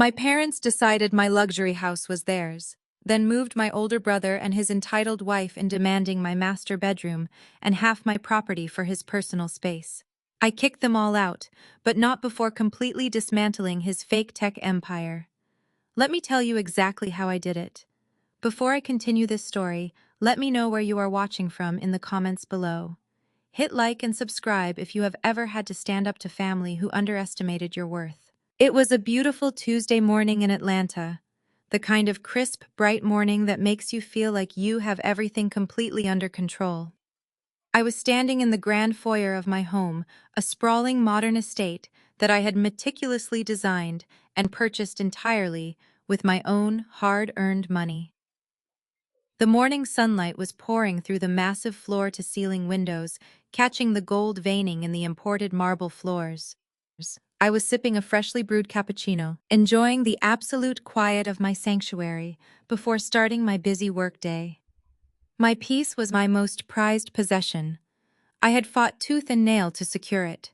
My parents decided my luxury house was theirs, then moved my older brother and his entitled wife in demanding my master bedroom and half my property for his personal space. I kicked them all out, but not before completely dismantling his fake tech empire. Let me tell you exactly how I did it. Before I continue this story, let me know where you are watching from in the comments below. Hit like and subscribe if you have ever had to stand up to family who underestimated your worth. It was a beautiful Tuesday morning in Atlanta, the kind of crisp, bright morning that makes you feel like you have everything completely under control. I was standing in the grand foyer of my home, a sprawling modern estate that I had meticulously designed and purchased entirely with my own hard-earned money. The morning sunlight was pouring through the massive floor-to-ceiling windows, catching the gold veining in the imported marble floors. I was sipping a freshly brewed cappuccino, enjoying the absolute quiet of my sanctuary before starting my busy workday. My peace was my most prized possession. I had fought tooth and nail to secure it.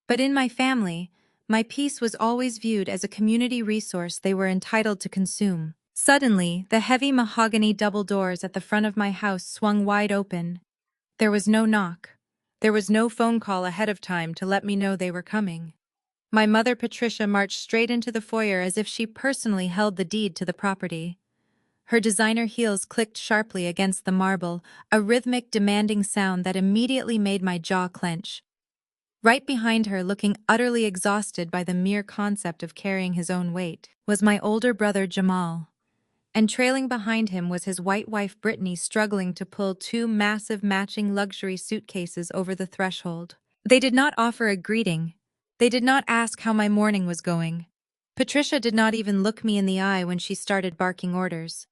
But in my family, my peace was always viewed as a community resource they were entitled to consume. Suddenly, the heavy mahogany double doors at the front of my house swung wide open. There was no knock. There was no phone call ahead of time to let me know they were coming. My mother Patricia marched straight into the foyer as if she personally held the deed to the property. Her designer heels clicked sharply against the marble, a rhythmic, demanding sound that immediately made my jaw clench. Right behind her, looking utterly exhausted by the mere concept of carrying his own weight, was my older brother Jamal. And trailing behind him was his white wife Brittany, struggling to pull two massive matching luxury suitcases over the threshold. They did not offer a greeting. They did not ask how my morning was going. Patricia did not even look me in the eye when she started barking orders.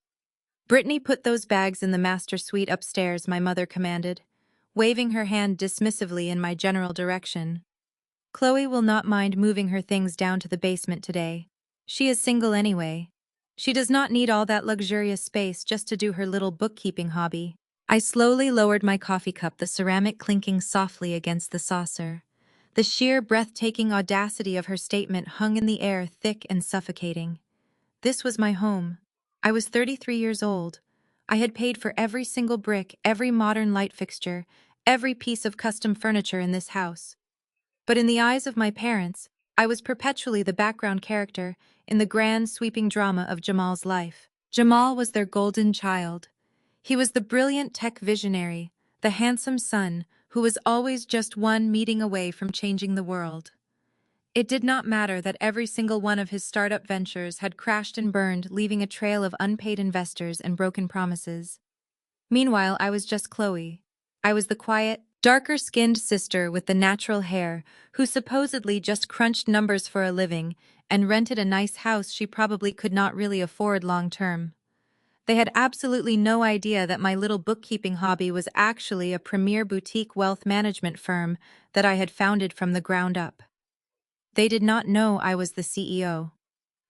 "Brittany, put those bags in the master suite upstairs," my mother commanded, waving her hand dismissively in my general direction. "Chloe will not mind moving her things down to the basement today. She is single anyway. She does not need all that luxurious space just to do her little bookkeeping hobby." I slowly lowered my coffee cup, the ceramic clinking softly against the saucer. The sheer, breathtaking audacity of her statement hung in the air, thick and suffocating. This was my home. I was 33 years old. I had paid for every single brick, every modern light fixture, every piece of custom furniture in this house. But in the eyes of my parents, I was perpetually the background character in the grand, sweeping drama of Jamal's life. Jamal was their golden child. He was the brilliant tech visionary, the handsome son who was always just one meeting away from changing the world. It did not matter that every single one of his startup ventures had crashed and burned, leaving a trail of unpaid investors and broken promises. Meanwhile, I was just Chloe. I was the quiet, darker-skinned sister with the natural hair who supposedly just crunched numbers for a living and rented a nice house she probably could not really afford long-term. They had absolutely no idea that my little bookkeeping hobby was actually a premier boutique wealth management firm that I had founded from the ground up. They did not know I was the CEO.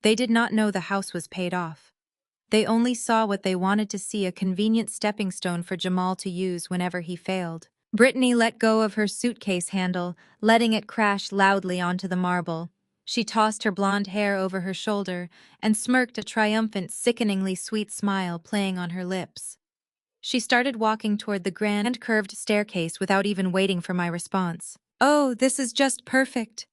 They did not know the house was paid off. They only saw what they wanted to see, a convenient stepping stone for Jamal to use whenever he failed. Brittany let go of her suitcase handle, letting it crash loudly onto the marble. She tossed her blonde hair over her shoulder and smirked, a triumphant, sickeningly sweet smile playing on her lips. She started walking toward the grand curved staircase without even waiting for my response. "Oh, this is just perfect,"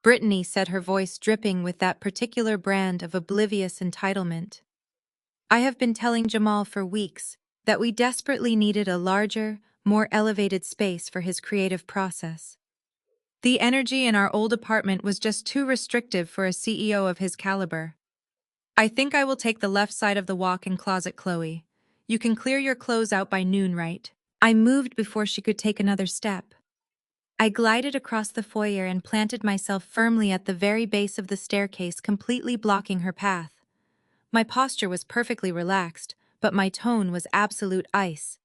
Brittany said, her voice dripping with that particular brand of oblivious entitlement. "I have been telling Jamal for weeks that we desperately needed a larger, more elevated space for his creative process. The energy in our old apartment was just too restrictive for a CEO of his caliber. I think I will take the left side of the walk-in closet, Chloe. You can clear your clothes out by noon, right?" I moved before she could take another step. I glided across the foyer and planted myself firmly at the very base of the staircase, completely blocking her path. My posture was perfectly relaxed, but my tone was absolute ice.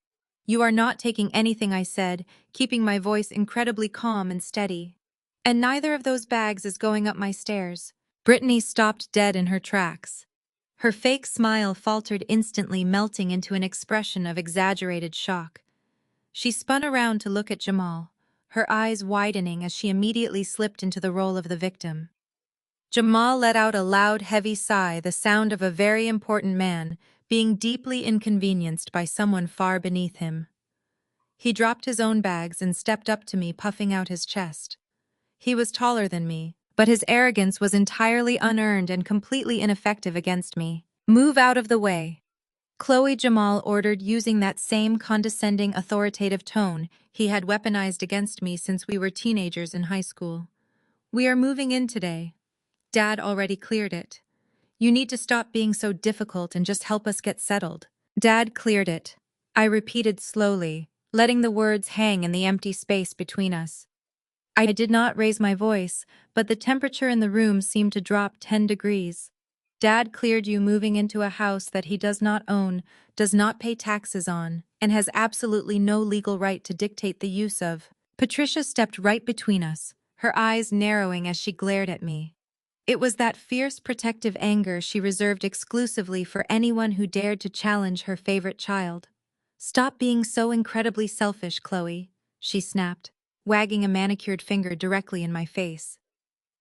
"You are not taking anything," I said, keeping my voice incredibly calm and steady. "And neither of those bags is going up my stairs." Brittany stopped dead in her tracks. Her fake smile faltered instantly, melting into an expression of exaggerated shock. She spun around to look at Jamal, her eyes widening as she immediately slipped into the role of the victim. Jamal let out a loud, heavy sigh, the sound of a very important man being deeply inconvenienced by someone far beneath him. He dropped his own bags and stepped up to me, puffing out his chest. He was taller than me, but his arrogance was entirely unearned and completely ineffective against me. "Move out of the way," Chloe Jamal ordered, using that same condescending, authoritative tone he had weaponized against me since we were teenagers in high school. "We are moving in today. Dad already cleared it. You need to stop being so difficult and just help us get settled." "Dad cleared it," I repeated slowly, letting the words hang in the empty space between us. I did not raise my voice, but the temperature in the room seemed to drop 10 degrees. "Dad cleared you moving into a house that he does not own, does not pay taxes on, and has absolutely no legal right to dictate the use of." Patricia stepped right between us, her eyes narrowing as she glared at me. It was that fierce protective anger she reserved exclusively for anyone who dared to challenge her favorite child. "Stop being so incredibly selfish, Chloe," she snapped, wagging a manicured finger directly in my face.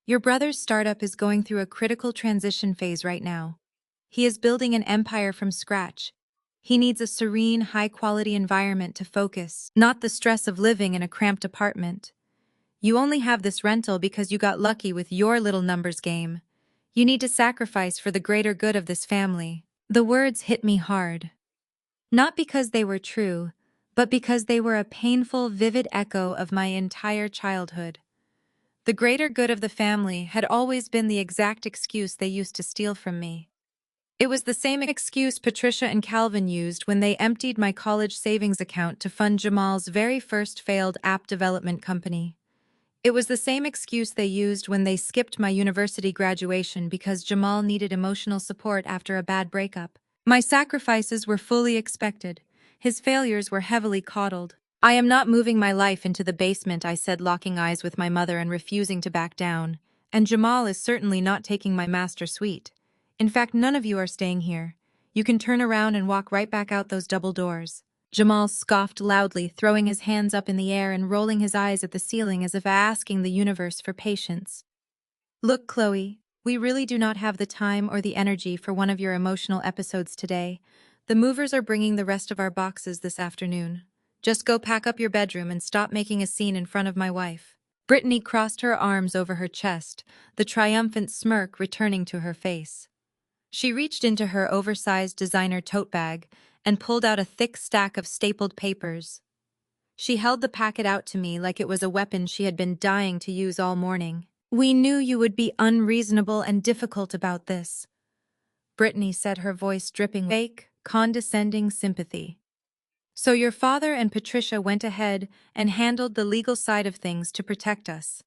"Your brother's startup is going through a critical transition phase right now. He is building an empire from scratch. He needs a serene, high-quality environment to focus, not the stress of living in a cramped apartment. You only have this rental because you got lucky with your little numbers game. You need to sacrifice for the greater good of this family." The words hit me hard. Not because they were true, but because they were a painful, vivid echo of my entire childhood. The greater good of the family had always been the exact excuse they used to steal from me. It was the same excuse Patricia and Calvin used when they emptied my college savings account to fund Jamal's very first failed app development company. It was the same excuse they used when they skipped my university graduation because Jamal needed emotional support after a bad breakup. My sacrifices were fully expected. His failures were heavily coddled. "I am not moving my life into the basement," I said, locking eyes with my mother and refusing to back down. "And Jamal is certainly not taking my master suite. In fact, none of you are staying here. You can turn around and walk right back out those double doors." Jamal scoffed loudly, throwing his hands up in the air and rolling his eyes at the ceiling as if asking the universe for patience. "Look, Chloe, we really do not have the time or the energy for one of your emotional episodes today. The movers are bringing the rest of our boxes this afternoon. Just go pack up your bedroom and stop making a scene in front of my wife." Brittany crossed her arms over her chest, the triumphant smirk returning to her face. She reached into her oversized designer tote bag and pulled out a thick stack of stapled papers. She held the packet out to me like it was a weapon she had been dying to use all morning. "We knew you would be unreasonable and difficult about this," Brittany said, her voice dripping fake, condescending sympathy. "So your father and Patricia went ahead and handled the legal side of things to protect us.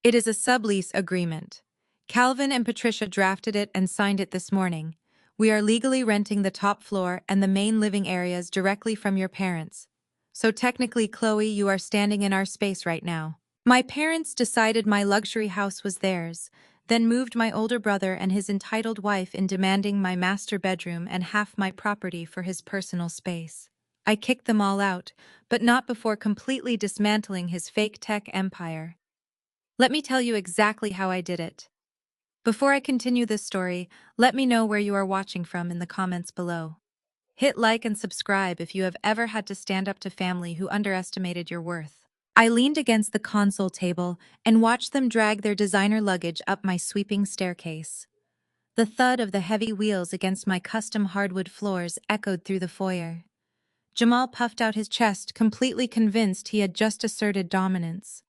It is a sublease agreement. Calvin and Patricia drafted it and signed it this morning. We are legally renting the top floor and the main living areas directly from your parents. So technically, Chloe, you are standing in our space right now. My parents decided my luxury house was theirs, then moved my older brother and his entitled wife in demanding my master bedroom and half my property for his personal space. I kicked them all out, but not before completely dismantling his fake tech empire. Let me tell you exactly how I did it. Before I continue this story, let me know where you are watching from in the comments below. Hit like and subscribe if you have ever had to stand up to family who underestimated your worth. I leaned against the console table and watched them drag their designer luggage up my sweeping staircase. The thud of the heavy wheels against my custom hardwood floors echoed through the foyer. Jamal puffed out his chest, completely convinced he had just asserted dominance.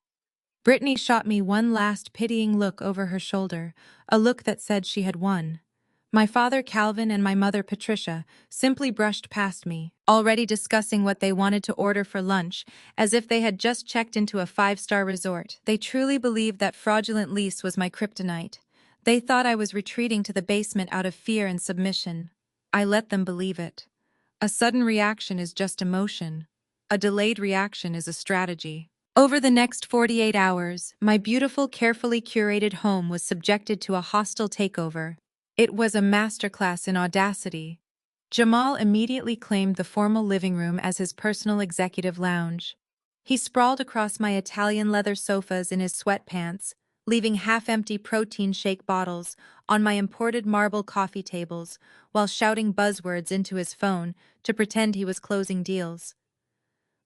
Brittany shot me one last pitying look over her shoulder, a look that said she had won. My father Calvin and my mother Patricia simply brushed past me, already discussing what they wanted to order for lunch, as if they had just checked into a five-star resort. They truly believed that fraudulent lease was my kryptonite. They thought I was retreating to the basement out of fear and submission. I let them believe it. A sudden reaction is just emotion. A delayed reaction is a strategy. Over the next 48 hours, my beautiful, carefully curated home was subjected to a hostile takeover. It was a masterclass in audacity. Jamal immediately claimed the formal living room as his personal executive lounge. He sprawled across my Italian leather sofas in his sweatpants, leaving half-empty protein shake bottles on my imported marble coffee tables while shouting buzzwords into his phone to pretend he was closing deals.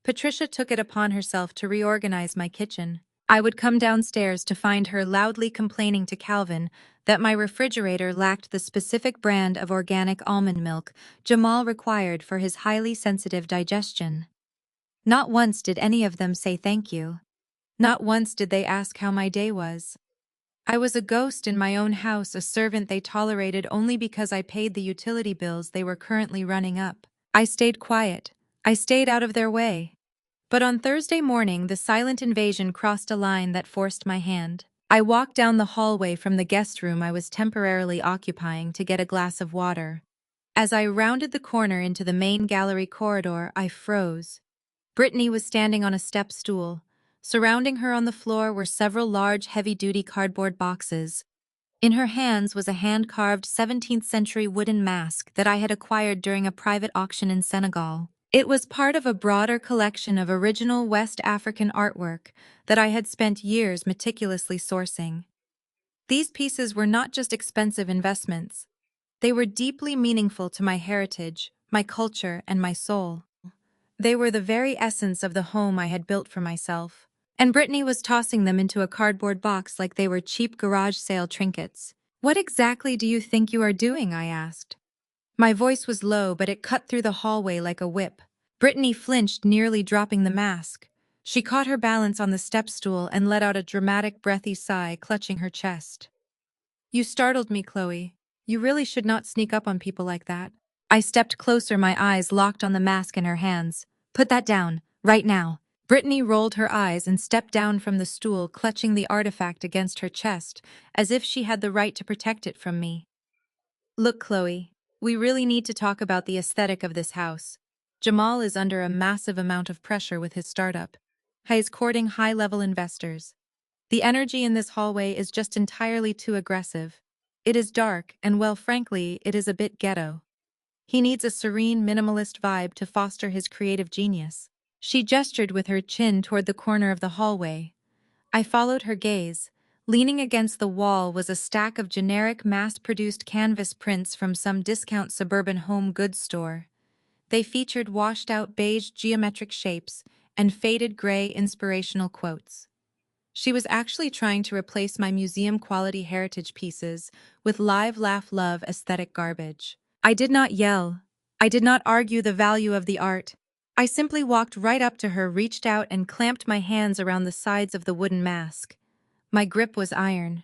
Patricia took it upon herself to reorganize my kitchen. I would come downstairs to find her loudly complaining to Calvin that my refrigerator lacked the specific brand of organic almond milk Jamal required for his highly sensitive digestion. Not once did any of them say thank you. Not once did they ask how my day was. I was a ghost in my own house, a servant they tolerated only because I paid the utility bills they were currently running up. I stayed quiet. I stayed out of their way. But on Thursday morning, the silent invasion crossed a line that forced my hand. I walked down the hallway from the guest room I was temporarily occupying to get a glass of water. As I rounded the corner into the main gallery corridor, I froze. Brittany was standing on a step stool. Surrounding her on the floor were several large, heavy-duty cardboard boxes. In her hands was a hand-carved 17th-century wooden mask that I had acquired during a private auction in Senegal. It was part of a broader collection of original West African artwork that I had spent years meticulously sourcing. These pieces were not just expensive investments. They were deeply meaningful to my heritage, my culture, and my soul. They were the very essence of the home I had built for myself. And Brittany was tossing them into a cardboard box like they were cheap garage sale trinkets. "What exactly do you think you are doing?" I asked. My voice was low, but it cut through the hallway like a whip. Brittany flinched, nearly dropping the mask. She caught her balance on the step stool and let out a dramatic, breathy sigh, clutching her chest. "You startled me, Chloe. You really should not sneak up on people like that." I stepped closer, my eyes locked on the mask in her hands. "Put that down, right now." Brittany rolled her eyes and stepped down from the stool, clutching the artifact against her chest, as if she had the right to protect it from me. "Look, Chloe, we really need to talk about the aesthetic of this house. Jamal is under a massive amount of pressure with his startup. He is courting high-level investors. The energy in this hallway is just entirely too aggressive. It is dark, and well, frankly, it is a bit ghetto. He needs a serene, minimalist vibe to foster his creative genius." She gestured with her chin toward the corner of the hallway. I followed her gaze. Leaning against the wall was a stack of generic, mass-produced canvas prints from some discount suburban home goods store. They featured washed-out beige geometric shapes and faded gray inspirational quotes. She was actually trying to replace my museum-quality heritage pieces with live, laugh, love aesthetic garbage. I did not yell. I did not argue the value of the art. I simply walked right up to her, reached out, and clamped my hands around the sides of the wooden mask. My grip was iron.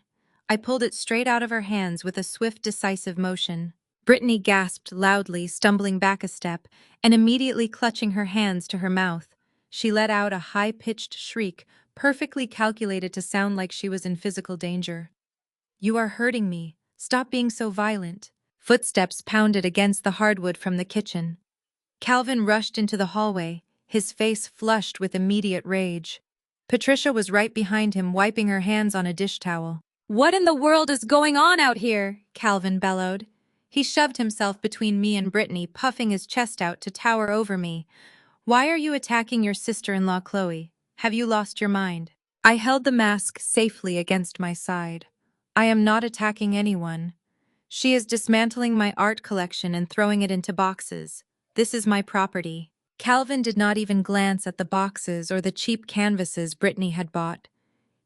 I pulled it straight out of her hands with a swift, decisive motion. Brittany gasped loudly, stumbling back a step, and immediately clutching her hands to her mouth. She let out a high-pitched shriek, perfectly calculated to sound like she was in physical danger. "You are hurting me. Stop being so violent." Footsteps pounded against the hardwood from the kitchen. Calvin rushed into the hallway, his face flushed with immediate rage. Patricia was right behind him, wiping her hands on a dish towel. "What in the world is going on out here?" Calvin bellowed. He shoved himself between me and Brittany, puffing his chest out to tower over me. "Why are you attacking your sister-in-law, Chloe? Have you lost your mind?" I held the mask safely against my side. "I am not attacking anyone. She is dismantling my art collection and throwing it into boxes. This is my property." Calvin did not even glance at the boxes or the cheap canvases Brittany had bought.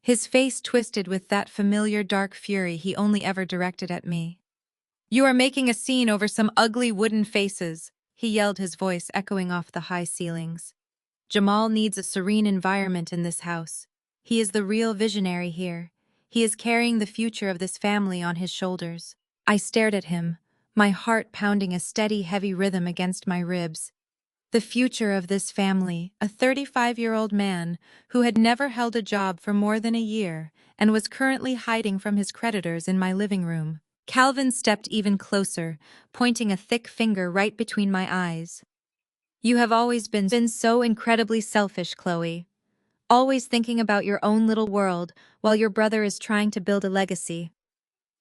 His face twisted with that familiar dark fury he only ever directed at me. "You are making a scene over some ugly wooden faces," he yelled, his voice echoing off the high ceilings. "Jamal needs a serene environment in this house. He is the real visionary here. He is carrying the future of this family on his shoulders." I stared at him, my heart pounding a steady, heavy rhythm against my ribs. The future of this family, a 35-year-old man who had never held a job for more than a year and was currently hiding from his creditors in my living room. Calvin stepped even closer, pointing a thick finger right between my eyes. "You have always been so incredibly selfish, Chloe. Always thinking about your own little world while your brother is trying to build a legacy.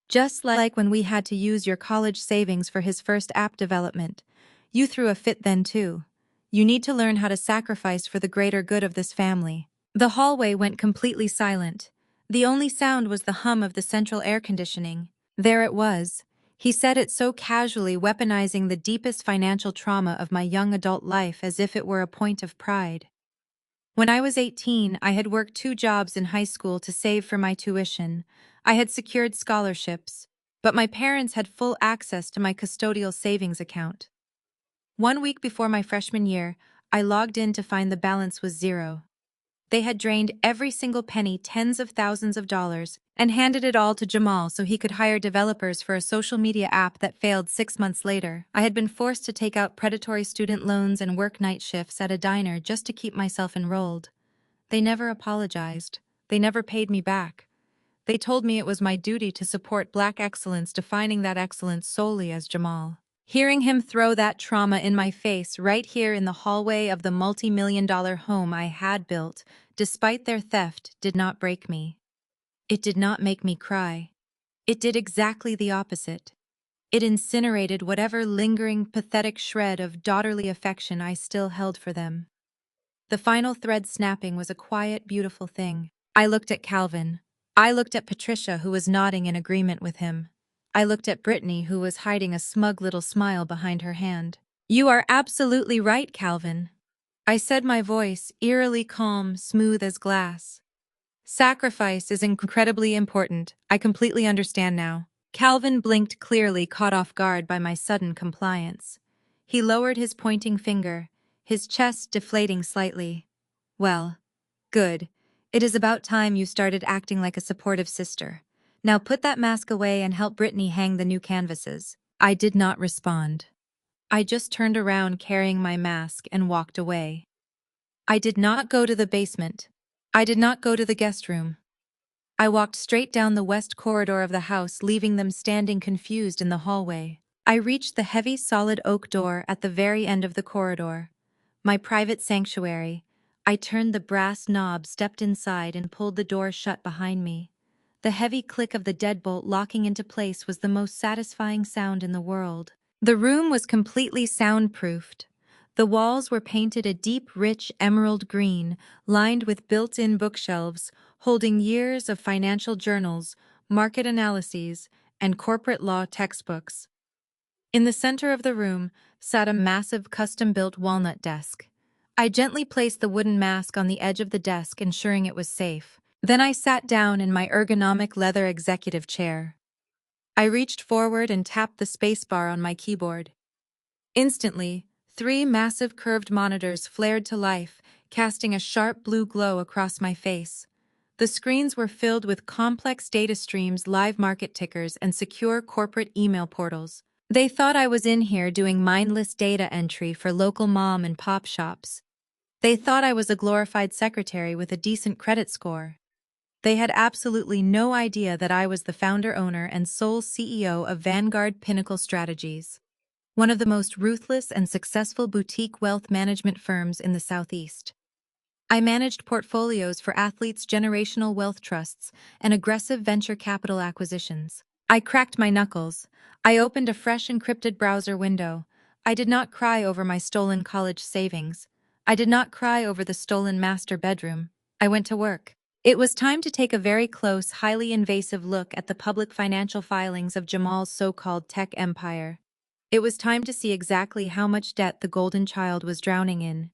Just like when we had to use your college savings for his first app development. You threw a fit then too. You need to learn how to sacrifice for the greater good of this family." The hallway went completely silent. The only sound was the hum of the central air conditioning. There it was. He said it so casually, weaponizing the deepest financial trauma of my young adult life as if it were a point of pride. When I was 18, I had worked 2 jobs in high school to save for my tuition. I had secured scholarships, but my parents had full access to my custodial savings account. 1 week before my freshman year, I logged in to find the balance was zero. They had drained every single penny, tens of thousands of dollars, and handed it all to Jamal so he could hire developers for a social media app that failed 6 months later. I had been forced to take out predatory student loans and work night shifts at a diner just to keep myself enrolled. They never apologized. They never paid me back. They told me it was my duty to support Black excellence, defining that excellence solely as Jamal. Hearing him throw that trauma in my face right here in the hallway of the multi-million-dollar home I had built, despite their theft, did not break me. It did not make me cry. It did exactly the opposite. It incinerated whatever lingering, pathetic shred of daughterly affection I still held for them. The final thread snapping was a quiet, beautiful thing. I looked at Calvin. I looked at Patricia, who was nodding in agreement with him. I looked at Brittany, who was hiding a smug little smile behind her hand. "You are absolutely right, Calvin," I said, my voice eerily calm, smooth as glass. "Sacrifice is incredibly important. I completely understand now." Calvin blinked, clearly caught off guard by my sudden compliance. He lowered his pointing finger, his chest deflating slightly. "Well, good. It is about time you started acting like a supportive sister. Now put that mask away and help Brittany hang the new canvases." I did not respond. I just turned around carrying my mask and walked away. I did not go to the basement. I did not go to the guest room. I walked straight down the west corridor of the house, leaving them standing confused in the hallway. I reached the heavy, solid oak door at the very end of the corridor. My private sanctuary. I turned the brass knob, stepped inside, and pulled the door shut behind me. The heavy click of the deadbolt locking into place was the most satisfying sound in the world. The room was completely soundproofed. The walls were painted a deep, rich emerald green, lined with built-in bookshelves, holding years of financial journals, market analyses, and corporate law textbooks. In the center of the room sat a massive custom-built walnut desk. I gently placed the wooden mask on the edge of the desk, ensuring it was safe. Then I sat down in my ergonomic leather executive chair. I reached forward and tapped the spacebar on my keyboard. Instantly, 3 massive curved monitors flared to life, casting a sharp blue glow across my face. The screens were filled with complex data streams, live market tickers, and secure corporate email portals. They thought I was in here doing mindless data entry for local mom and pop shops. They thought I was a glorified secretary with a decent credit score. They had absolutely no idea that I was the founder-owner and sole CEO of Vanguard Pinnacle Strategies, one of the most ruthless and successful boutique wealth management firms in the Southeast. I managed portfolios for athletes, generational wealth trusts, and aggressive venture capital acquisitions. I cracked my knuckles. I opened a fresh encrypted browser window. I did not cry over my stolen college savings. I did not cry over the stolen master bedroom. I went to work. It was time to take a very close, highly invasive look at the public financial filings of Jamal's so-called tech empire. It was time to see exactly how much debt the golden child was drowning in.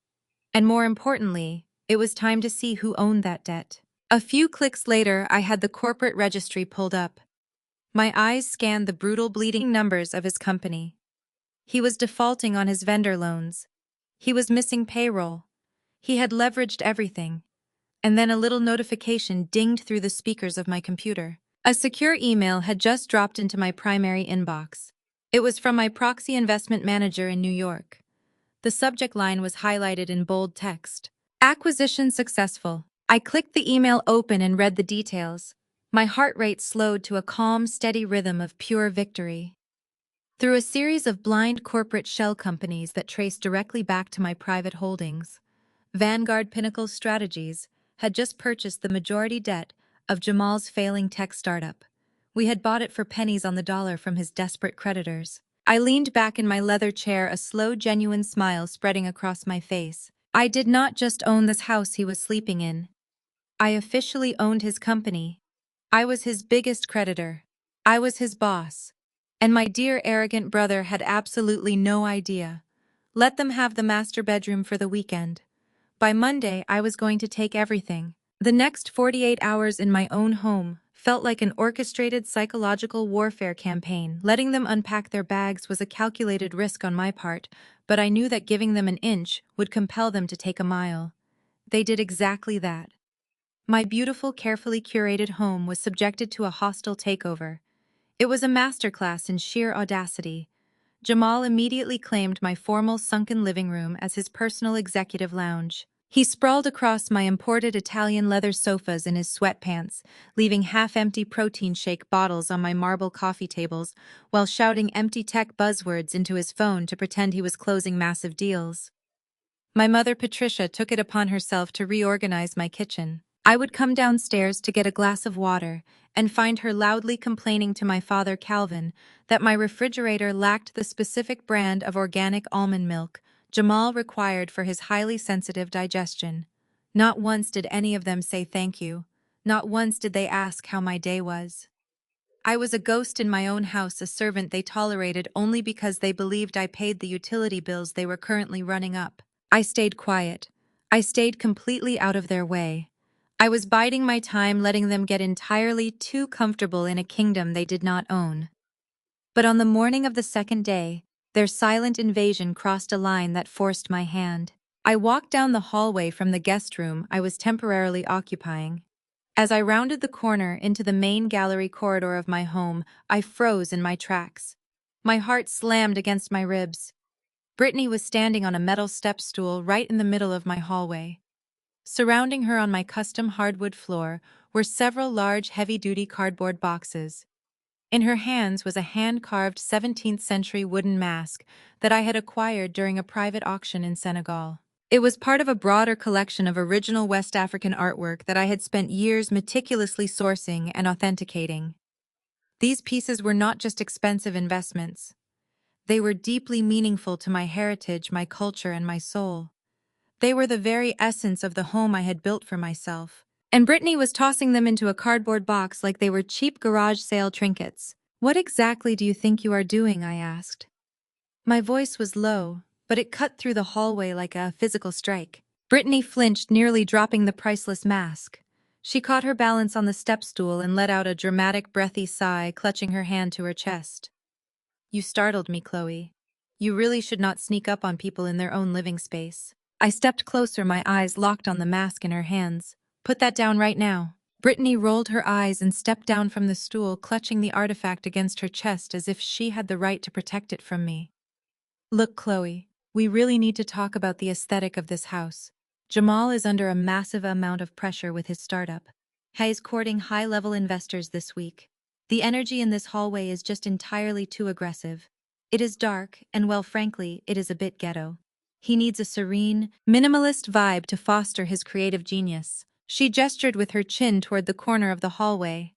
And more importantly, it was time to see who owned that debt. A few clicks later, I had the corporate registry pulled up. My eyes scanned the brutal, bleeding numbers of his company. He was defaulting on his vendor loans. He was missing payroll. He had leveraged everything. And then a little notification dinged through the speakers of my computer. A secure email had just dropped into my primary inbox. It was from my proxy investment manager in New York. The subject line was highlighted in bold text. "Acquisition successful." I clicked the email open and read the details. My heart rate slowed to a calm, steady rhythm of pure victory. Through a series of blind corporate shell companies that traced directly back to my private holdings, Vanguard Pinnacle Strategies had just purchased the majority debt of Jamal's failing tech startup. We had bought it for pennies on the dollar from his desperate creditors. I leaned back in my leather chair, a slow, genuine smile spreading across my face. I did not just own this house he was sleeping in. I officially owned his company. I was his biggest creditor. I was his boss. And my dear arrogant brother had absolutely no idea. Let them have the master bedroom for the weekend. By Monday, I was going to take everything. The next 48 hours in my own home felt like an orchestrated psychological warfare campaign. Letting them unpack their bags was a calculated risk on my part, but I knew that giving them an inch would compel them to take a mile. They did exactly that. My beautiful, carefully curated home was subjected to a hostile takeover. It was a masterclass in sheer audacity. Jamal immediately claimed my formal sunken living room as his personal executive lounge. He sprawled across my imported Italian leather sofas in his sweatpants, leaving half-empty protein shake bottles on my marble coffee tables, while shouting empty tech buzzwords into his phone to pretend he was closing massive deals. My mother Patricia took it upon herself to reorganize my kitchen. I would come downstairs to get a glass of water and find her loudly complaining to my father Calvin that my refrigerator lacked the specific brand of organic almond milk Jamal required for his highly sensitive digestion. Not once did any of them say thank you. Not once did they ask how my day was. I was a ghost in my own house, a servant they tolerated only because they believed I paid the utility bills they were currently running up. I stayed quiet. I stayed completely out of their way. I was biding my time, letting them get entirely too comfortable in a kingdom they did not own. But on the morning of the second day, their silent invasion crossed a line that forced my hand. I walked down the hallway from the guest room I was temporarily occupying. As I rounded the corner into the main gallery corridor of my home, I froze in my tracks. My heart slammed against my ribs. Brittany was standing on a metal step stool right in the middle of my hallway. Surrounding her on my custom hardwood floor were several large heavy-duty cardboard boxes. In her hands was a hand-carved 17th-century wooden mask that I had acquired during a private auction in Senegal. It was part of a broader collection of original West African artwork that I had spent years meticulously sourcing and authenticating. These pieces were not just expensive investments. They were deeply meaningful to my heritage, my culture, and my soul. They were the very essence of the home I had built for myself. And Brittany was tossing them into a cardboard box like they were cheap garage sale trinkets. "What exactly do you think you are doing?" I asked. My voice was low, but it cut through the hallway like a physical strike. Brittany flinched, nearly dropping the priceless mask. She caught her balance on the step stool and let out a dramatic, breathy sigh, clutching her hand to her chest. "You startled me, Chloe. You really should not sneak up on people in their own living space." I stepped closer, my eyes locked on the mask in her hands. "Put that down right now." Brittany rolled her eyes and stepped down from the stool, clutching the artifact against her chest as if she had the right to protect it from me. "Look, Chloe, we really need to talk about the aesthetic of this house. Jamal is under a massive amount of pressure with his startup. He is courting high-level investors this week. The energy in this hallway is just entirely too aggressive. It is dark, and well, frankly, it is a bit ghetto. He needs a serene, minimalist vibe to foster his creative genius." She gestured with her chin toward the corner of the hallway.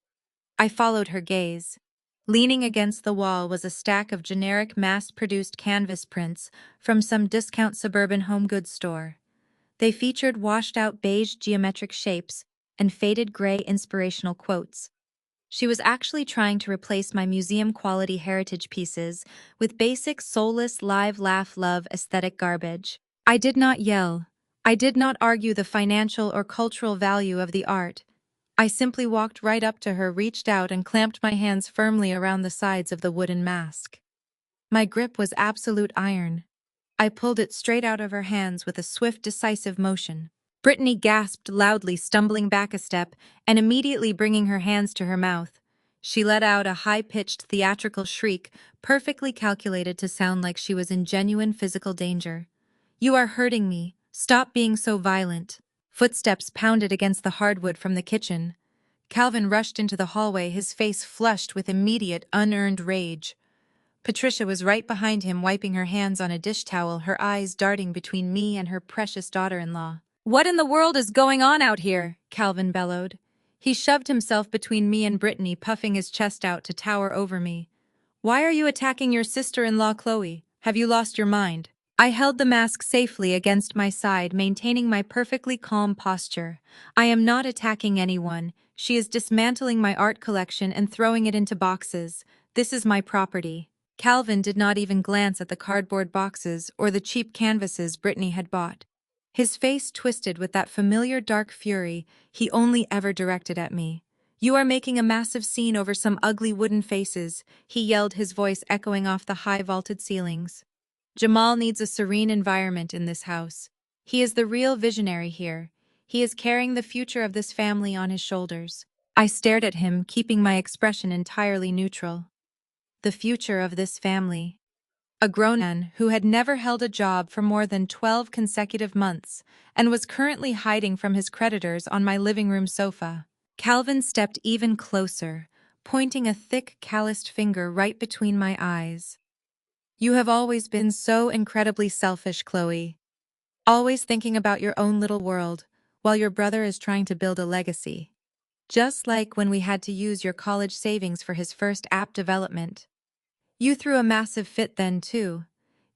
I followed her gaze. Leaning against the wall was a stack of generic mass-produced canvas prints from some discount suburban home goods store. They featured washed-out beige geometric shapes and faded gray inspirational quotes. She was actually trying to replace my museum-quality heritage pieces with basic, soulless, live, laugh, love aesthetic garbage. I did not yell. I did not argue the financial or cultural value of the art. I simply walked right up to her, reached out, and clamped my hands firmly around the sides of the wooden mask. My grip was absolute iron. I pulled it straight out of her hands with a swift, decisive motion. Brittany gasped loudly, stumbling back a step and immediately bringing her hands to her mouth. She let out a high-pitched, theatrical shriek, perfectly calculated to sound like she was in genuine physical danger. "You are hurting me. Stop being so violent." Footsteps pounded against the hardwood from the kitchen. Calvin rushed into the hallway, his face flushed with immediate, unearned rage. Patricia was right behind him, wiping her hands on a dish towel, her eyes darting between me and her precious daughter-in-law. "What in the world is going on out here?" Calvin bellowed. He shoved himself between me and Brittany, puffing his chest out to tower over me. "Why are you attacking your sister-in-law, Chloe? Have you lost your mind?" I held the mask safely against my side, maintaining my perfectly calm posture. "I am not attacking anyone. She is dismantling my art collection and throwing it into boxes. This is my property. Calvin did not even glance at the cardboard boxes or the cheap canvases Brittany had bought. His face twisted with that familiar dark fury he only ever directed at me. "You are making a massive scene over some ugly wooden faces," he yelled, his voice echoing off the high vaulted ceilings. "Jamal needs a serene environment in this house. He is the real visionary here. He is carrying the future of this family on his shoulders." I stared at him, keeping my expression entirely neutral. The future of this family. A grown man who had never held a job for more than 12 consecutive months and was currently hiding from his creditors on my living room sofa. Calvin stepped even closer, pointing a thick, calloused finger right between my eyes. "You have always been so incredibly selfish, Chloe. Always thinking about your own little world, while your brother is trying to build a legacy. Just like when we had to use your college savings for his first app development. You threw a massive fit then, too.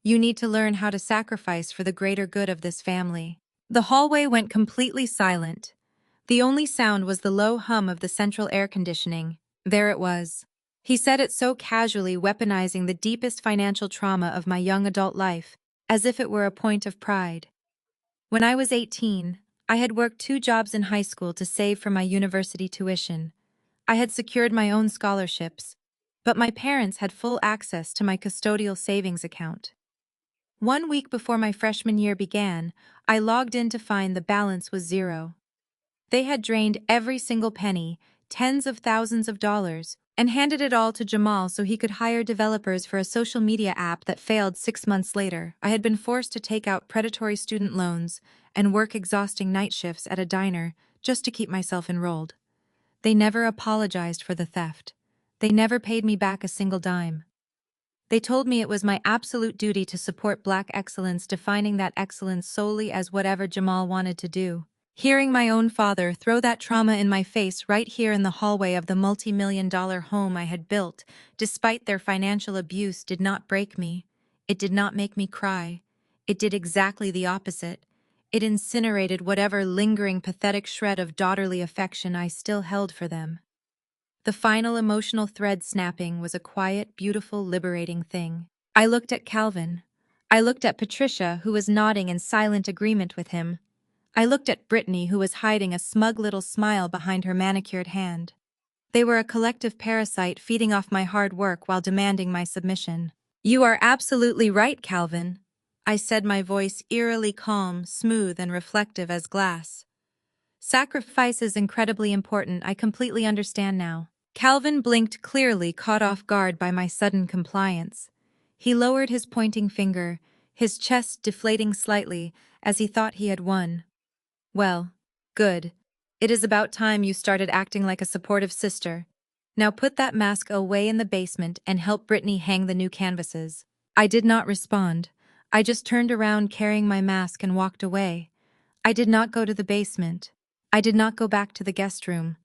You need to learn how to sacrifice for the greater good of this family." The hallway went completely silent. The only sound was the low hum of the central air conditioning. There it was. He said it so casually, weaponizing the deepest financial trauma of my young adult life, as if it were a point of pride. When I was 18, I had worked 2 jobs in high school to save for my university tuition. I had secured my own scholarships, but my parents had full access to my custodial savings account. 1 week before my freshman year began, I logged in to find the balance was zero. They had drained every single penny, tens of thousands of dollars, and handed it all to Jamal so he could hire developers for a social media app that failed 6 months later. I had been forced to take out predatory student loans and work exhausting night shifts at a diner just to keep myself enrolled. They never apologized for the theft. They never paid me back a single dime. They told me it was my absolute duty to support Black excellence, defining that excellence solely as whatever Jamal wanted to do. Hearing my own father throw that trauma in my face right here in the hallway of the multi-million-dollar home I had built, despite their financial abuse, did not break me. It did not make me cry. It did exactly the opposite. It incinerated whatever lingering, pathetic shred of daughterly affection I still held for them. The final emotional thread snapping was a quiet, beautiful, liberating thing. I looked at Calvin. I looked at Patricia, who was nodding in silent agreement with him. I looked at Brittany, who was hiding a smug little smile behind her manicured hand. They were a collective parasite feeding off my hard work while demanding my submission. "You are absolutely right, Calvin," I said, my voice eerily calm, smooth, and reflective as glass. "Sacrifice is incredibly important. I completely understand now." Calvin blinked, clearly caught off guard by my sudden compliance. He lowered his pointing finger, his chest deflating slightly as he thought he had won. "Well, good. It is about time you started acting like a supportive sister. Now put that mask away in the basement and help Brittany hang the new canvases." I did not respond. I just turned around carrying my mask and walked away. I did not go to the basement. I did not go back to the guest room.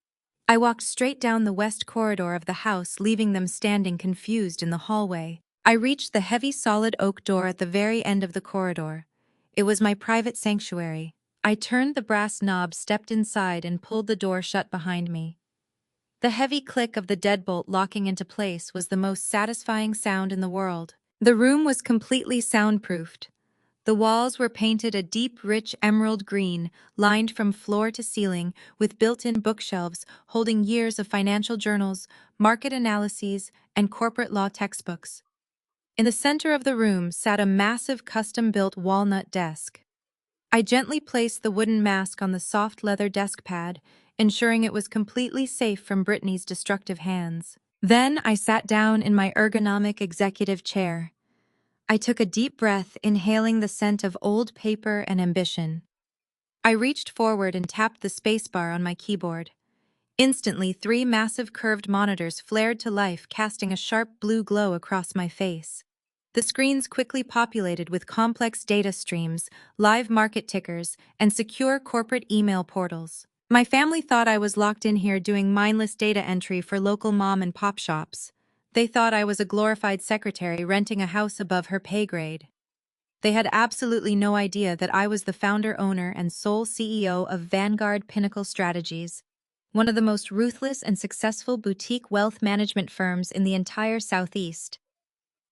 I walked straight down the west corridor of the house, leaving them standing confused in the hallway. I reached the heavy solid oak door at the very end of the corridor. It was my private sanctuary. I turned the brass knob, stepped inside, and pulled the door shut behind me. The heavy click of the deadbolt locking into place was the most satisfying sound in the world. The room was completely soundproofed. The walls were painted a deep, rich emerald green, lined from floor to ceiling, with built-in bookshelves holding years of financial journals, market analyses, and corporate law textbooks. In the center of the room sat a massive custom-built walnut desk. I gently placed the wooden mask on the soft leather desk pad, ensuring it was completely safe from Brittany's destructive hands. Then I sat down in my ergonomic executive chair. I took a deep breath, inhaling the scent of old paper and ambition. I reached forward and tapped the spacebar on my keyboard. Instantly, 3 massive curved monitors flared to life, casting a sharp blue glow across my face. The screens quickly populated with complex data streams, live market tickers, and secure corporate email portals. My family thought I was locked in here doing mindless data entry for local mom-and-pop shops. They thought I was a glorified secretary renting a house above her pay grade. They had absolutely no idea that I was the founder, owner, and sole CEO of Vanguard Pinnacle Strategies. one of the most ruthless and successful boutique wealth management firms in the entire Southeast.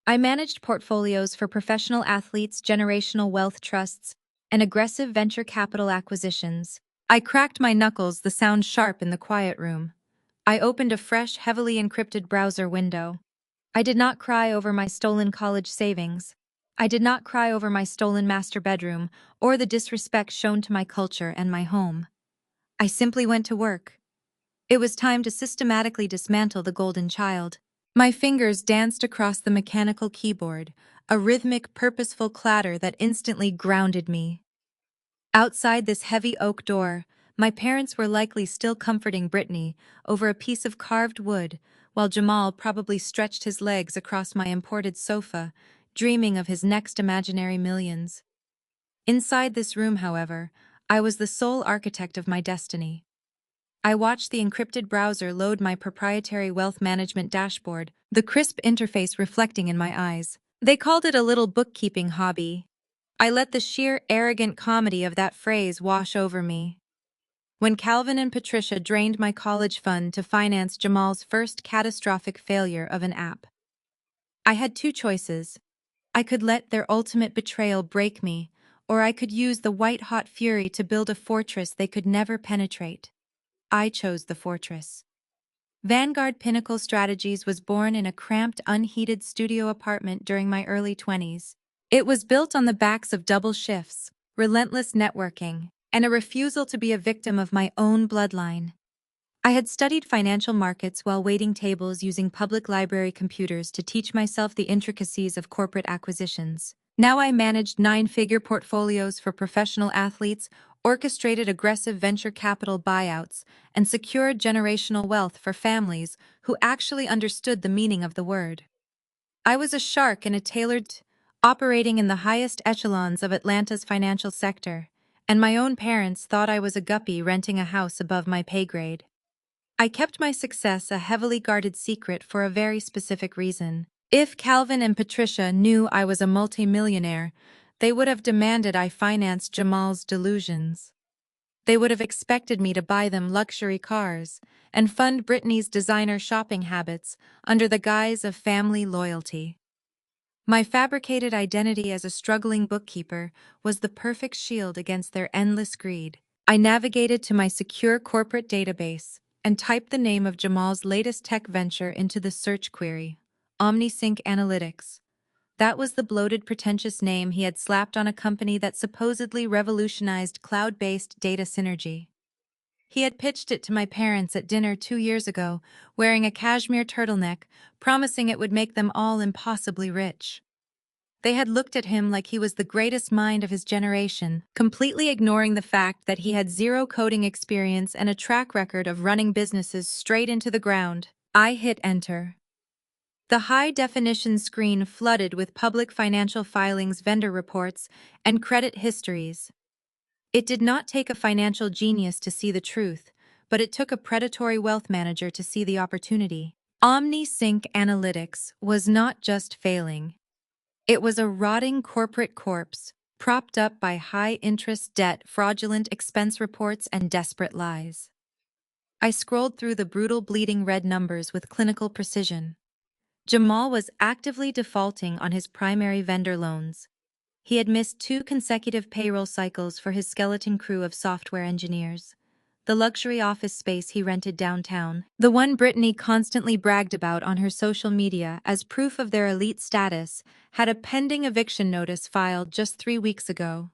I managed portfolios for professional athletes, generational wealth trusts, and aggressive venture capital acquisitions. I cracked my knuckles, the sound sharp in the quiet room. I opened a fresh, heavily encrypted browser window. I did not cry over my stolen college savings. I did not cry over my stolen master bedroom or the disrespect shown to my culture and my home. I simply went to work. It was time to systematically dismantle the golden child. My fingers danced across the mechanical keyboard, a rhythmic, purposeful clatter that instantly grounded me. Outside this heavy oak door, my parents were likely still comforting Brittany over a piece of carved wood, while Jamal probably stretched his legs across my imported sofa, dreaming of his next imaginary millions. Inside this room, however, I was the sole architect of my destiny. I watched the encrypted browser load my proprietary wealth management dashboard, the crisp interface reflecting in my eyes. They called it a little bookkeeping hobby. I let the sheer arrogant comedy of that phrase wash over me. When Calvin and Patricia drained my college fund to finance Jamal's first catastrophic failure of an app, I had two choices. I could let their ultimate betrayal break me, or I could use the white-hot fury to build a fortress they could never penetrate. I chose the fortress. Vanguard Pinnacle Strategies was born in a cramped, unheated studio apartment during my early 20s. It was built on the backs of double shifts, relentless networking, and a refusal to be a victim of my own bloodline. I had studied financial markets while waiting tables using public library computers to teach myself the intricacies of corporate acquisitions. Now I managed nine-figure portfolios for professional athletes, orchestrated aggressive venture capital buyouts, and secured generational wealth for families who actually understood the meaning of the word. I was a shark in a tailored, operating in the highest echelons of Atlanta's financial sector, and my own parents thought I was a guppy renting a house above my pay grade. I kept my success a heavily guarded secret for a very specific reason. If Calvin and Patricia knew I was a multimillionaire, they would have demanded I finance Jamal's delusions. They would have expected me to buy them luxury cars and fund Brittany's designer shopping habits under the guise of family loyalty. My fabricated identity as a struggling bookkeeper was the perfect shield against their endless greed. I navigated to my secure corporate database and typed the name of Jamal's latest tech venture into the search query, OmniSync Analytics. That was the bloated, pretentious name he had slapped on a company that supposedly revolutionized cloud-based data synergy. He had pitched it to my parents at dinner 2 years ago, wearing a cashmere turtleneck, promising it would make them all impossibly rich. They had looked at him like he was the greatest mind of his generation, completely ignoring the fact that he had zero coding experience and a track record of running businesses straight into the ground. I hit enter. The high-definition screen flooded with public financial filings, vendor reports, and credit histories. It did not take a financial genius to see the truth, but it took a predatory wealth manager to see the opportunity. OmniSync Analytics was not just failing. It was a rotting corporate corpse, propped up by high-interest debt, fraudulent expense reports, and desperate lies. I scrolled through the brutal, bleeding red numbers with clinical precision. Jamal was actively defaulting on his primary vendor loans. He had missed 2 consecutive payroll cycles for his skeleton crew of software engineers. The luxury office space he rented downtown, the one Brittany constantly bragged about on her social media as proof of their elite status, had a pending eviction notice filed just 3 weeks ago.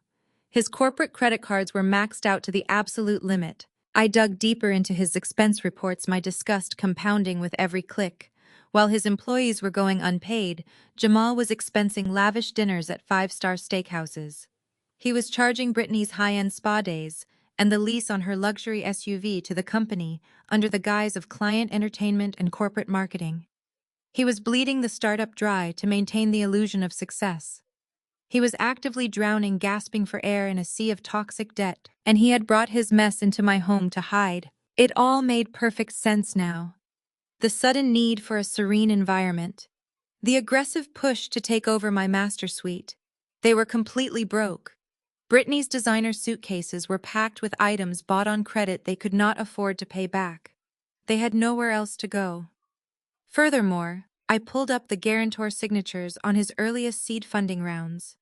His corporate credit cards were maxed out to the absolute limit. I dug deeper into his expense reports, my disgust compounding with every click. While his employees were going unpaid, Jamal was expensing lavish dinners at five-star steakhouses. He was charging Brittany's high-end spa days and the lease on her luxury SUV to the company under the guise of client entertainment and corporate marketing. He was bleeding the startup dry to maintain the illusion of success. He was actively drowning, gasping for air in a sea of toxic debt, and he had brought his mess into my home to hide. It all made perfect sense now. The sudden need for a serene environment. The aggressive push to take over my master suite. They were completely broke. Brittany's designer suitcases were packed with items bought on credit they could not afford to pay back. They had nowhere else to go. Furthermore, I pulled up the guarantor signatures on his earliest seed funding rounds.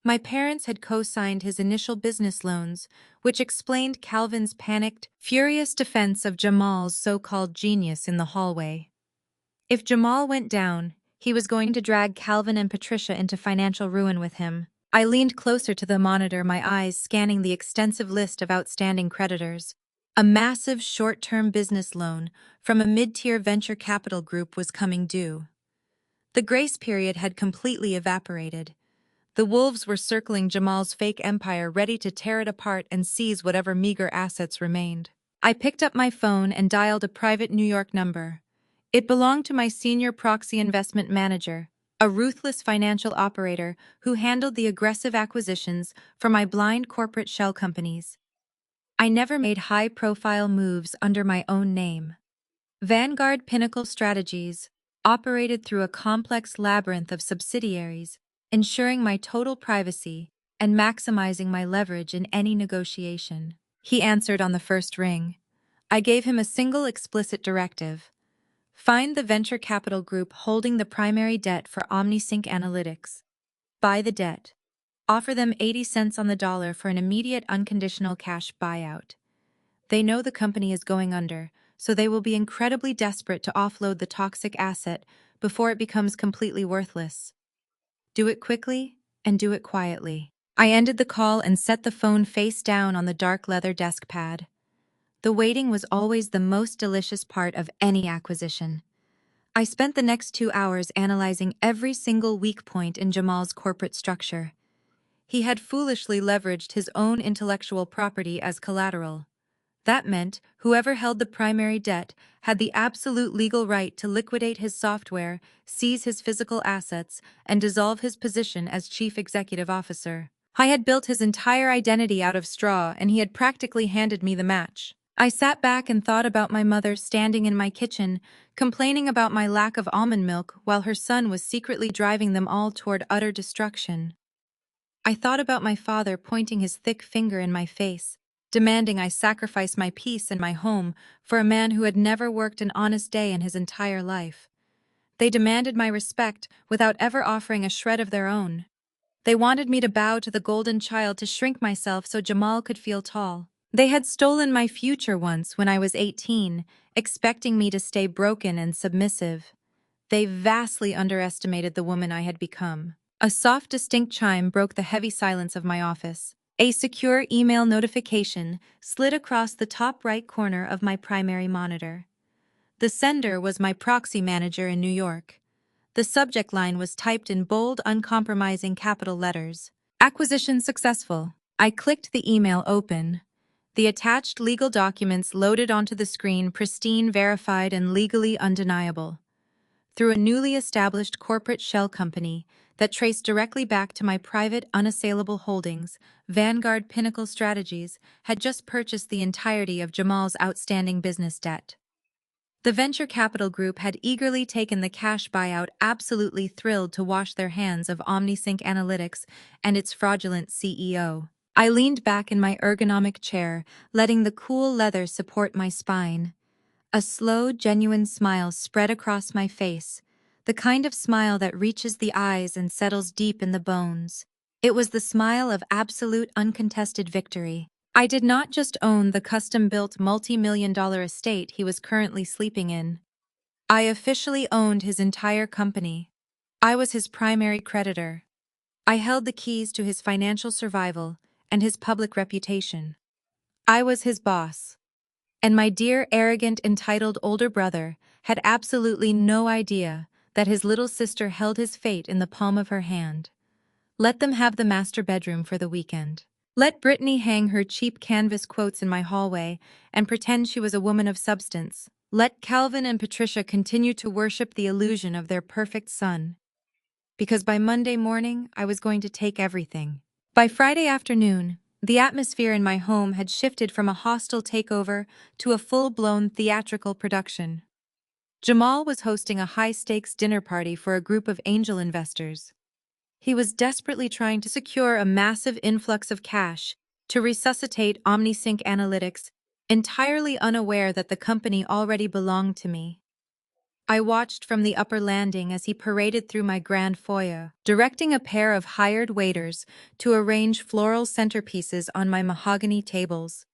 My parents had co-signed his initial business loans, which explained Calvin's panicked, furious defense of Jamal's so-called genius in the hallway. If Jamal went down, he was going to drag Calvin and Patricia into financial ruin with him. I leaned closer to the monitor, my eyes scanning the extensive list of outstanding creditors. A massive short-term business loan from a mid-tier venture capital group was coming due. The grace period had completely evaporated. The wolves were circling Jamal's fake empire, ready to tear it apart and seize whatever meager assets remained. I picked up my phone and dialed a private New York number. It belonged to my senior proxy investment manager, a ruthless financial operator who handled the aggressive acquisitions for my blind corporate shell companies. I never made high-profile moves under my own name. Vanguard Pinnacle Strategies operated through a complex labyrinth of subsidiaries, ensuring my total privacy and maximizing my leverage in any negotiation. He answered on the first ring. I gave him a single explicit directive. Find the venture capital group holding the primary debt for OmniSync Analytics. Buy the debt. Offer them 80 cents on the dollar for an immediate unconditional cash buyout. They know the company is going under, so they will be incredibly desperate to offload the toxic asset before it becomes completely worthless. Do it quickly and do it quietly. I ended the call and set the phone face down on the dark leather desk pad. The waiting was always the most delicious part of any acquisition. I spent the next 2 hours analyzing every single weak point in Jamal's corporate structure. He had foolishly leveraged his own intellectual property as collateral. That meant whoever held the primary debt had the absolute legal right to liquidate his software, seize his physical assets, and dissolve his position as chief executive officer. I had built his entire identity out of straw, and he had practically handed me the match. I sat back and thought about my mother standing in my kitchen, complaining about my lack of almond milk while her son was secretly driving them all toward utter destruction. I thought about my father pointing his thick finger in my face, demanding I sacrifice my peace and my home for a man who had never worked an honest day in his entire life. They demanded my respect without ever offering a shred of their own. They wanted me to bow to the golden child, to shrink myself so Jamal could feel tall. They had stolen my future once when I was 18, expecting me to stay broken and submissive. They vastly underestimated the woman I had become. A soft, distinct chime broke the heavy silence of my office. A secure email notification slid across the top right corner of my primary monitor. The sender was my proxy manager in New York. The subject line was typed in bold, uncompromising capital letters. Acquisition successful. I clicked the email open. The attached legal documents loaded onto the screen, pristine, verified, and legally undeniable. Through a newly established corporate shell company that traced directly back to my private, unassailable holdings, Vanguard Pinnacle Strategies had just purchased the entirety of Jamal's outstanding business debt. The venture capital group had eagerly taken the cash buyout, absolutely thrilled to wash their hands of OmniSync Analytics and its fraudulent CEO. I leaned back in my ergonomic chair, letting the cool leather support my spine. A slow, genuine smile spread across my face, the kind of smile that reaches the eyes and settles deep in the bones. It was the smile of absolute, uncontested victory. I did not just own the custom-built multi-million-dollar estate he was currently sleeping in. I officially owned his entire company. I was his primary creditor. I held the keys to his financial survival and his public reputation. I was his boss. And my dear, arrogant, entitled older brother had absolutely no idea that his little sister held his fate in the palm of her hand. Let them have the master bedroom for the weekend. Let Brittany hang her cheap canvas quotes in my hallway and pretend she was a woman of substance. Let Calvin and Patricia continue to worship the illusion of their perfect son. Because by Monday morning, I was going to take everything. By Friday afternoon, the atmosphere in my home had shifted from a hostile takeover to a full-blown theatrical production. Jamal was hosting a high-stakes dinner party for a group of angel investors. He was desperately trying to secure a massive influx of cash to resuscitate OmniSync Analytics, entirely unaware that the company already belonged to me. I watched from the upper landing as he paraded through my grand foyer, directing a pair of hired waiters to arrange floral centerpieces on my mahogany tables.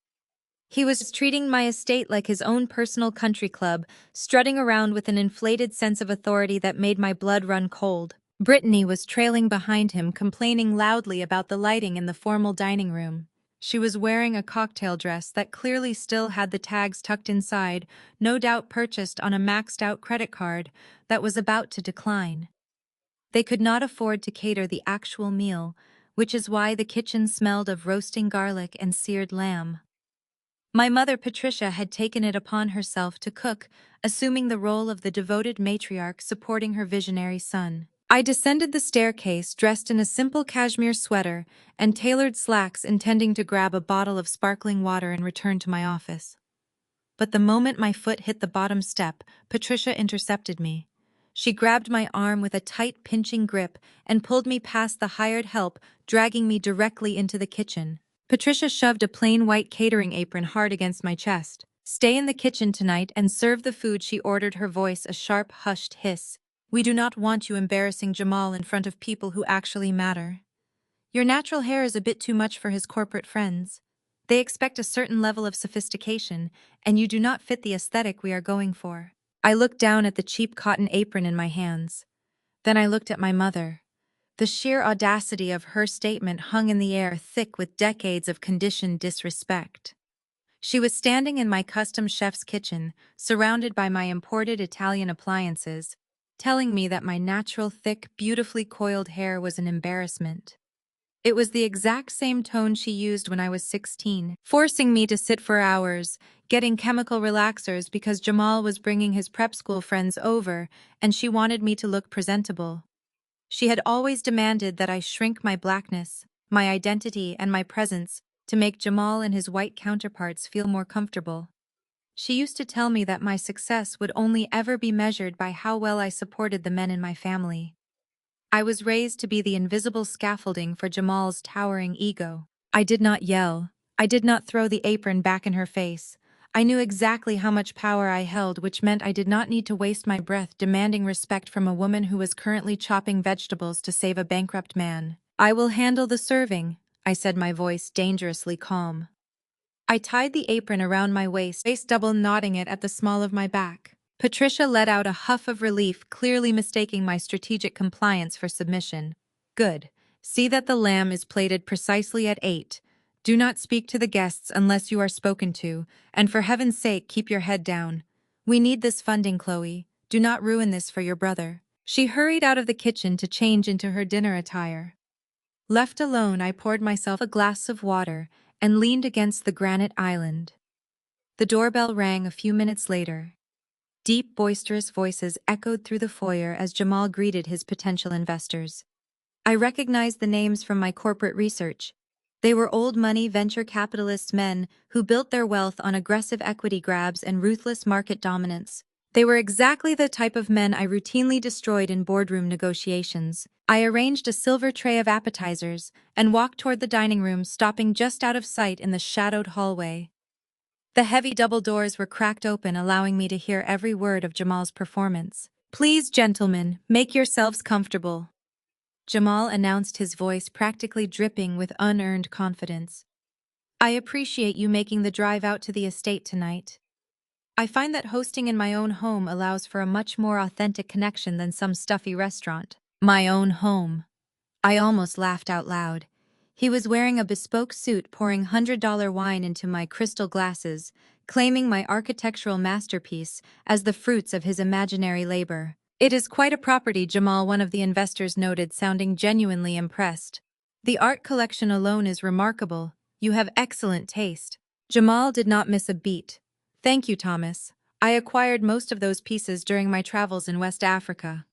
He was treating my estate like his own personal country club, strutting around with an inflated sense of authority that made my blood run cold. Brittany was trailing behind him, complaining loudly about the lighting in the formal dining room. She was wearing a cocktail dress that clearly still had the tags tucked inside, no doubt purchased on a maxed-out credit card that was about to decline. They could not afford to cater the actual meal, which is why the kitchen smelled of roasting garlic and seared lamb. My mother, Patricia, had taken it upon herself to cook, assuming the role of the devoted matriarch supporting her visionary son. I descended the staircase dressed in a simple cashmere sweater and tailored slacks, intending to grab a bottle of sparkling water and return to my office. But the moment my foot hit the bottom step, Patricia intercepted me. She grabbed my arm with a tight, pinching grip and pulled me past the hired help, dragging me directly into the kitchen. Patricia shoved a plain white catering apron hard against my chest. "Stay in the kitchen tonight and serve the food," she ordered, her voice a sharp, hushed hiss. "We do not want you embarrassing Jamal in front of people who actually matter. Your natural hair is a bit too much for his corporate friends. They expect a certain level of sophistication, and you do not fit the aesthetic we are going for." I looked down at the cheap cotton apron in my hands. Then I looked at my mother. The sheer audacity of her statement hung in the air, thick with decades of conditioned disrespect. She was standing in my custom chef's kitchen, surrounded by my imported Italian appliances, telling me that my natural, thick, beautifully coiled hair was an embarrassment. It was the exact same tone she used when I was 16, forcing me to sit for hours, getting chemical relaxers because Jamal was bringing his prep school friends over and she wanted me to look presentable. She had always demanded that I shrink my blackness, my identity, and my presence to make Jamal and his white counterparts feel more comfortable. She used to tell me that my success would only ever be measured by how well I supported the men in my family. I was raised to be the invisible scaffolding for Jamal's towering ego. I did not yell. I did not throw the apron back in her face. I knew exactly how much power I held, which meant I did not need to waste my breath demanding respect from a woman who was currently chopping vegetables to save a bankrupt man. "I will handle the serving," I said, my voice dangerously calm. I tied the apron around my waist, double knotting it at the small of my back. Patricia let out a huff of relief, clearly mistaking my strategic compliance for submission. "Good. See that the lamb is plated precisely at 8. Do not speak to the guests unless you are spoken to, and for heaven's sake keep your head down. We need this funding, Chloe. Do not ruin this for your brother." She hurried out of the kitchen to change into her dinner attire. Left alone, I poured myself a glass of water and leaned against the granite island. The doorbell rang a few minutes later. Deep, boisterous voices echoed through the foyer as Jamal greeted his potential investors. I recognized the names from my corporate research. They were old-money venture capitalist men who built their wealth on aggressive equity grabs and ruthless market dominance. They were exactly the type of men I routinely destroyed in boardroom negotiations. I arranged a silver tray of appetizers and walked toward the dining room, stopping just out of sight in the shadowed hallway. The heavy double doors were cracked open, allowing me to hear every word of Jamal's performance. "Please, gentlemen, make yourselves comfortable," Jamal announced, his voice practically dripping with unearned confidence. "I appreciate you making the drive out to the estate tonight. I find that hosting in my own home allows for a much more authentic connection than some stuffy restaurant." My own home. I almost laughed out loud. He was wearing a bespoke suit, pouring $100 wine into my crystal glasses, claiming my architectural masterpiece as the fruits of his imaginary labor. "It is quite a property," Jamal, one of the investors, noted, sounding genuinely impressed. "The art collection alone is remarkable. You have excellent taste." Jamal did not miss a beat. "Thank you, Thomas. I acquired most of those pieces during my travels in West Africa.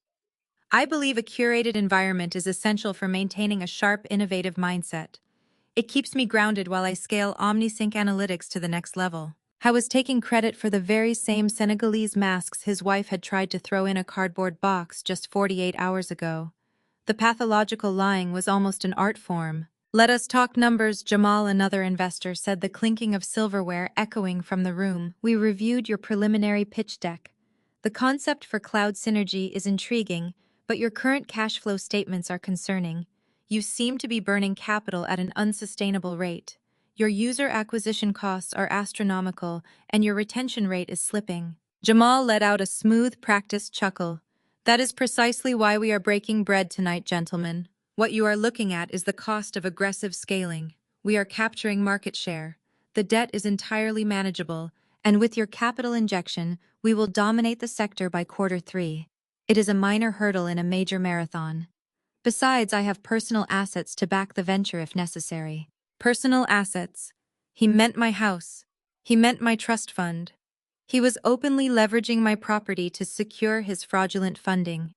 I believe a curated environment is essential for maintaining a sharp, innovative mindset. It keeps me grounded while I scale OmniSync Analytics to the next level." I was taking credit for the very same Senegalese masks his wife had tried to throw in a cardboard box just 48 hours ago. The pathological lying was almost an art form. "Let us talk numbers," Jamal, another investor, said, the clinking of silverware echoing from the room. "We reviewed your preliminary pitch deck. The concept for cloud synergy is intriguing, but your current cash flow statements are concerning. You seem to be burning capital at an unsustainable rate. Your user acquisition costs are astronomical, and your retention rate is slipping." Jamal let out a smooth, practiced chuckle. "That is precisely why we are breaking bread tonight, gentlemen. What you are looking at is the cost of aggressive scaling. We are capturing market share. The debt is entirely manageable, and with your capital injection, we will dominate the sector by Q3. It is a minor hurdle in a major marathon. Besides, I have personal assets to back the venture if necessary." Personal assets. He meant my house. He meant my trust fund. He was openly leveraging my property to secure his fraudulent funding.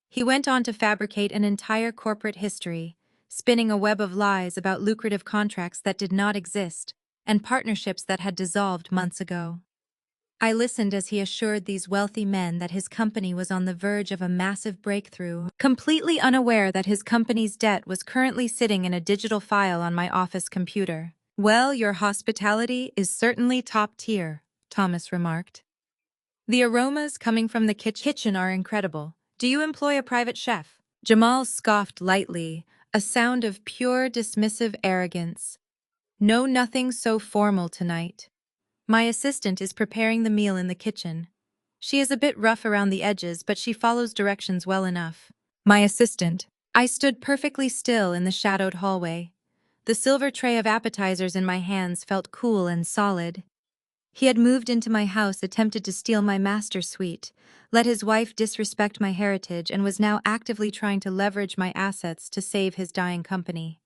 He went on to fabricate an entire corporate history, spinning a web of lies about lucrative contracts that did not exist and partnerships that had dissolved months ago. I listened as he assured these wealthy men that his company was on the verge of a massive breakthrough, completely unaware that his company's debt was currently sitting in a digital file on my office computer. "Well, your hospitality is certainly top tier," Thomas remarked. "The aromas coming from the kitchen are incredible. Do you employ a private chef?" Jamal scoffed lightly, a sound of pure dismissive arrogance. "No, nothing so formal tonight. My assistant is preparing the meal in the kitchen. She is a bit rough around the edges, but she follows directions well enough." My assistant. I stood perfectly still in the shadowed hallway. The silver tray of appetizers in my hands felt cool and solid. He had moved into my house, attempted to steal my master suite, let his wife disrespect my heritage, and was now actively trying to leverage my assets to save his dying company.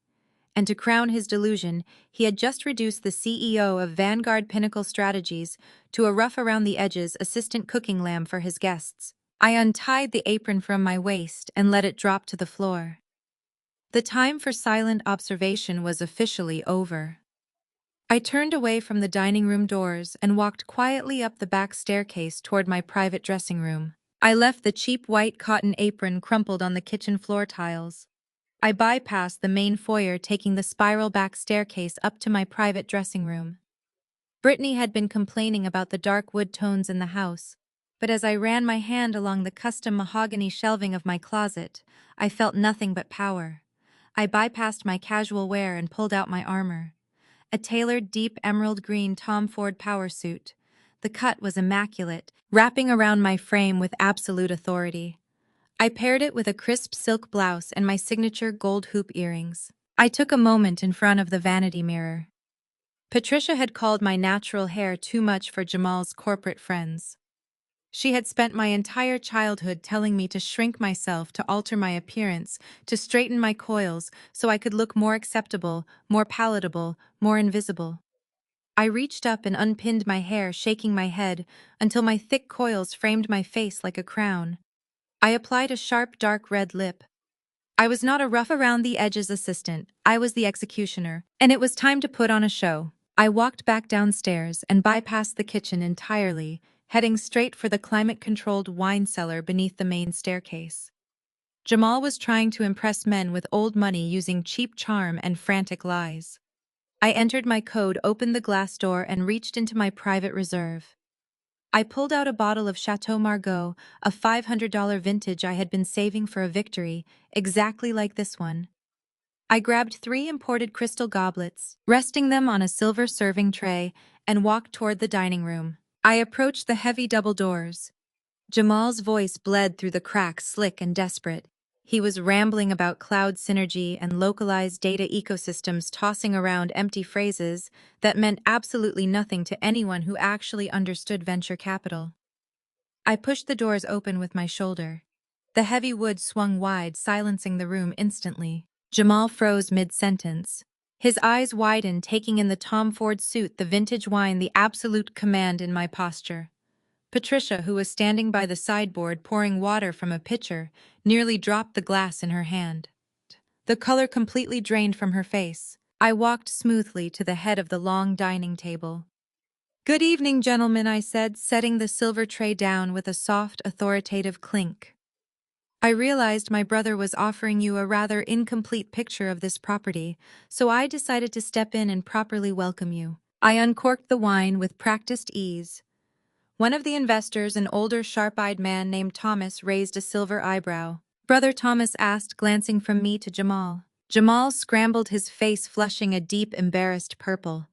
And to crown his delusion, he had just reduced the CEO of Vanguard Pinnacle Strategies to a rough-around-the-edges assistant cooking lamb for his guests. I untied the apron from my waist and let it drop to the floor. The time for silent observation was officially over. I turned away from the dining room doors and walked quietly up the back staircase toward my private dressing room. I left the cheap white cotton apron crumpled on the kitchen floor tiles. I bypassed the main foyer, taking the spiral back staircase up to my private dressing room. Brittany had been complaining about the dark wood tones in the house, but as I ran my hand along the custom mahogany shelving of my closet, I felt nothing but power. I bypassed my casual wear and pulled out my armor. A tailored deep emerald green Tom Ford power suit. The cut was immaculate, wrapping around my frame with absolute authority. I paired it with a crisp silk blouse and my signature gold hoop earrings. I took a moment in front of the vanity mirror. Patricia had called my natural hair too much for Jamal's corporate friends. She had spent my entire childhood telling me to shrink myself, to alter my appearance, to straighten my coils so I could look more acceptable, more palatable, more invisible. I reached up and unpinned my hair, shaking my head, until my thick coils framed my face like a crown. I applied a sharp, dark red lip. I was not a rough-around-the-edges assistant, I was the executioner, and it was time to put on a show. I walked back downstairs and bypassed the kitchen entirely, heading straight for the climate-controlled wine cellar beneath the main staircase. Jamal was trying to impress men with old money using cheap charm and frantic lies. I entered my code, opened the glass door, and reached into my private reserve. I pulled out a bottle of Chateau Margaux, a $500 vintage I had been saving for a victory, exactly like this one. I grabbed 3 imported crystal goblets, resting them on a silver serving tray, and walked toward the dining room. I approached the heavy double doors. Jamal's voice bled through the cracks, slick and desperate. He was rambling about cloud synergy and localized data ecosystems, tossing around empty phrases that meant absolutely nothing to anyone who actually understood venture capital. I pushed the doors open with my shoulder. The heavy wood swung wide, silencing the room instantly. Jamal froze mid-sentence. His eyes widened, taking in the Tom Ford suit, the vintage wine, the absolute command in my posture. Patricia, who was standing by the sideboard pouring water from a pitcher, nearly dropped the glass in her hand. The color completely drained from her face. I walked smoothly to the head of the long dining table. "Good evening, gentlemen," I said, setting the silver tray down with a soft, authoritative clink. I realized my brother was offering you a rather incomplete picture of this property, so I decided to step in and properly welcome you. I uncorked the wine with practiced ease. One of the investors, an older, sharp-eyed man named Thomas, raised a silver eyebrow. Brother Thomas asked, glancing from me to Jamal. Jamal scrambled, his face flushing a deep, embarrassed purple.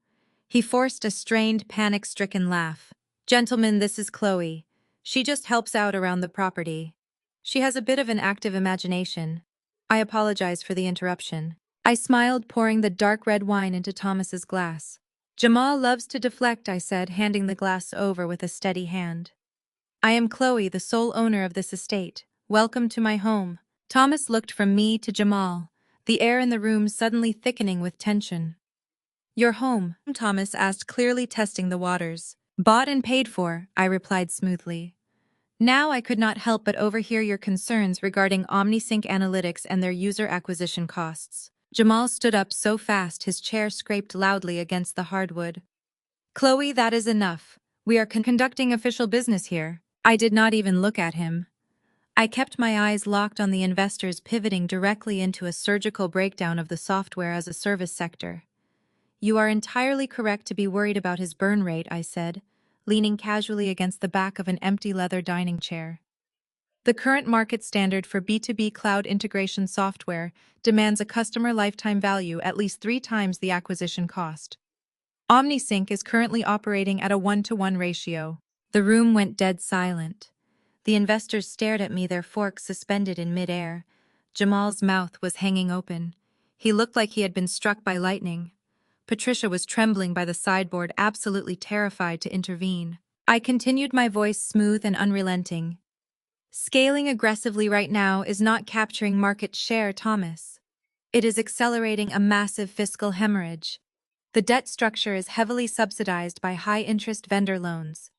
He forced a strained, panic-stricken laugh. Gentlemen, this is Chloe. She just helps out around the property. She has a bit of an active imagination. I apologize for the interruption. I smiled, pouring the dark red wine into Thomas's glass. Jamal loves to deflect, I said, handing the glass over with a steady hand. I am Chloe, the sole owner of this estate. Welcome to my home. Thomas looked from me to Jamal, the air in the room suddenly thickening with tension. Your home? Thomas asked, clearly testing the waters. Bought and paid for, I replied smoothly. Now I could not help but overhear your concerns regarding OmniSync analytics and their user acquisition costs. Jamal stood up so fast his chair scraped loudly against the hardwood. Chloe, that is enough. We are conducting official business here. I did not even look at him. I kept my eyes locked on the investors, pivoting directly into a surgical breakdown of the software as a service sector. You are entirely correct to be worried about his burn rate, I said, leaning casually against the back of an empty leather dining chair. The current market standard for B2B cloud integration software demands a customer lifetime value at least 3 times the acquisition cost. OmniSync is currently operating at a 1-to-1 ratio. The room went dead silent. The investors stared at me, their forks suspended in midair. Jamal's mouth was hanging open. He looked like he had been struck by lightning. Patricia was trembling by the sideboard, absolutely terrified to intervene. I continued, my voice smooth and unrelenting. Scaling aggressively right now is not capturing market share, Thomas. It is accelerating a massive fiscal hemorrhage. The debt structure is heavily subsidized by high-interest vendor loans.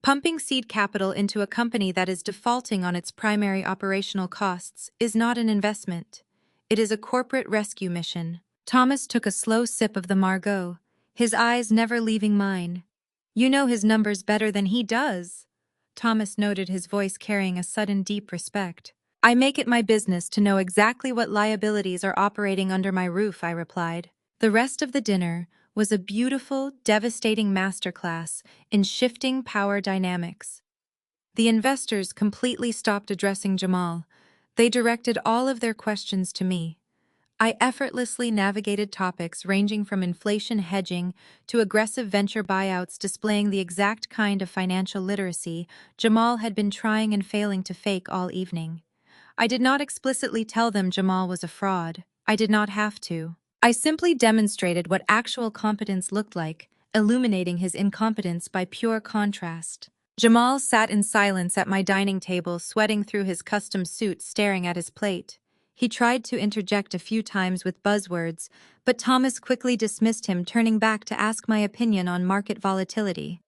Pumping seed capital into a company that is defaulting on its primary operational costs is not an investment. It is a corporate rescue mission. Thomas took a slow sip of the Margot, his eyes never leaving mine. You know his numbers better than he does. Thomas noted, his voice carrying a sudden deep respect. I make it my business to know exactly what liabilities are operating under my roof, I replied. The rest of the dinner was a beautiful, devastating masterclass in shifting power dynamics. The investors completely stopped addressing Jamal. They directed all of their questions to me. I effortlessly navigated topics ranging from inflation hedging to aggressive venture buyouts, displaying the exact kind of financial literacy Jamal had been trying and failing to fake all evening. I did not explicitly tell them Jamal was a fraud. I did not have to. I simply demonstrated what actual competence looked like, illuminating his incompetence by pure contrast. Jamal sat in silence at my dining table, sweating through his custom suit, staring at his plate. He tried to interject a few times with buzzwords, but Thomas quickly dismissed him, turning back to ask my opinion on market volatility.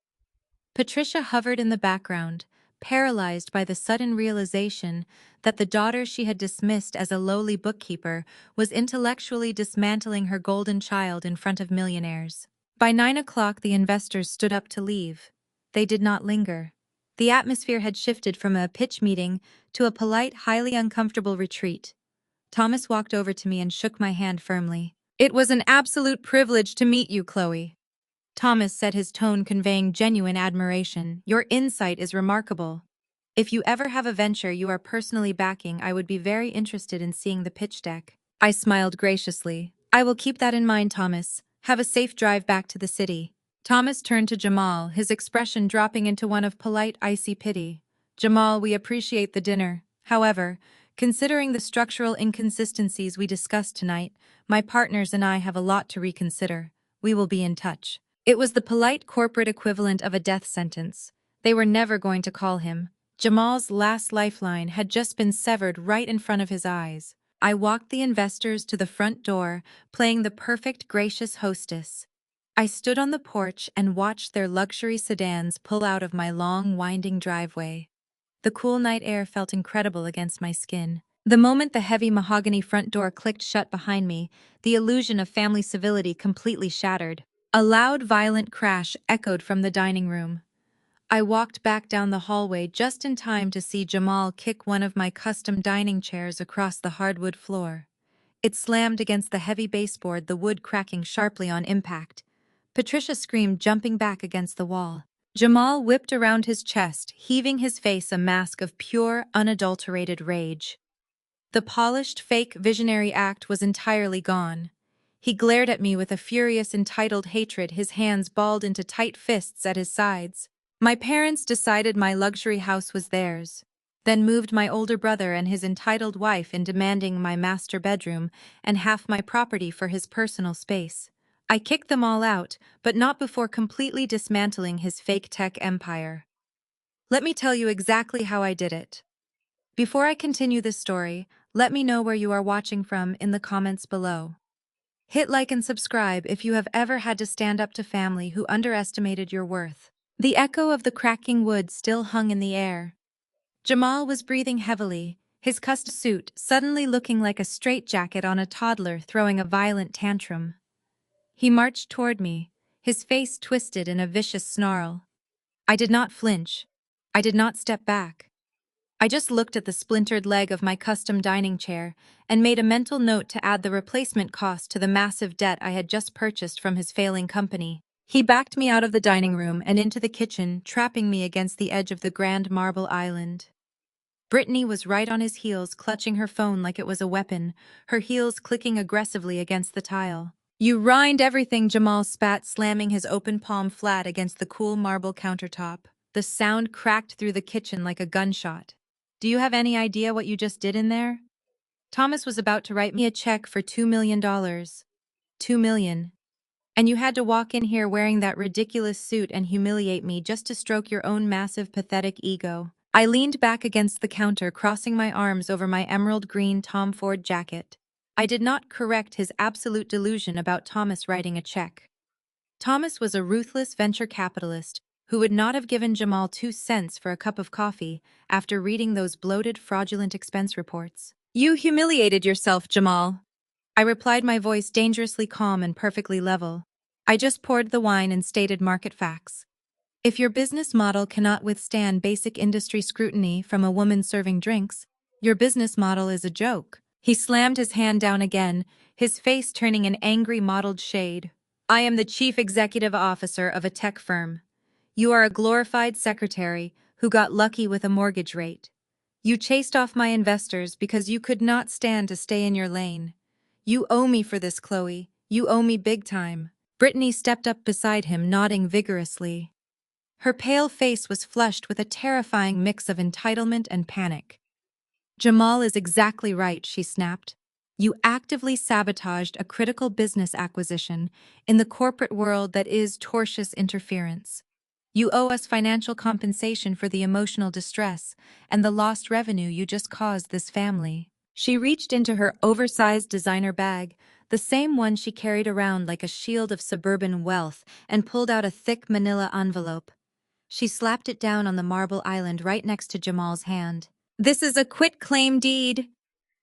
Patricia hovered in the background, paralyzed by the sudden realization that the daughter she had dismissed as a lowly bookkeeper was intellectually dismantling her golden child in front of millionaires. By 9 o'clock, the investors stood up to leave. They did not linger. The atmosphere had shifted from a pitch meeting to a polite, highly uncomfortable retreat. Thomas walked over to me and shook my hand firmly. It was an absolute privilege to meet you, Chloe. Thomas said, his tone conveying genuine admiration. Your insight is remarkable. If you ever have a venture you are personally backing, I would be very interested in seeing the pitch deck. I smiled graciously. I will keep that in mind, Thomas. Have a safe drive back to the city. Thomas turned to Jamal, his expression dropping into one of polite, icy pity. Jamal, we appreciate the dinner. However, considering the structural inconsistencies we discussed tonight, my partners and I have a lot to reconsider. We will be in touch. It was the polite corporate equivalent of a death sentence. They were never going to call him. Jamal's last lifeline had just been severed right in front of his eyes. I walked the investors to the front door, playing the perfect gracious hostess. I stood on the porch and watched their luxury sedans pull out of my long, winding driveway. The cool night air felt incredible against my skin. The moment the heavy mahogany front door clicked shut behind me, the illusion of family civility completely shattered. A loud, violent crash echoed from the dining room. I walked back down the hallway just in time to see Jamal kick one of my custom dining chairs across the hardwood floor. It slammed against the heavy baseboard, the wood cracking sharply on impact. Patricia screamed, jumping back against the wall. Jamal whipped around his chest, heaving his face a mask of pure, unadulterated rage. The polished, fake visionary act was entirely gone. He glared at me with a furious, entitled hatred, his hands balled into tight fists at his sides. My parents decided my luxury house was theirs, then moved my older brother and his entitled wife in, demanding my master bedroom and half my property for his personal space. I kicked them all out, but not before completely dismantling his fake tech empire. Let me tell you exactly how I did it. Before I continue this story, let me know where you are watching from in the comments below. Hit like and subscribe if you have ever had to stand up to family who underestimated your worth. The echo of the cracking wood still hung in the air. Jamal was breathing heavily, his custom suit suddenly looking like a straitjacket on a toddler throwing a violent tantrum. He marched toward me, his face twisted in a vicious snarl. I did not flinch. I did not step back. I just looked at the splintered leg of my custom dining chair and made a mental note to add the replacement cost to the massive debt I had just purchased from his failing company. He backed me out of the dining room and into the kitchen, trapping me against the edge of the grand marble island. Brittany was right on his heels, clutching her phone like it was a weapon, her heels clicking aggressively against the tile. "You ruined everything," Jamal spat, slamming his open palm flat against the cool marble countertop. The sound cracked through the kitchen like a gunshot. "Do you have any idea what you just did in there? Thomas was about to write me a check for $2 million. $2 million. And you had to walk in here wearing that ridiculous suit and humiliate me just to stroke your own massive, pathetic ego." I leaned back against the counter, crossing my arms over my emerald green Tom Ford jacket. I did not correct his absolute delusion about Thomas writing a check. Thomas was a ruthless venture capitalist who would not have given Jamal 2 cents for a cup of coffee after reading those bloated, fraudulent expense reports. "You humiliated yourself, Jamal," I replied, my voice dangerously calm and perfectly level. "I just poured the wine and stated market facts. If your business model cannot withstand basic industry scrutiny from a woman serving drinks, your business model is a joke." He slammed his hand down again, his face turning an angry mottled shade. "I am the chief executive officer of a tech firm. You are a glorified secretary who got lucky with a mortgage rate. You chased off my investors because you could not stand to stay in your lane. You owe me for this, Chloe. You owe me big time." Brittany stepped up beside him, nodding vigorously. Her pale face was flushed with a terrifying mix of entitlement and panic. "Jamal is exactly right," she snapped. "You actively sabotaged a critical business acquisition in the corporate world that is tortious interference. You owe us financial compensation for the emotional distress and the lost revenue you just caused this family." She reached into her oversized designer bag, the same one she carried around like a shield of suburban wealth, and pulled out a thick manila envelope. She slapped it down on the marble island right next to Jamal's hand. "This is a quitclaim deed,"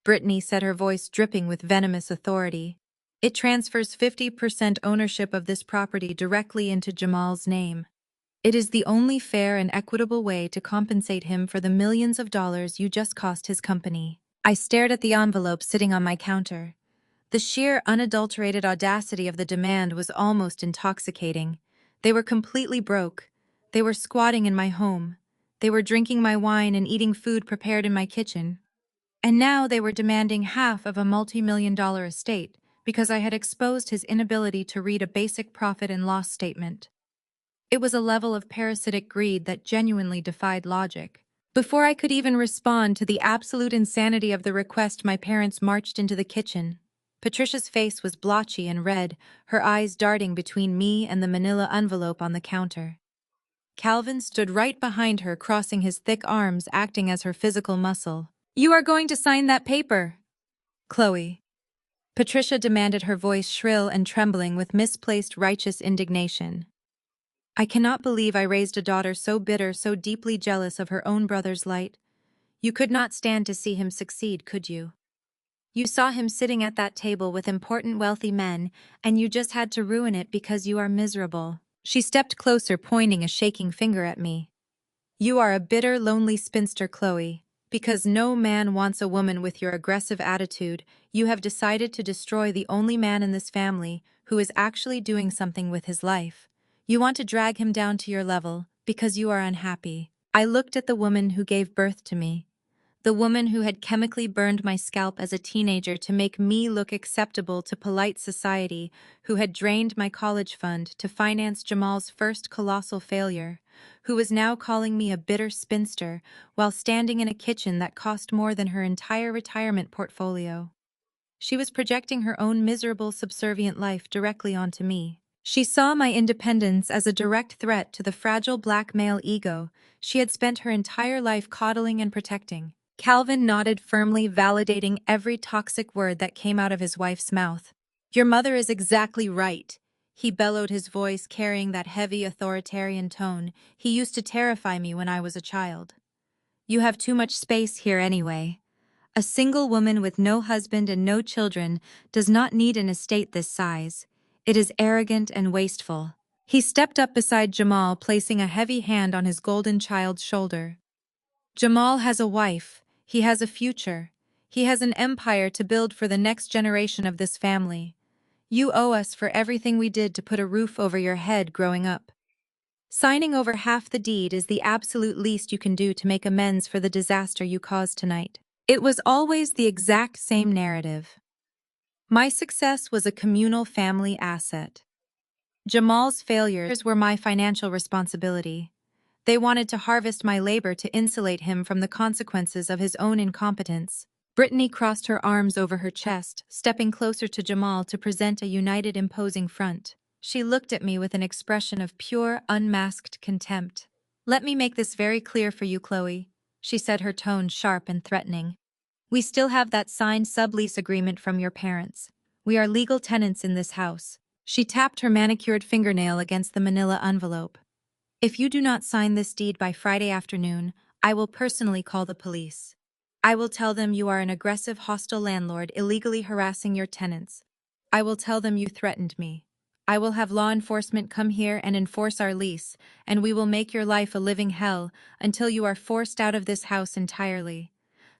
Brittany said, her voice dripping with venomous authority. "It transfers 50% ownership of this property directly into Jamal's name. It is the only fair and equitable way to compensate him for the millions of dollars you just cost his company." I stared at the envelope sitting on my counter. The sheer, unadulterated audacity of the demand was almost intoxicating. They were completely broke. They were squatting in my home. They were drinking my wine and eating food prepared in my kitchen. And now they were demanding half of a multi-million-dollar estate because I had exposed his inability to read a basic profit and loss statement. It was a level of parasitic greed that genuinely defied logic. Before I could even respond to the absolute insanity of the request, my parents marched into the kitchen. Patricia's face was blotchy and red, her eyes darting between me and the manila envelope on the counter. Calvin stood right behind her, crossing his thick arms, acting as her physical muscle. "You are going to sign that paper, Chloe," Patricia demanded, her voice shrill and trembling with misplaced righteous indignation. "I cannot believe I raised a daughter so bitter, so deeply jealous of her own brother's light. You could not stand to see him succeed, could you? You saw him sitting at that table with important wealthy men, and you just had to ruin it because you are miserable." She stepped closer, pointing a shaking finger at me. You are a bitter, lonely spinster, Chloe. Because no man wants a woman with your aggressive attitude, you have decided to destroy the only man in this family who is actually doing something with his life. You want to drag him down to your level because you are unhappy. I looked at the woman who gave birth to me. The woman who had chemically burned my scalp as a teenager to make me look acceptable to polite society, who had drained my college fund to finance Jamal's first colossal failure, who was now calling me a bitter spinster while standing in a kitchen that cost more than her entire retirement portfolio. She was projecting her own miserable, subservient life directly onto me. She saw my independence as a direct threat to the fragile black male ego she had spent her entire life coddling and protecting. Calvin nodded firmly, validating every toxic word that came out of his wife's mouth. "Your mother is exactly right," he bellowed, his voice carrying that heavy, authoritarian tone he used to terrify me when I was a child. "You have too much space here anyway. A single woman with no husband and no children does not need an estate this size. It is arrogant and wasteful." He stepped up beside Jamal, placing a heavy hand on his golden child's shoulder. "Jamal has a wife. He has a future. He has an empire to build for the next generation of this family. You owe us for everything we did to put a roof over your head growing up. Signing over half the deed is the absolute least you can do to make amends for the disaster you caused tonight." It was always the exact same narrative. My success was a communal family asset. Jamal's failures were my financial responsibility. They wanted to harvest my labor to insulate him from the consequences of his own incompetence. Brittany crossed her arms over her chest, stepping closer to Jamal to present a united, imposing front. She looked at me with an expression of pure, unmasked contempt. "Let me make this very clear for you, Chloe," she said, her tone sharp and threatening. "We still have that signed sublease agreement from your parents. We are legal tenants in this house." She tapped her manicured fingernail against the manila envelope. "If you do not sign this deed by Friday afternoon, I will personally call the police. I will tell them you are an aggressive, hostile landlord illegally harassing your tenants. I will tell them you threatened me. I will have law enforcement come here and enforce our lease, and we will make your life a living hell until you are forced out of this house entirely.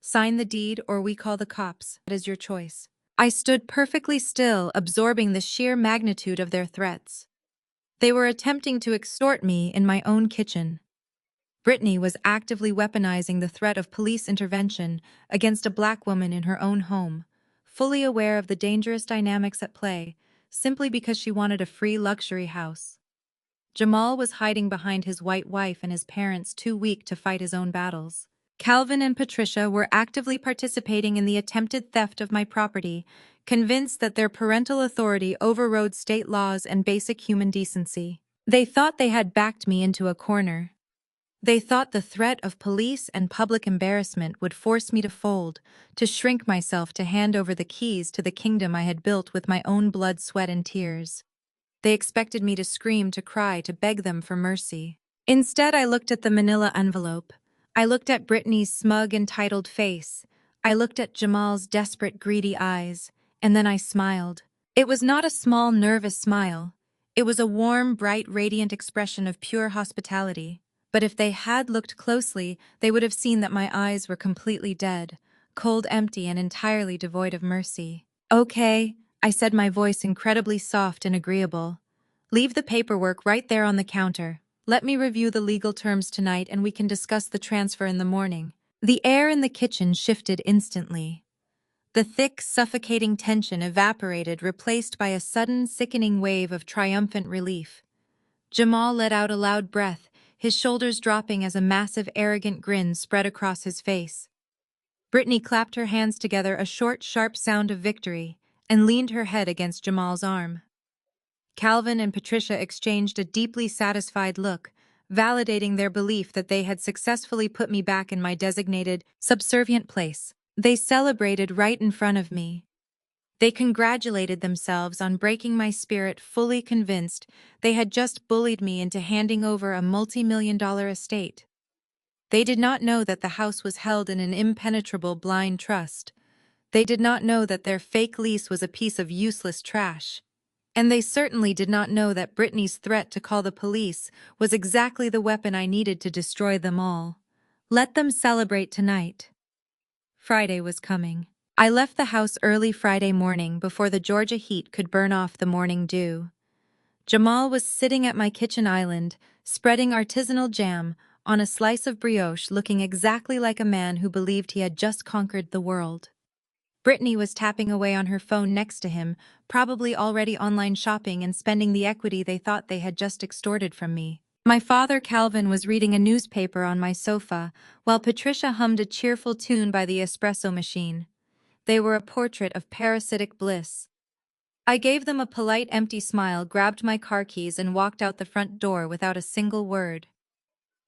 Sign the deed or we call the cops. That is your choice." I stood perfectly still, absorbing the sheer magnitude of their threats. They were attempting to extort me in my own kitchen. Brittany was actively weaponizing the threat of police intervention against a black woman in her own home, fully aware of the dangerous dynamics at play, simply because she wanted a free luxury house. Jamal was hiding behind his white wife and his parents, too weak to fight his own battles. Calvin and Patricia were actively participating in the attempted theft of my property, convinced that their parental authority overrode state laws and basic human decency. They thought they had backed me into a corner. They thought the threat of police and public embarrassment would force me to fold, to shrink myself, to hand over the keys to the kingdom I had built with my own blood, sweat, and tears. They expected me to scream, to cry, to beg them for mercy. Instead, I looked at the manila envelope. I looked at Brittany's smug, entitled face. I looked at Jamal's desperate, greedy eyes. And then I smiled. It was not a small, nervous smile. It was a warm, bright, radiant expression of pure hospitality. But if they had looked closely, they would have seen that my eyes were completely dead, cold, empty, and entirely devoid of mercy. "Okay," I said, my voice incredibly soft and agreeable. "Leave the paperwork right there on the counter. Let me review the legal terms tonight and we can discuss the transfer in the morning." The air in the kitchen shifted instantly. The thick, suffocating tension evaporated, replaced by a sudden, sickening wave of triumphant relief. Jamal let out a loud breath, his shoulders dropping as a massive, arrogant grin spread across his face. Brittany clapped her hands together, a short, sharp sound of victory, and leaned her head against Jamal's arm. Calvin and Patricia exchanged a deeply satisfied look, validating their belief that they had successfully put me back in my designated, subservient place. They celebrated right in front of me. They congratulated themselves on breaking my spirit, fully convinced they had just bullied me into handing over a multi-million-dollar estate. They did not know that the house was held in an impenetrable blind trust. They did not know that their fake lease was a piece of useless trash. And they certainly did not know that Brittany's threat to call the police was exactly the weapon I needed to destroy them all. Let them celebrate tonight. Friday was coming. I left the house early Friday morning before the Georgia heat could burn off the morning dew. Jamal was sitting at my kitchen island, spreading artisanal jam on a slice of brioche, looking exactly like a man who believed he had just conquered the world. Brittany was tapping away on her phone next to him, probably already online shopping and spending the equity they thought they had just extorted from me. My father, Calvin, was reading a newspaper on my sofa, while Patricia hummed a cheerful tune by the espresso machine. They were a portrait of parasitic bliss. I gave them a polite, empty smile, grabbed my car keys, and walked out the front door without a single word.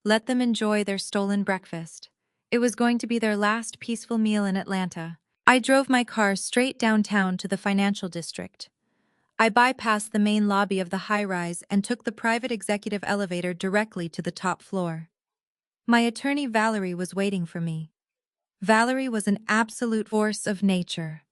Let them enjoy their stolen breakfast. It was going to be their last peaceful meal in Atlanta. I drove my car straight downtown to the financial district. I bypassed the main lobby of the high-rise and took the private executive elevator directly to the top floor. My attorney Valerie was waiting for me. Valerie was an absolute force of nature.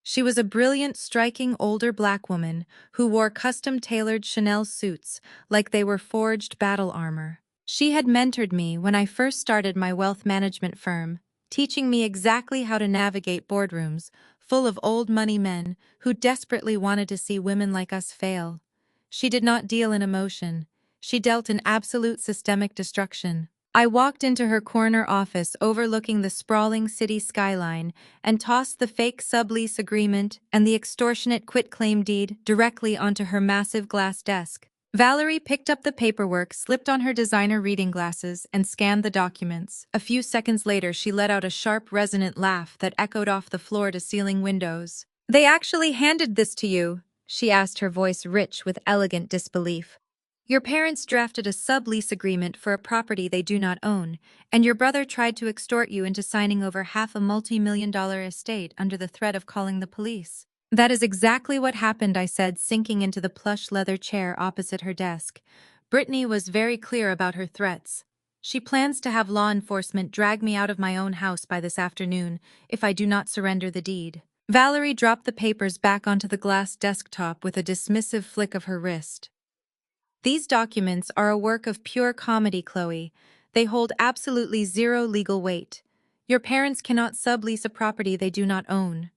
She was a brilliant, striking older black woman who wore custom-tailored Chanel suits like they were forged battle armor. She had mentored me when I first started my wealth management firm, teaching me exactly how to navigate boardrooms full of old money men who desperately wanted to see women like us fail. She did not deal in emotion. She dealt in absolute systemic destruction. I walked into her corner office overlooking the sprawling city skyline and tossed the fake sublease agreement and the extortionate quitclaim deed directly onto her massive glass desk. Valerie picked up the paperwork, slipped on her designer reading glasses, and scanned the documents. A few seconds later, she let out a sharp, resonant laugh that echoed off the floor-to-ceiling windows. "They actually handed this to you?" she asked, her voice rich with elegant disbelief. "Your parents drafted a sublease agreement for a property they do not own, and your brother tried to extort you into signing over half a multi-million-dollar estate under the threat of calling the police." "That is exactly what happened," I said, sinking into the plush leather chair opposite her desk. Brittany was very clear about her threats. She plans to have law enforcement drag me out of my own house by this afternoon if I do not surrender the deed. Valerie dropped the papers back onto the glass desktop with a dismissive flick of her wrist. "These documents are a work of pure comedy, Chloe. They hold absolutely zero legal weight. Your parents cannot sublease a property they do not own.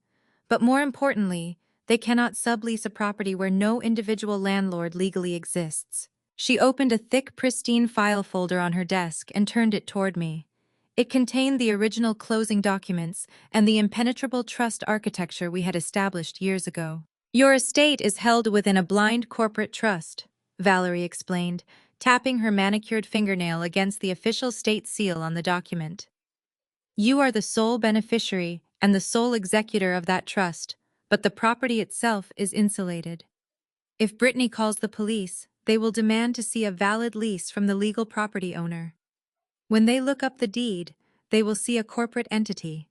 But more importantly, they cannot sublease a property where no individual landlord legally exists." She opened a thick, pristine file folder on her desk and turned it toward me. It contained the original closing documents and the impenetrable trust architecture we had established years ago. "Your estate is held within a blind corporate trust," Valerie explained, tapping her manicured fingernail against the official state seal on the document. "You are the sole beneficiary and the sole executor of that trust, but the property itself is insulated. If Brittany calls the police, they will demand to see a valid lease from the legal property owner. When they look up the deed, they will see a corporate entity.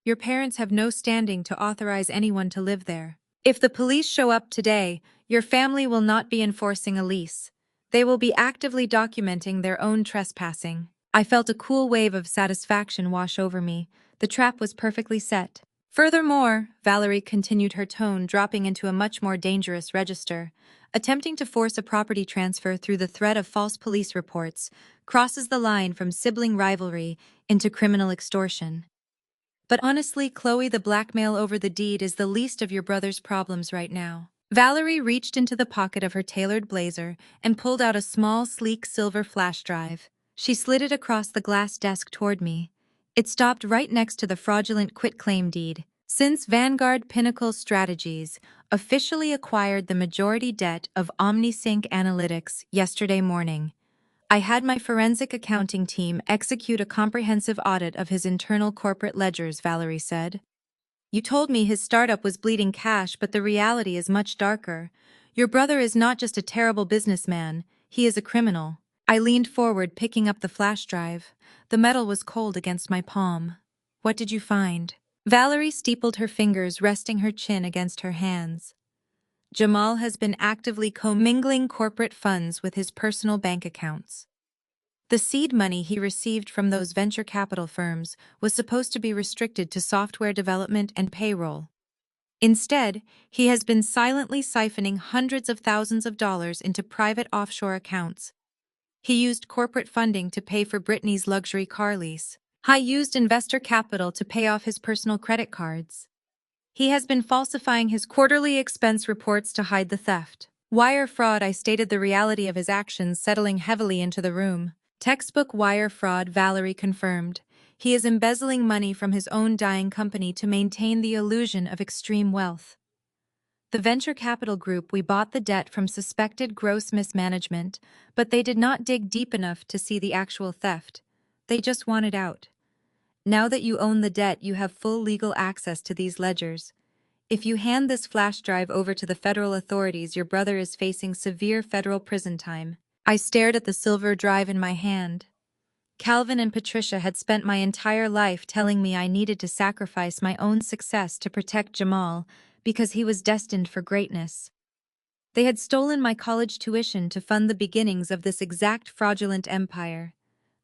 Your parents have no standing to authorize anyone to live there. If the police show up today, your family will not be enforcing a lease. They will be actively documenting their own trespassing." I felt a cool wave of satisfaction wash over me. The trap was perfectly set. "Furthermore," Valerie continued, her tone dropping into a much more dangerous register, "attempting to force a property transfer through the threat of false police reports crosses the line from sibling rivalry into criminal extortion. But honestly, Chloe, the blackmail over the deed is the least of your brother's problems right now." Valerie reached into the pocket of her tailored blazer and pulled out a small, sleek silver flash drive. She slid it across the glass desk toward me. It stopped right next to the fraudulent quitclaim deed. "Since Vanguard Pinnacle Strategies officially acquired the majority debt of OmniSync Analytics yesterday morning, I had my forensic accounting team execute a comprehensive audit of his internal corporate ledgers," Valerie said. "You told me his startup was bleeding cash, but the reality is much darker. Your brother is not just a terrible businessman, he is a criminal." I leaned forward, picking up the flash drive. The metal was cold against my palm. "What did you find?" Valerie steepled her fingers, resting her chin against her hands. "Jamal has been actively commingling corporate funds with his personal bank accounts. The seed money he received from those venture capital firms was supposed to be restricted to software development and payroll. Instead, he has been silently siphoning hundreds of thousands of dollars into private offshore accounts. He used corporate funding to pay for Britney's luxury car lease. He used investor capital to pay off his personal credit cards. He has been falsifying his quarterly expense reports to hide the theft. Wire fraud. I stated the reality of his actions, settling heavily into the room. Textbook wire fraud, Valerie confirmed. He is embezzling money from his own dying company to maintain the illusion of extreme wealth. The venture capital group, we bought the debt from suspected gross mismanagement, but they did not dig deep enough to see the actual theft. They just wanted out. Now that you own the debt, you have full legal access to these ledgers. If you hand this flash drive over to the federal authorities, your brother is facing severe federal prison time. I stared at the silver drive in my hand. Calvin and Patricia had spent my entire life telling me I needed to sacrifice my own success to protect Jamal because he was destined for greatness. They had stolen my college tuition to fund the beginnings of this exact fraudulent empire.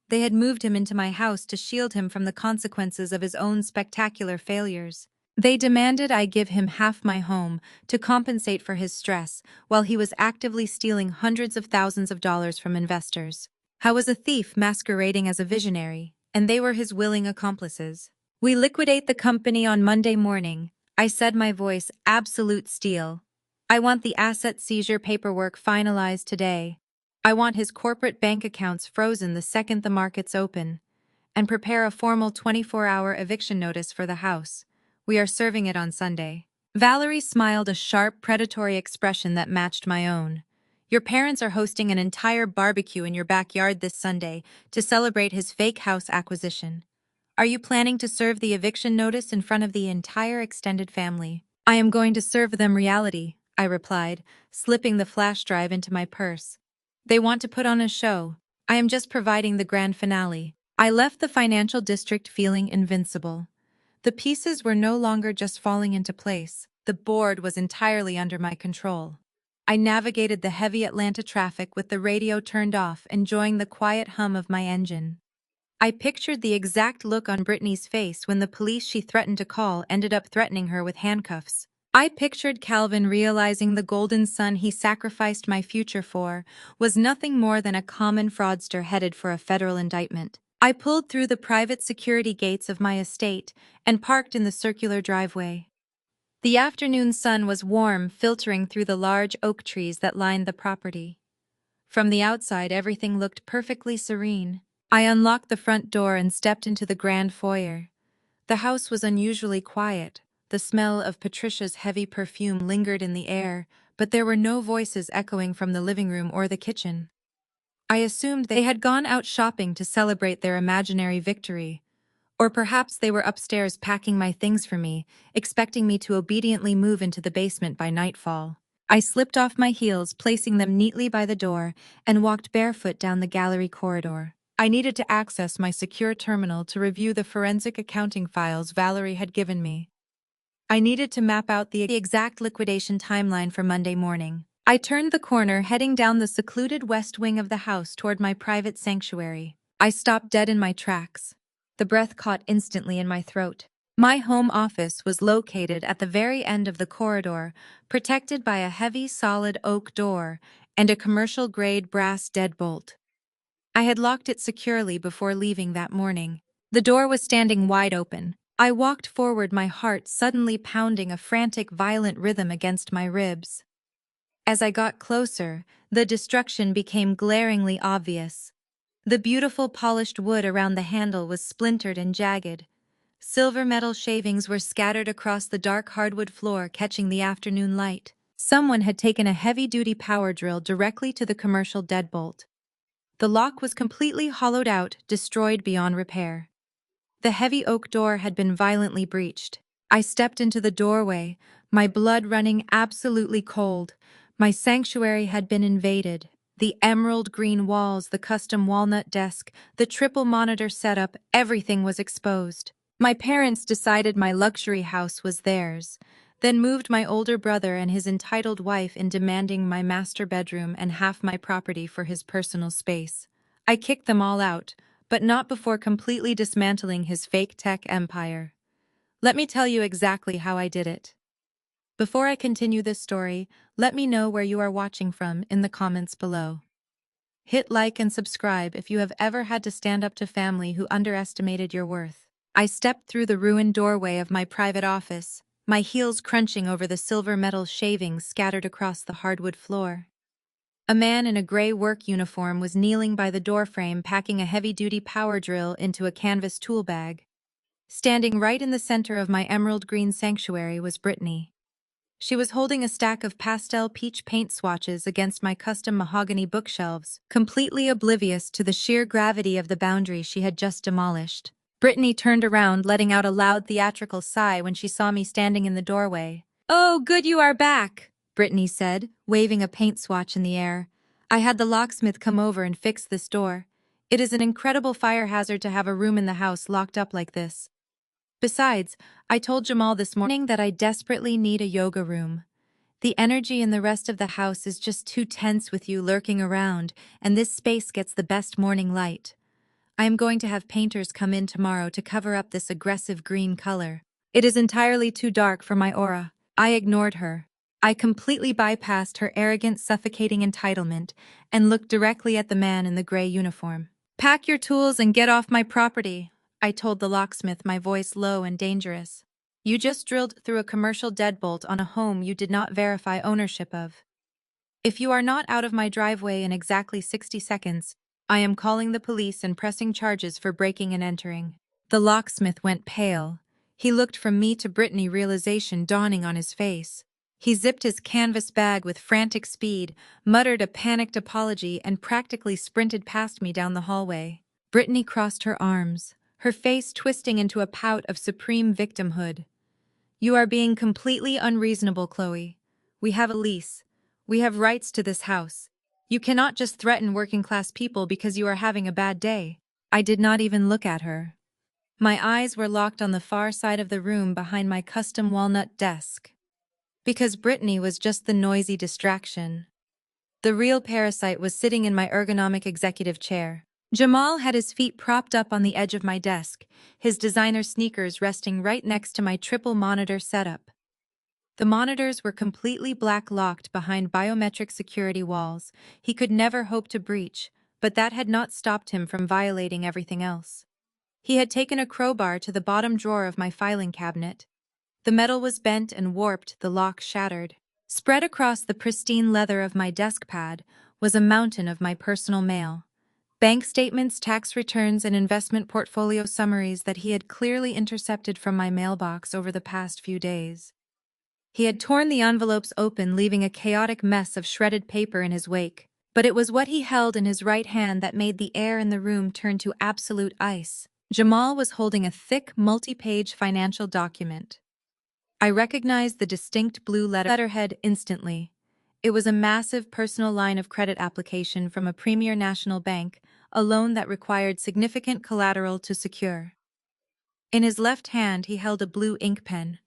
They had moved him into my house to shield him from the consequences of his own spectacular failures. They demanded I give him half my home to compensate for his stress while he was actively stealing hundreds of thousands of dollars from investors. I was a thief masquerading as a visionary, and they were his willing accomplices. We liquidate the company on Monday morning, I said, my voice absolute steel. I want the asset seizure paperwork finalized today. I want his corporate bank accounts frozen the second the markets open. And prepare a formal 24-hour eviction notice for the house. We are serving it on Sunday. Valerie smiled, a sharp, predatory expression that matched my own. Your parents are hosting an entire barbecue in your backyard this Sunday to celebrate his fake house acquisition. Are you planning to serve the eviction notice in front of the entire extended family? I am going to serve them reality, I replied, slipping the flash drive into my purse. They want to put on a show. I am just providing the grand finale. I left the financial district feeling invincible. The pieces were no longer just falling into place. The board was entirely under my control. I navigated the heavy Atlanta traffic with the radio turned off, enjoying the quiet hum of my engine. I pictured the exact look on Brittany's face when the police she threatened to call ended up threatening her with handcuffs. I pictured Calvin realizing the golden son he sacrificed my future for was nothing more than a common fraudster headed for a federal indictment. I pulled through the private security gates of my estate and parked in the circular driveway. The afternoon sun was warm, filtering through the large oak trees that lined the property. From the outside, everything looked perfectly serene. I unlocked the front door and stepped into the grand foyer. The house was unusually quiet. The smell of Patricia's heavy perfume lingered in the air, but there were no voices echoing from the living room or the kitchen. I assumed they had gone out shopping to celebrate their imaginary victory. Or perhaps they were upstairs packing my things for me, expecting me to obediently move into the basement by nightfall. I slipped off my heels, placing them neatly by the door, and walked barefoot down the gallery corridor. I needed to access my secure terminal to review the forensic accounting files Valerie had given me. I needed to map out the exact liquidation timeline for Monday morning. I turned the corner, heading down the secluded west wing of the house toward my private sanctuary. I stopped dead in my tracks. The breath caught instantly in my throat. My home office was located at the very end of the corridor, protected by a heavy, solid oak door and a commercial-grade brass deadbolt. I had locked it securely before leaving that morning. The door was standing wide open. I walked forward, my heart suddenly pounding a frantic, violent rhythm against my ribs. As I got closer, the destruction became glaringly obvious. The beautiful polished wood around the handle was splintered and jagged. Silver metal shavings were scattered across the dark hardwood floor, catching the afternoon light. Someone had taken a heavy-duty power drill directly to the commercial deadbolt. The lock was completely hollowed out, destroyed beyond repair. The heavy oak door had been violently breached. I stepped into the doorway, my blood running absolutely cold. My sanctuary had been invaded. The emerald green walls, the custom walnut desk, the triple monitor setup, everything was exposed. My parents decided my luxury house was theirs, then moved my older brother and his entitled wife in, demanding my master bedroom and half my property for his personal space. I kicked them all out, but not before completely dismantling his fake tech empire. Let me tell you exactly how I did it. Before I continue this story, let me know where you are watching from in the comments below. Hit like and subscribe if you have ever had to stand up to family who underestimated your worth. I stepped through the ruined doorway of my private office, my heels crunching over the silver metal shavings scattered across the hardwood floor. A man in a gray work uniform was kneeling by the doorframe packing a heavy-duty power drill into a canvas tool bag. Standing right in the center of my emerald green sanctuary was Brittany. She was holding a stack of pastel peach paint swatches against my custom mahogany bookshelves, completely oblivious to the sheer gravity of the boundary she had just demolished. Brittany turned around, letting out a loud theatrical sigh when she saw me standing in the doorway. "Oh, good you are back," Brittany said, waving a paint swatch in the air. "I had the locksmith come over and fix this door. It is an incredible fire hazard to have a room in the house locked up like this. Besides, I told Jamal this morning that I desperately need a yoga room. The energy in the rest of the house is just too tense with you lurking around, and this space gets the best morning light. I am going to have painters come in tomorrow to cover up this aggressive green color. It is entirely too dark for my aura." I ignored her. I completely bypassed her arrogant, suffocating entitlement and looked directly at the man in the gray uniform. "Pack your tools and get off my property," I told the locksmith, my voice low and dangerous. "You just drilled through a commercial deadbolt on a home you did not verify ownership of. If you are not out of my driveway in exactly 60 seconds, I am calling the police and pressing charges for breaking and entering." The locksmith went pale. He looked from me to Brittany, realization dawning on his face. He zipped his canvas bag with frantic speed, muttered a panicked apology, and practically sprinted past me down the hallway. Brittany crossed her arms, her face twisting into a pout of supreme victimhood. "You are being completely unreasonable, Chloe. We have a lease. We have rights to this house. You cannot just threaten working-class people because you are having a bad day." I did not even look at her. My eyes were locked on the far side of the room behind my custom walnut desk. Because Brittany was just the noisy distraction. The real parasite was sitting in my ergonomic executive chair. Jamal had his feet propped up on the edge of my desk, his designer sneakers resting right next to my triple monitor setup. The monitors were completely black-locked behind biometric security walls he could never hope to breach, but that had not stopped him from violating everything else. He had taken a crowbar to the bottom drawer of my filing cabinet. The metal was bent and warped, the lock shattered. Spread across the pristine leather of my desk pad was a mountain of my personal mail. Bank statements, tax returns, and investment portfolio summaries that he had clearly intercepted from my mailbox over the past few days. He had torn the envelopes open, leaving a chaotic mess of shredded paper in his wake. But it was what he held in his right hand that made the air in the room turn to absolute ice. Jamal was holding a thick, multi-page financial document. I recognized the distinct blue letterhead instantly. It was a massive personal line of credit application from a premier national bank, a loan that required significant collateral to secure. In his left hand, he held a blue ink pen.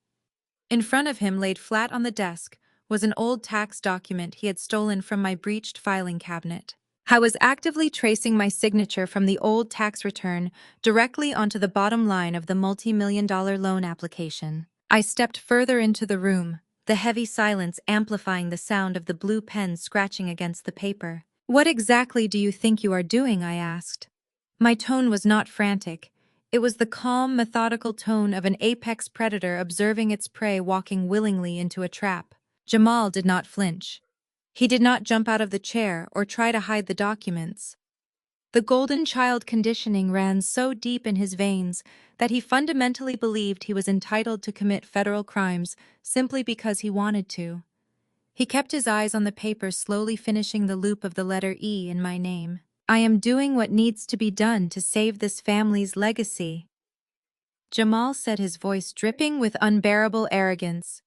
In front of him, laid flat on the desk, was an old tax document he had stolen from my breached filing cabinet. I was actively tracing my signature from the old tax return directly onto the bottom line of the multi-million-dollar loan application. I stepped further into the room, the heavy silence amplifying the sound of the blue pen scratching against the paper. "What exactly do you think you are doing?" I asked. My tone was not frantic. It was the calm, methodical tone of an apex predator observing its prey walking willingly into a trap. Jamal did not flinch. He did not jump out of the chair or try to hide the documents. The golden child conditioning ran so deep in his veins that he fundamentally believed he was entitled to commit federal crimes simply because he wanted to. He kept his eyes on the paper, slowly finishing the loop of the letter E in my name. "I am doing what needs to be done to save this family's legacy," Jamal said, his voice dripping with unbearable arrogance.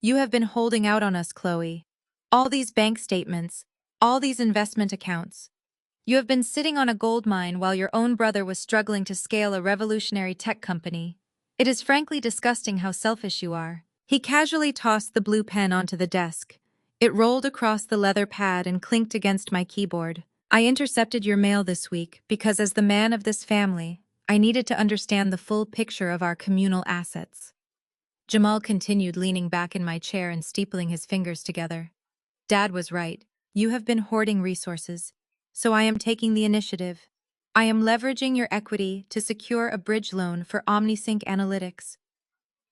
"You have been holding out on us, Chloe. All these bank statements, all these investment accounts. You have been sitting on a gold mine while your own brother was struggling to scale a revolutionary tech company. It is frankly disgusting how selfish you are." He casually tossed the blue pen onto the desk. It rolled across the leather pad and clinked against my keyboard. "I intercepted your mail this week because, as the man of this family, I needed to understand the full picture of our communal assets. Jamal continued, leaning back in my chair and steepling his fingers together. Dad was right. You have been hoarding resources, so I am taking the initiative. I am leveraging your equity to secure a bridge loan for OmniSync Analytics.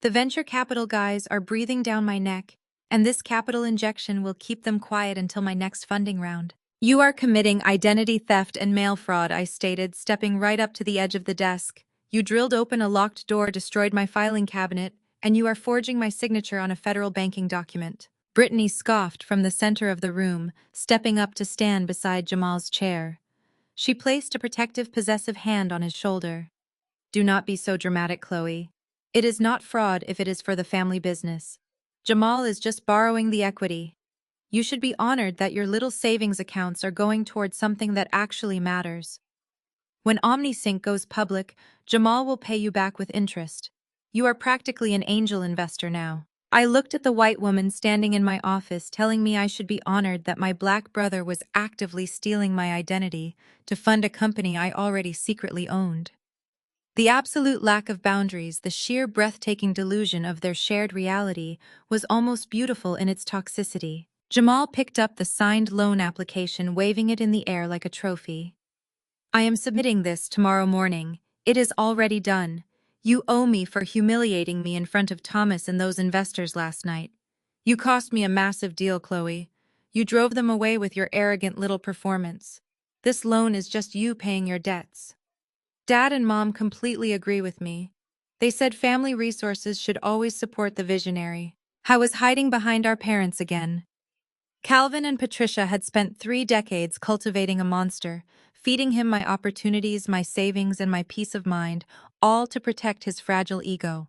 The venture capital guys are breathing down my neck, and this capital injection will keep them quiet until my next funding round. You are committing identity theft and mail fraud, I stated, stepping right up to the edge of the desk. You drilled open a locked door, destroyed my filing cabinet, and you are forging my signature on a federal banking document. Brittany scoffed from the center of the room, stepping up to stand beside Jamal's chair. She placed a protective, possessive hand on his shoulder. Do not be so dramatic, Chloe. It is not fraud if it is for the family business. Jamal is just borrowing the equity. You should be honored that your little savings accounts are going towards something that actually matters. When OmniSync goes public, Jamal will pay you back with interest. You are practically an angel investor now. I looked at the white woman standing in my office, telling me I should be honored that my black brother was actively stealing my identity to fund a company I already secretly owned. The absolute lack of boundaries, the sheer breathtaking delusion of their shared reality, was almost beautiful in its toxicity. Jamal picked up the signed loan application, waving it in the air like a trophy. I am submitting this tomorrow morning. It is already done. You owe me for humiliating me in front of Thomas and those investors last night. You cost me a massive deal, Chloe. You drove them away with your arrogant little performance. This loan is just you paying your debts. Dad and Mom completely agree with me. They said family resources should always support the visionary. I was hiding behind our parents again. Calvin and Patricia had spent 3 decades cultivating a monster, feeding him my opportunities, my savings, and my peace of mind, all to protect his fragile ego.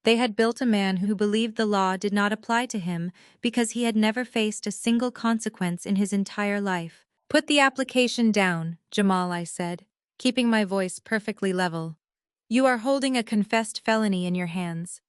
They had built a man who believed the law did not apply to him because he had never faced a single consequence in his entire life. Put the application down, Jamal, I said, keeping my voice perfectly level. You are holding a confessed felony in your hands.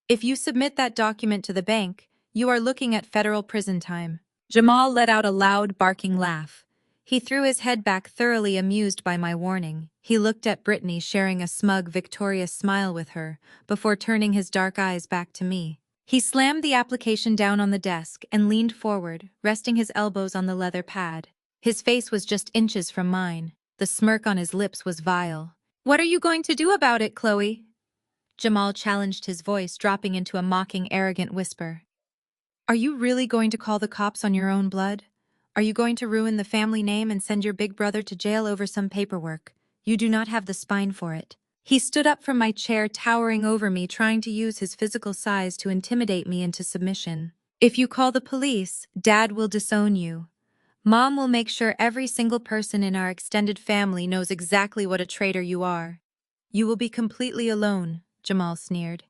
If you submit that document to the bank, you are looking at federal prison time. Jamal let out a loud, barking laugh. He threw his head back, thoroughly amused by my warning. He looked at Brittany, sharing a smug, victorious smile with her, before turning his dark eyes back to me. He slammed the application down on the desk and leaned forward, resting his elbows on the leather pad. His face was just inches from mine. The smirk on his lips was vile. What are you going to do about it, Chloe? Jamal challenged, his voice dropping into a mocking, arrogant whisper. Are you really going to call the cops on your own blood? Are you going to ruin the family name and send your big brother to jail over some paperwork? You do not have the spine for it. He stood up from my chair, towering over me, trying to use his physical size to intimidate me into submission. If you call the police, Dad will disown you. Mom will make sure every single person in our extended family knows exactly what a traitor you are. You will be completely alone, Jamal sneered.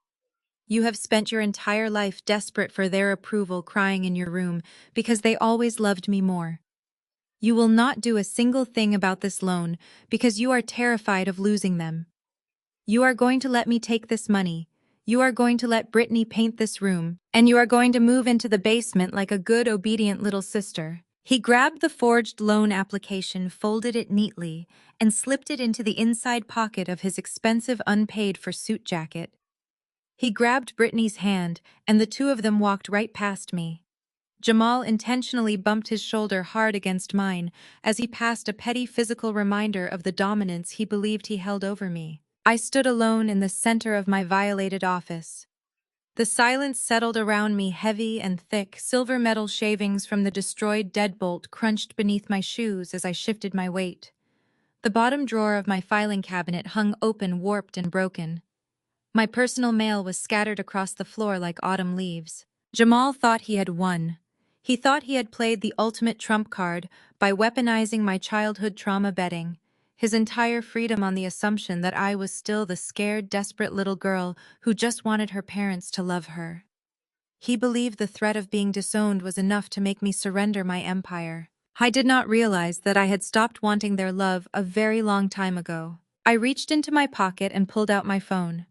You have spent your entire life desperate for their approval, crying in your room because they always loved me more. You will not do a single thing about this loan because you are terrified of losing them. You are going to let me take this money. You are going to let Brittany paint this room, and you are going to move into the basement like a good, obedient little sister. He grabbed the forged loan application, folded it neatly, and slipped it into the inside pocket of his expensive unpaid-for suit jacket. He grabbed Brittany's hand, and the two of them walked right past me. Jamal intentionally bumped his shoulder hard against mine as he passed, a petty physical reminder of the dominance he believed he held over me. I stood alone in the center of my violated office. The silence settled around me, heavy and thick. Silver metal shavings from the destroyed deadbolt crunched beneath my shoes as I shifted my weight. The bottom drawer of my filing cabinet hung open, warped and broken. My personal mail was scattered across the floor like autumn leaves. Jamal thought he had won. He thought he had played the ultimate trump card by weaponizing my childhood trauma bedding, his entire freedom on the assumption that I was still the scared, desperate little girl who just wanted her parents to love her. He believed the threat of being disowned was enough to make me surrender my empire. I did not realize that I had stopped wanting their love a very long time ago. I reached into my pocket and pulled out my phone.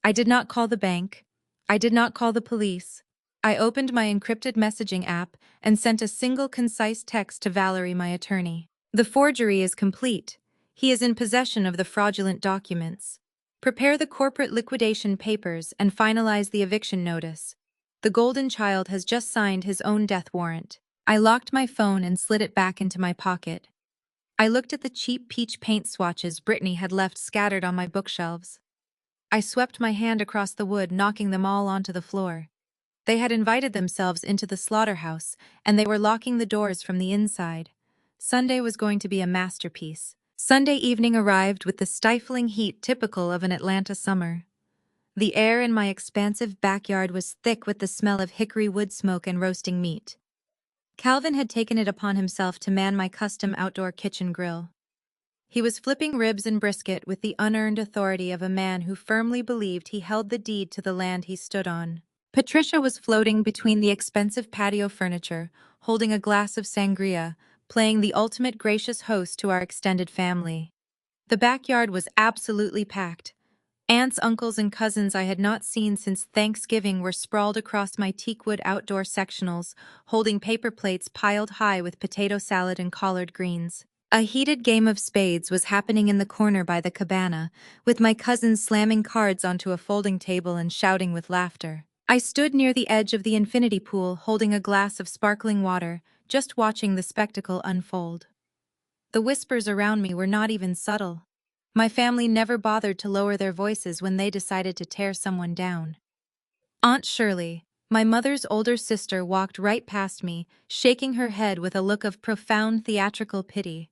I did not call the bank. I did not call the police. I opened my encrypted messaging app and sent a single concise text to Valerie, my attorney. The forgery is complete. He is in possession of the fraudulent documents. Prepare the corporate liquidation papers and finalize the eviction notice. The golden child has just signed his own death warrant. I locked my phone and slid it back into my pocket. I looked at the cheap peach paint swatches Brittany had left scattered on my bookshelves. I swept my hand across the wood, knocking them all onto the floor. They had invited themselves into the slaughterhouse, and they were locking the doors from the inside. Sunday was going to be a masterpiece. Sunday evening arrived with the stifling heat typical of an Atlanta summer. The air in my expansive backyard was thick with the smell of hickory wood smoke and roasting meat. Calvin had taken it upon himself to man my custom outdoor kitchen grill. He was flipping ribs and brisket with the unearned authority of a man who firmly believed he held the deed to the land he stood on. Patricia was floating between the expensive patio furniture, holding a glass of sangria, playing the ultimate gracious host to our extended family. The backyard was absolutely packed. Aunts, uncles, and cousins I had not seen since Thanksgiving were sprawled across my teakwood outdoor sectionals, holding paper plates piled high with potato salad and collard greens. A heated game of spades was happening in the corner by the cabana, with my cousins slamming cards onto a folding table and shouting with laughter. I stood near the edge of the infinity pool, holding a glass of sparkling water, just watching the spectacle unfold. The whispers around me were not even subtle. My family never bothered to lower their voices when they decided to tear someone down. Aunt Shirley, my mother's older sister, walked right past me, shaking her head with a look of profound theatrical pity.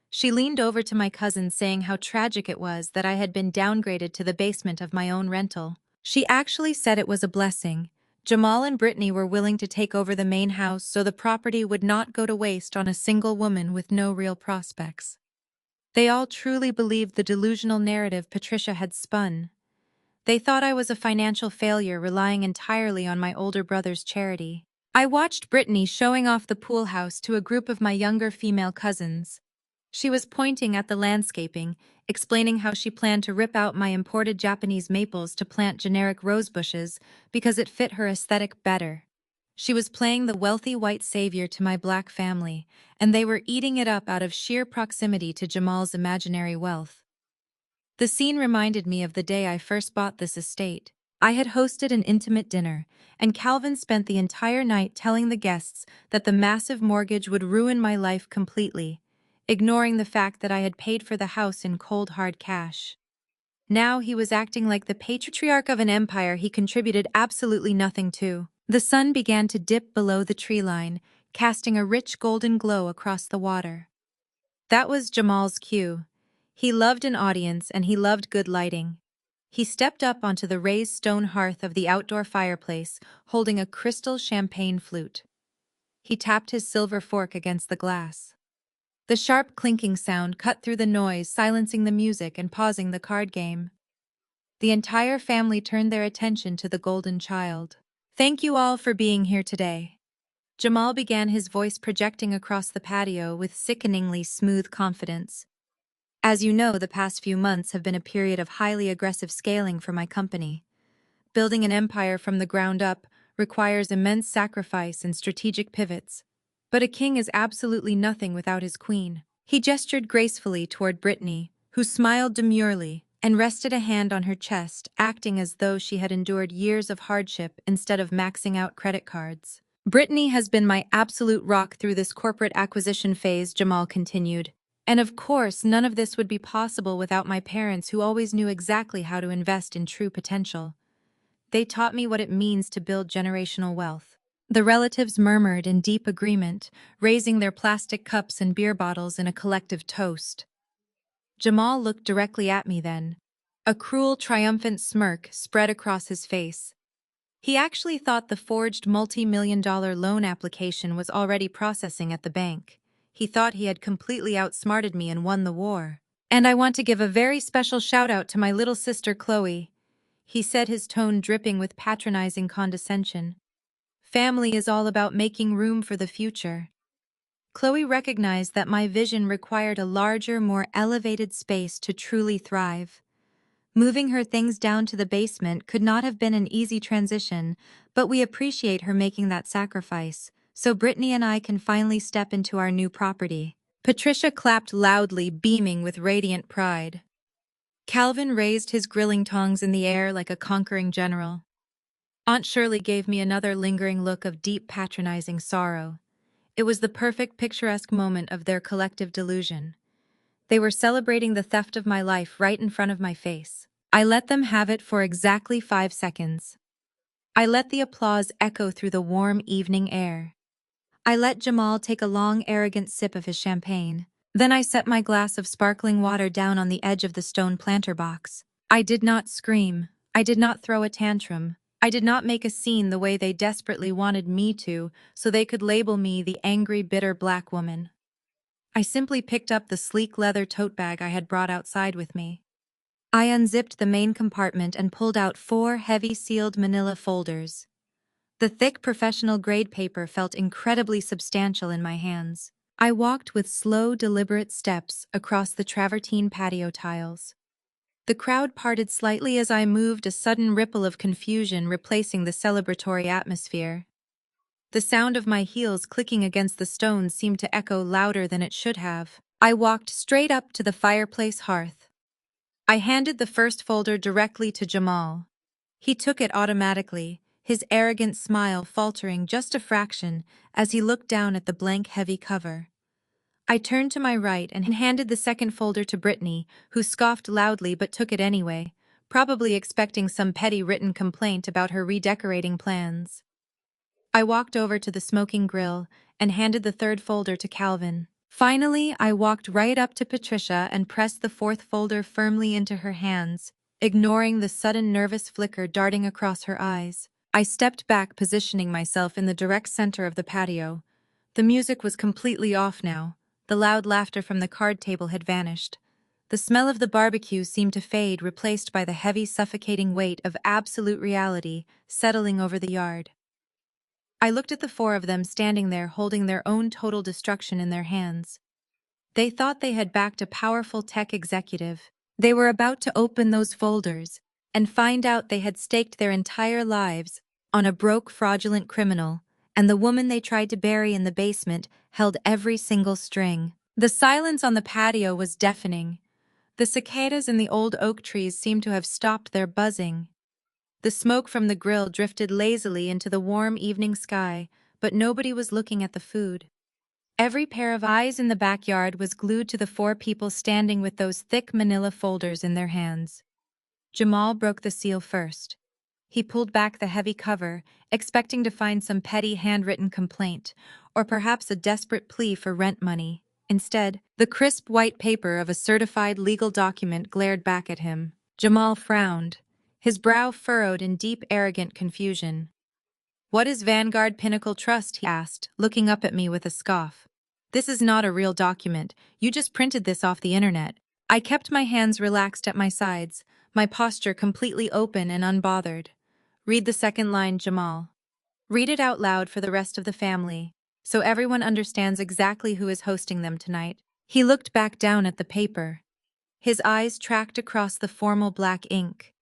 She leaned over to my cousin, saying how tragic it was that I had been downgraded to the basement of my own rental. She actually said it was a blessing. Jamal and Brittany were willing to take over the main house so the property would not go to waste on a single woman with no real prospects. They all truly believed the delusional narrative Patricia had spun. They thought I was a financial failure relying entirely on my older brother's charity. I watched Brittany showing off the pool house to a group of my younger female cousins. She was pointing at the landscaping, explaining how she planned to rip out my imported Japanese maples to plant generic rose bushes because it fit her aesthetic better. She was playing the wealthy white savior to my black family, and they were eating it up out of sheer proximity to Jamal's imaginary wealth. The scene reminded me of the day I first bought this estate. I had hosted an intimate dinner, and Calvin spent the entire night telling the guests that the massive mortgage would ruin my life completely, ignoring the fact that I had paid for the house in cold hard cash. Now he was acting like the patriarch of an empire he contributed absolutely nothing to. The sun began to dip below the tree line, casting a rich golden glow across the water. That was Jamal's cue. He loved an audience and he loved good lighting. He stepped up onto the raised stone hearth of the outdoor fireplace, holding a crystal champagne flute. He tapped his silver fork against the glass. The sharp clinking sound cut through the noise, silencing the music and pausing the card game. The entire family turned their attention to the golden child. "Thank you all for being here today." Jamal began, his voice projecting across the patio with sickeningly smooth confidence. "As you know, the past few months have been a period of highly aggressive scaling for my company. Building an empire from the ground up requires immense sacrifice and strategic pivots. But a king is absolutely nothing without his queen." He gestured gracefully toward Brittany, who smiled demurely and rested a hand on her chest, acting as though she had endured years of hardship instead of maxing out credit cards. "Brittany has been my absolute rock through this corporate acquisition phase," Jamal continued. "And of course, none of this would be possible without my parents, who always knew exactly how to invest in true potential. They taught me what it means to build generational wealth." The relatives murmured in deep agreement, raising their plastic cups and beer bottles in a collective toast. Jamal looked directly at me then. A cruel, triumphant smirk spread across his face. He actually thought the forged multi-million-dollar loan application was already processing at the bank. He thought he had completely outsmarted me and won the war. "And I want to give a very special shout-out to my little sister Chloe," he said, his tone dripping with patronizing condescension. "Family is all about making room for the future." Chloe recognized that my vision required a larger, more elevated space to truly thrive. Moving her things down to the basement could not have been an easy transition, but we appreciate her making that sacrifice, so Brittany and I can finally step into our new property. Patricia clapped loudly, beaming with radiant pride. Calvin raised his grilling tongs in the air like a conquering general. Aunt Shirley gave me another lingering look of deep patronizing sorrow. It was the perfect picturesque moment of their collective delusion. They were celebrating the theft of my life right in front of my face. I let them have it for exactly 5 seconds. I let the applause echo through the warm evening air. I let Jamal take a long, arrogant sip of his champagne. Then I set my glass of sparkling water down on the edge of the stone planter box. I did not scream. I did not throw a tantrum. I did not make a scene the way they desperately wanted me to, so they could label me the angry, bitter black woman. I simply picked up the sleek leather tote bag I had brought outside with me. I unzipped the main compartment and pulled out 4 heavy sealed manila folders. The thick professional grade paper felt incredibly substantial in my hands. I walked with slow, deliberate steps across the travertine patio tiles. The crowd parted slightly as I moved, a sudden ripple of confusion replacing the celebratory atmosphere. The sound of my heels clicking against the stones seemed to echo louder than it should have. I walked straight up to the fireplace hearth. I handed the first folder directly to Jamal. He took it automatically, his arrogant smile faltering just a fraction as he looked down at the blank, heavy cover. I turned to my right and handed the second folder to Brittany, who scoffed loudly but took it anyway, probably expecting some petty written complaint about her redecorating plans. I walked over to the smoking grill and handed the third folder to Calvin. Finally, I walked right up to Patricia and pressed the fourth folder firmly into her hands, ignoring the sudden nervous flicker darting across her eyes. I stepped back, positioning myself in the direct center of the patio. The music was completely off now. The loud laughter from the card table had vanished. The smell of the barbecue seemed to fade, replaced by the heavy, suffocating weight of absolute reality settling over the yard. I looked at the 4 of them standing there holding their own total destruction in their hands. They thought they had backed a powerful tech executive. They were about to open those folders and find out they had staked their entire lives on a broke, fraudulent criminal, and the woman they tried to bury in the basement held every single string. The silence on the patio was deafening. The cicadas in the old oak trees seemed to have stopped their buzzing. The smoke from the grill drifted lazily into the warm evening sky, but nobody was looking at the food. Every pair of eyes in the backyard was glued to the 4 people standing with those thick manila folders in their hands. Jamal broke the seal first. He pulled back the heavy cover, expecting to find some petty handwritten complaint, or perhaps a desperate plea for rent money. Instead, the crisp white paper of a certified legal document glared back at him. Jamal frowned, his brow furrowed in deep, arrogant confusion. "What is Vanguard Pinnacle Trust?" he asked, looking up at me with a scoff. "This is not a real document. You just printed this off the internet." I kept my hands relaxed at my sides, my posture completely open and unbothered. "Read the second line, Jamal. Read it out loud for the rest of the family, so everyone understands exactly who is hosting them tonight." He looked back down at the paper. His eyes tracked across the formal black ink.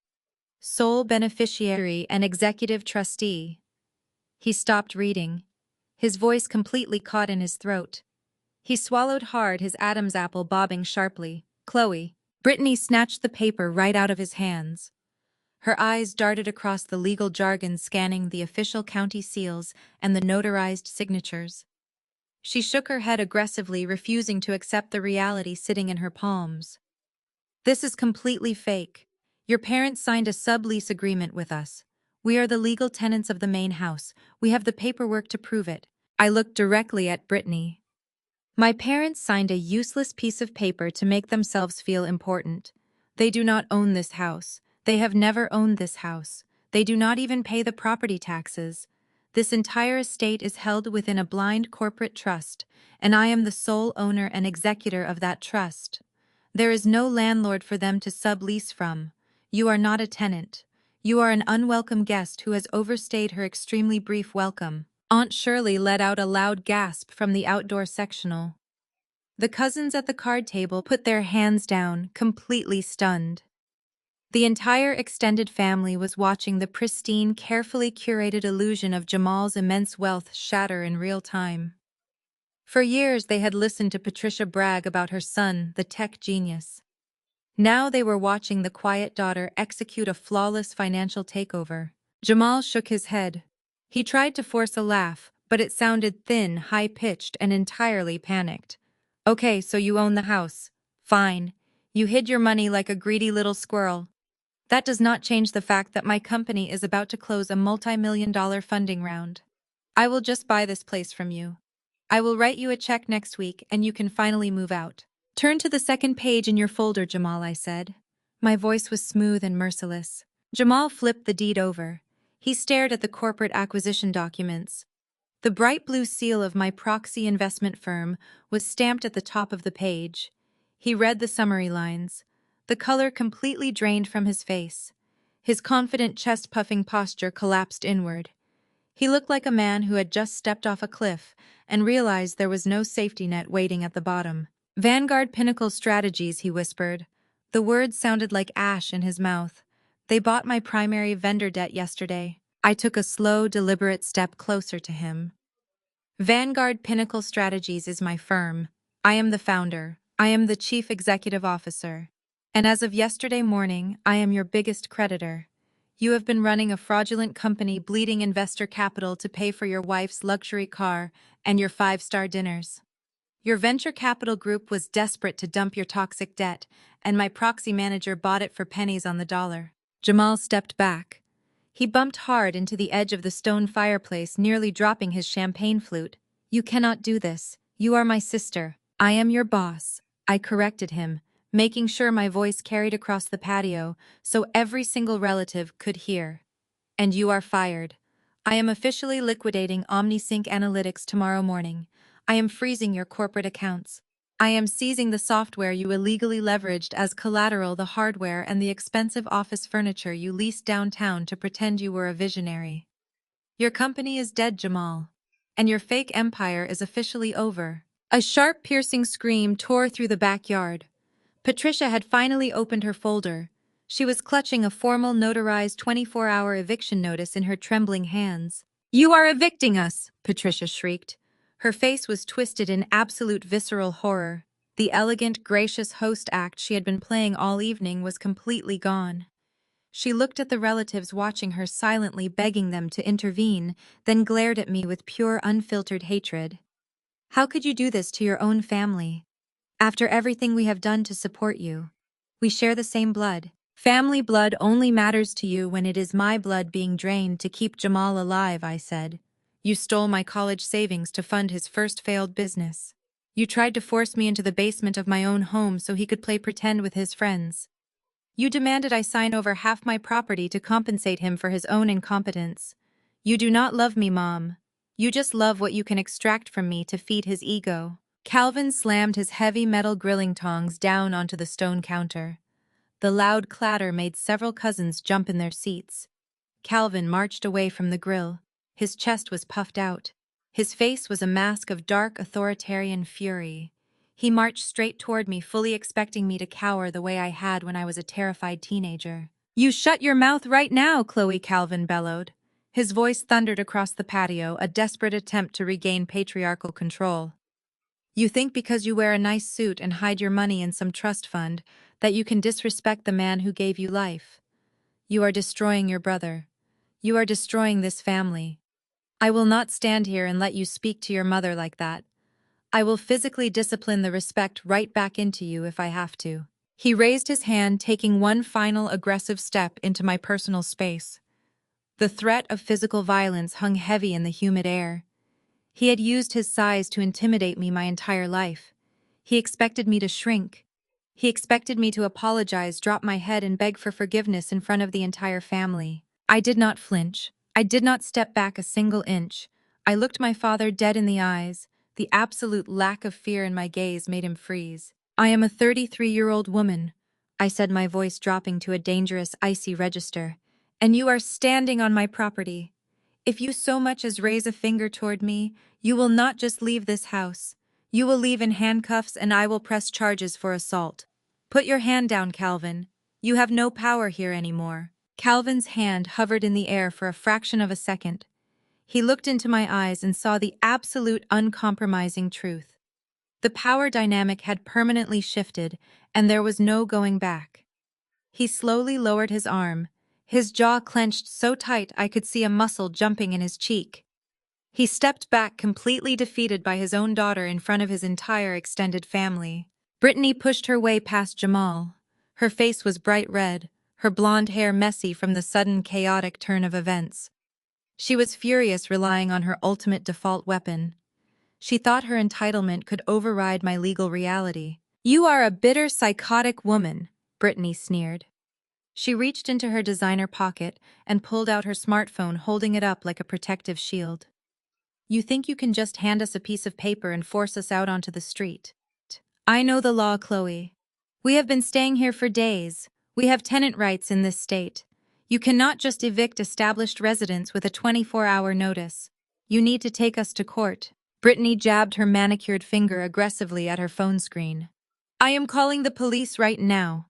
"Sole beneficiary and executive trustee." He stopped reading, his voice completely caught in his throat. He swallowed hard, his Adam's apple bobbing sharply. "Chloe." Brittany snatched the paper right out of his hands. Her eyes darted across the legal jargon, scanning the official county seals and the notarized signatures. She shook her head aggressively, refusing to accept the reality sitting in her palms. "This is completely fake. Your parents signed a sublease agreement with us. We are the legal tenants of the main house. We have the paperwork to prove it." I looked directly at Brittany. "My parents signed a useless piece of paper to make themselves feel important. They do not own this house. They have never owned this house. They do not even pay the property taxes. This entire estate is held within a blind corporate trust, and I am the sole owner and executor of that trust. There is no landlord for them to sublease from. You are not a tenant. You are an unwelcome guest who has overstayed her extremely brief welcome." Aunt Shirley let out a loud gasp from the outdoor sectional. The cousins at the card table put their hands down, completely stunned. The entire extended family was watching the pristine, carefully curated illusion of Jamal's immense wealth shatter in real time. For years they had listened to Patricia brag about her son, the tech genius. Now they were watching the quiet daughter execute a flawless financial takeover. Jamal shook his head. He tried to force a laugh, but it sounded thin, high-pitched, and entirely panicked. Okay, so you own the house. Fine. You hid your money like a greedy little squirrel. That does not change the fact that my company is about to close a multi-million-dollar funding round. I will just buy this place from you. I will write you a check next week and you can finally move out. Turn to the second page in your folder, Jamal, I said. My voice was smooth and merciless. Jamal flipped the deed over. He stared at the corporate acquisition documents. The bright blue seal of my proxy investment firm was stamped at the top of the page. He read the summary lines. The color completely drained from his face. His confident chest-puffing posture collapsed inward. He looked like a man who had just stepped off a cliff and realized there was no safety net waiting at the bottom. Vanguard Pinnacle Strategies, he whispered. The words sounded like ash in his mouth. They bought my primary vendor debt yesterday. I took a slow, deliberate step closer to him. Vanguard Pinnacle Strategies is my firm. I am the founder. I am the chief executive officer. And as of yesterday morning, I am your biggest creditor. You have been running a fraudulent company bleeding investor capital to pay for your wife's luxury car and your five-star dinners. Your venture capital group was desperate to dump your toxic debt, and my proxy manager bought it for pennies on the dollar. Jamal stepped back. He bumped hard into the edge of the stone fireplace, nearly dropping his champagne flute. You cannot do this. You are my sister. I am your boss. I corrected him, making sure my voice carried across the patio so every single relative could hear. And you are fired. I am officially liquidating OmniSync Analytics tomorrow morning. I am freezing your corporate accounts. I am seizing the software you illegally leveraged as collateral, the hardware and the expensive office furniture you leased downtown to pretend you were a visionary. Your company is dead, Jamal. And your fake empire is officially over. A sharp, piercing scream tore through the backyard. Patricia had finally opened her folder. She was clutching a formal, notarized 24-hour eviction notice in her trembling hands. You are evicting us, Patricia shrieked. Her face was twisted in absolute visceral horror. The elegant, gracious host act she had been playing all evening was completely gone. She looked at the relatives watching her silently, begging them to intervene, then glared at me with pure, unfiltered hatred. How could you do this to your own family? After everything we have done to support you. We share the same blood. Family blood only matters to you when it is my blood being drained to keep Jamal alive, I said. You stole my college savings to fund his first failed business. You tried to force me into the basement of my own home so he could play pretend with his friends. You demanded I sign over half my property to compensate him for his own incompetence. You do not love me, Mom. You just love what you can extract from me to feed his ego. Calvin slammed his heavy metal grilling tongs down onto the stone counter. The loud clatter made several cousins jump in their seats. Calvin marched away from the grill. His chest was puffed out. His face was a mask of dark, authoritarian fury. He marched straight toward me, fully expecting me to cower the way I had when I was a terrified teenager. You shut your mouth right now, Chloe, Calvin bellowed. His voice thundered across the patio, a desperate attempt to regain patriarchal control. You think because you wear a nice suit and hide your money in some trust fund that you can disrespect the man who gave you life. You are destroying your brother. You are destroying this family. I will not stand here and let you speak to your mother like that. I will physically discipline the respect right back into you if I have to. He raised his hand, taking one final aggressive step into my personal space. The threat of physical violence hung heavy in the humid air. He had used his size to intimidate me my entire life. He expected me to shrink. He expected me to apologize, drop my head, and beg for forgiveness in front of the entire family. I did not flinch. I did not step back a single inch. I looked my father dead in the eyes. The absolute lack of fear in my gaze made him freeze. I am a 33-year-old woman, I said, my voice dropping to a dangerous, icy register. And you are standing on my property. If you so much as raise a finger toward me, you will not just leave this house. You will leave in handcuffs and I will press charges for assault. Put your hand down, Calvin. You have no power here anymore. Calvin's hand hovered in the air for a fraction of a second. He looked into my eyes and saw the absolute uncompromising truth. The power dynamic had permanently shifted, and there was no going back. He slowly lowered his arm, his jaw clenched so tight I could see a muscle jumping in his cheek. He stepped back, completely defeated by his own daughter in front of his entire extended family. Brittany pushed her way past Jamal. Her face was bright red, her blonde hair messy from the sudden chaotic turn of events. She was furious, relying on her ultimate default weapon. She thought her entitlement could override my legal reality. "You are a bitter, psychotic woman," Brittany sneered. She reached into her designer pocket and pulled out her smartphone, holding it up like a protective shield. "You think you can just hand us a piece of paper and force us out onto the street? I know the law, Chloe. We have been staying here for days. We have tenant rights in this state. You cannot just evict established residents with a 24-hour notice. You need to take us to court." Brittany jabbed her manicured finger aggressively at her phone screen. "I am calling the police right now.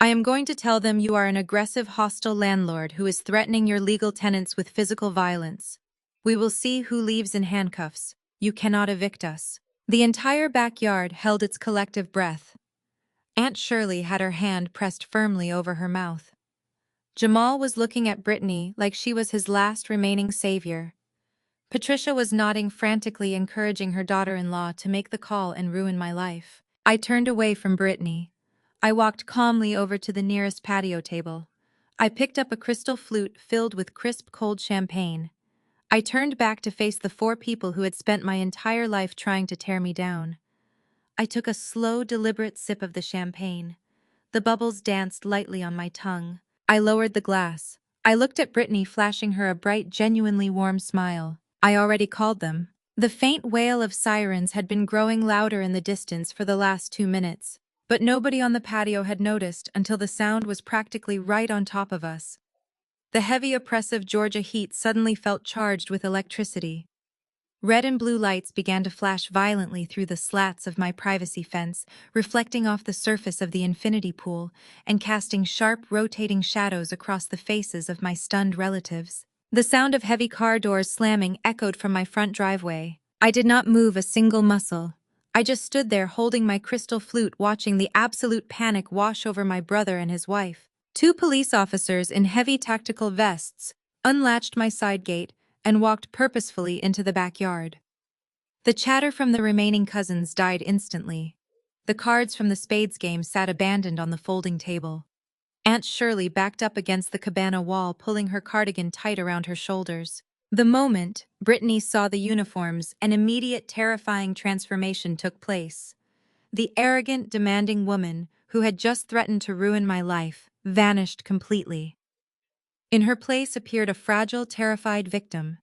I am going to tell them you are an aggressive, hostile landlord who is threatening your legal tenants with physical violence. We will see who leaves in handcuffs. You cannot evict us." The entire backyard held its collective breath. Aunt Shirley had her hand pressed firmly over her mouth. Jamal was looking at Brittany like she was his last remaining savior. Patricia was nodding frantically, encouraging her daughter-in-law to make the call and ruin my life. I turned away from Brittany. I walked calmly over to the nearest patio table. I picked up a crystal flute filled with crisp, cold champagne. I turned back to face the four people who had spent my entire life trying to tear me down. I took a slow, deliberate sip of the champagne. The bubbles danced lightly on my tongue. I lowered the glass. I looked at Brittany, flashing her a bright, genuinely warm smile. I already called them. The faint wail of sirens had been growing louder in the distance for the last 2 minutes, but nobody on the patio had noticed until the sound was practically right on top of us. The heavy, oppressive Georgia heat suddenly felt charged with electricity. Red and blue lights began to flash violently through the slats of my privacy fence, reflecting off the surface of the infinity pool and casting sharp, rotating shadows across the faces of my stunned relatives. The sound of heavy car doors slamming echoed from my front driveway. I did not move a single muscle. I just stood there holding my crystal flute, watching the absolute panic wash over my brother and his wife. 2 police officers in heavy tactical vests unlatched my side gate and walked purposefully into the backyard. The chatter from the remaining cousins died instantly. The cards from the spades game sat abandoned on the folding table. Aunt Shirley backed up against the cabana wall, pulling her cardigan tight around her shoulders. The moment Brittany saw the uniforms, an immediate, terrifying transformation took place. The arrogant, demanding woman who had just threatened to ruin my life vanished completely. In her place appeared a fragile, terrified victim.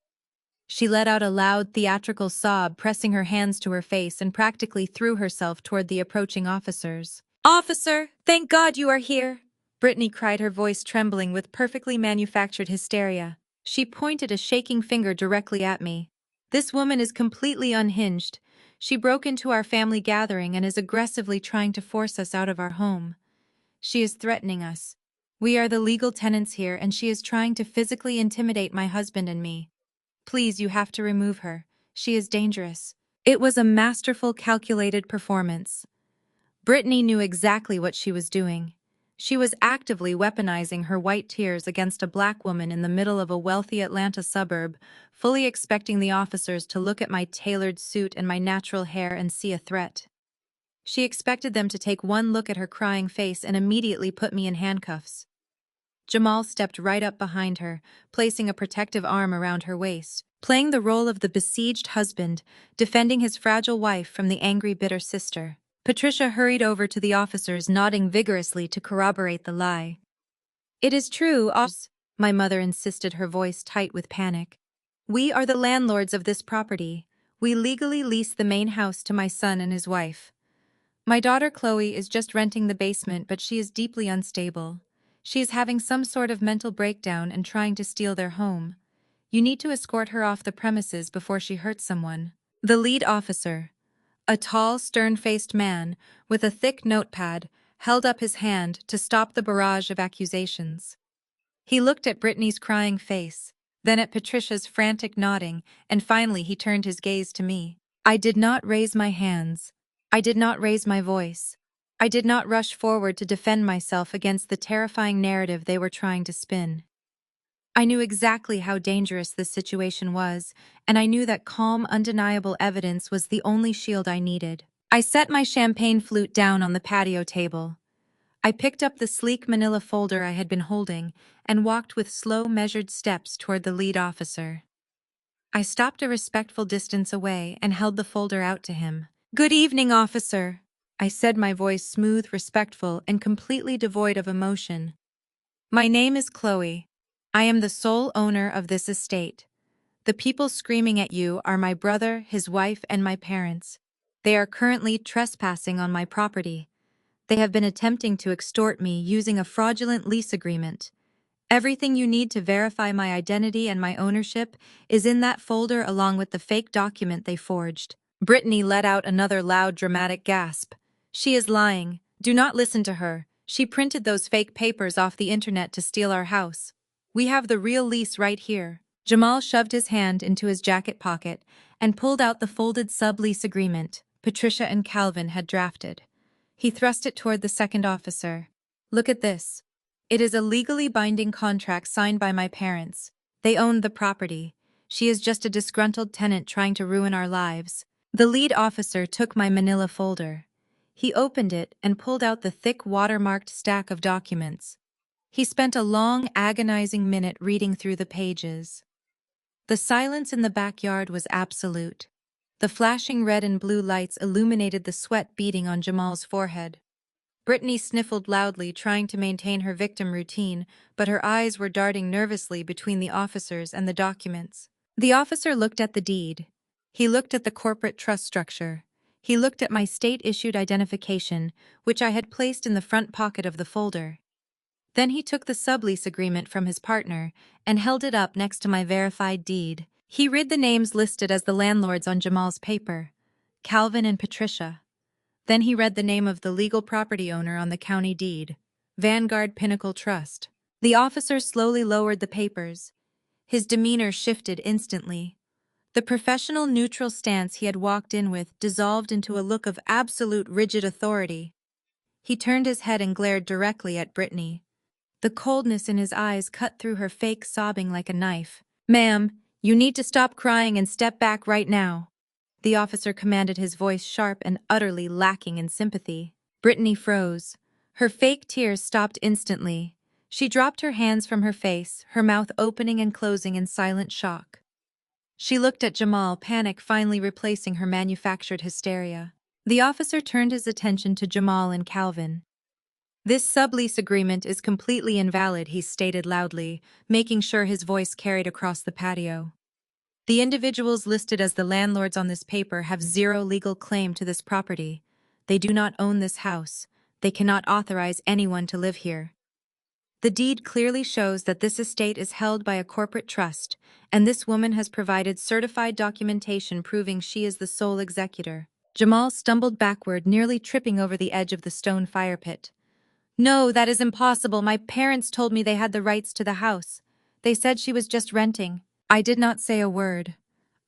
She let out a loud, theatrical sob, pressing her hands to her face, and practically threw herself toward the approaching officers. "Officer, thank God you are here!" Brittany cried, her voice trembling with perfectly manufactured hysteria. She pointed a shaking finger directly at me. "This woman is completely unhinged. She broke into our family gathering and is aggressively trying to force us out of our home. She is threatening us. We are the legal tenants here, and she is trying to physically intimidate my husband and me. Please, you have to remove her. She is dangerous." It was a masterful, calculated performance. Brittany knew exactly what she was doing. She was actively weaponizing her white tears against a black woman in the middle of a wealthy Atlanta suburb, fully expecting the officers to look at my tailored suit and my natural hair and see a threat. She expected them to take one look at her crying face and immediately put me in handcuffs. Jamal stepped right up behind her, placing a protective arm around her waist, playing the role of the besieged husband, defending his fragile wife from the angry, bitter sister. Patricia hurried over to the officers, nodding vigorously to corroborate the lie. "It is true, my mother insisted, her voice tight with panic. "We are the landlords of this property. We legally lease the main house to my son and his wife. My daughter Chloe is just renting the basement, but she is deeply unstable. She is having some sort of mental breakdown and trying to steal their home. You need to escort her off the premises before she hurts someone." The lead officer, a tall, stern-faced man with a thick notepad, held up his hand to stop the barrage of accusations. He looked at Brittany's crying face, then at Patricia's frantic nodding, and finally he turned his gaze to me. I did not raise my hands. I did not raise my voice. I did not rush forward to defend myself against the terrifying narrative they were trying to spin. I knew exactly how dangerous this situation was, and I knew that calm, undeniable evidence was the only shield I needed. I set my champagne flute down on the patio table. I picked up the sleek manila folder I had been holding and walked with slow, measured steps toward the lead officer. I stopped a respectful distance away and held the folder out to him. "Good evening, officer," I said, my voice smooth, respectful, and completely devoid of emotion. "My name is Chloe. I am the sole owner of this estate. The people screaming at you are my brother, his wife, and my parents. They are currently trespassing on my property. They have been attempting to extort me using a fraudulent lease agreement. Everything you need to verify my identity and my ownership is in that folder along with the fake document they forged." Brittany let out another loud, dramatic gasp. "She is lying. Do not listen to her. She printed those fake papers off the internet to steal our house. We have the real lease right here." Jamal shoved his hand into his jacket pocket and pulled out the folded sublease agreement Patricia and Calvin had drafted. He thrust it toward the second officer. "Look at this. It is a legally binding contract signed by my parents. They owned the property. She is just a disgruntled tenant trying to ruin our lives." The lead officer took my manila folder. He opened it and pulled out the thick watermarked stack of documents. He spent a long, agonizing minute reading through the pages. The silence in the backyard was absolute. The flashing red and blue lights illuminated the sweat beading on Jamal's forehead. Brittany sniffled loudly, trying to maintain her victim routine, but her eyes were darting nervously between the officers and the documents. The officer looked at the deed. He looked at the corporate trust structure. He looked at my state-issued identification, which I had placed in the front pocket of the folder. Then he took the sublease agreement from his partner and held it up next to my verified deed. He read the names listed as the landlords on Jamal's paper: Calvin and Patricia. Then he read the name of the legal property owner on the county deed: Vanguard Pinnacle Trust. The officer slowly lowered the papers. His demeanor shifted instantly. The professional, neutral stance he had walked in with dissolved into a look of absolute, rigid authority. He turned his head and glared directly at Brittany. The coldness in his eyes cut through her fake sobbing like a knife. "Ma'am, you need to stop crying and step back right now," the officer commanded, his voice sharp and utterly lacking in sympathy. Brittany froze. Her fake tears stopped instantly. She dropped her hands from her face, her mouth opening and closing in silent shock. She looked at Jamal, panic finally replacing her manufactured hysteria. The officer turned his attention to Jamal and Calvin. "This sublease agreement is completely invalid," he stated loudly, making sure his voice carried across the patio. "The individuals listed as the landlords on this paper have zero legal claim to this property. They do not own this house. They cannot authorize anyone to live here. The deed clearly shows that this estate is held by a corporate trust, and this woman has provided certified documentation proving she is the sole executor." Jamal stumbled backward, nearly tripping over the edge of the stone fire pit. "No, that is impossible. My parents told me they had the rights to the house. They said she was just renting." I did not say a word.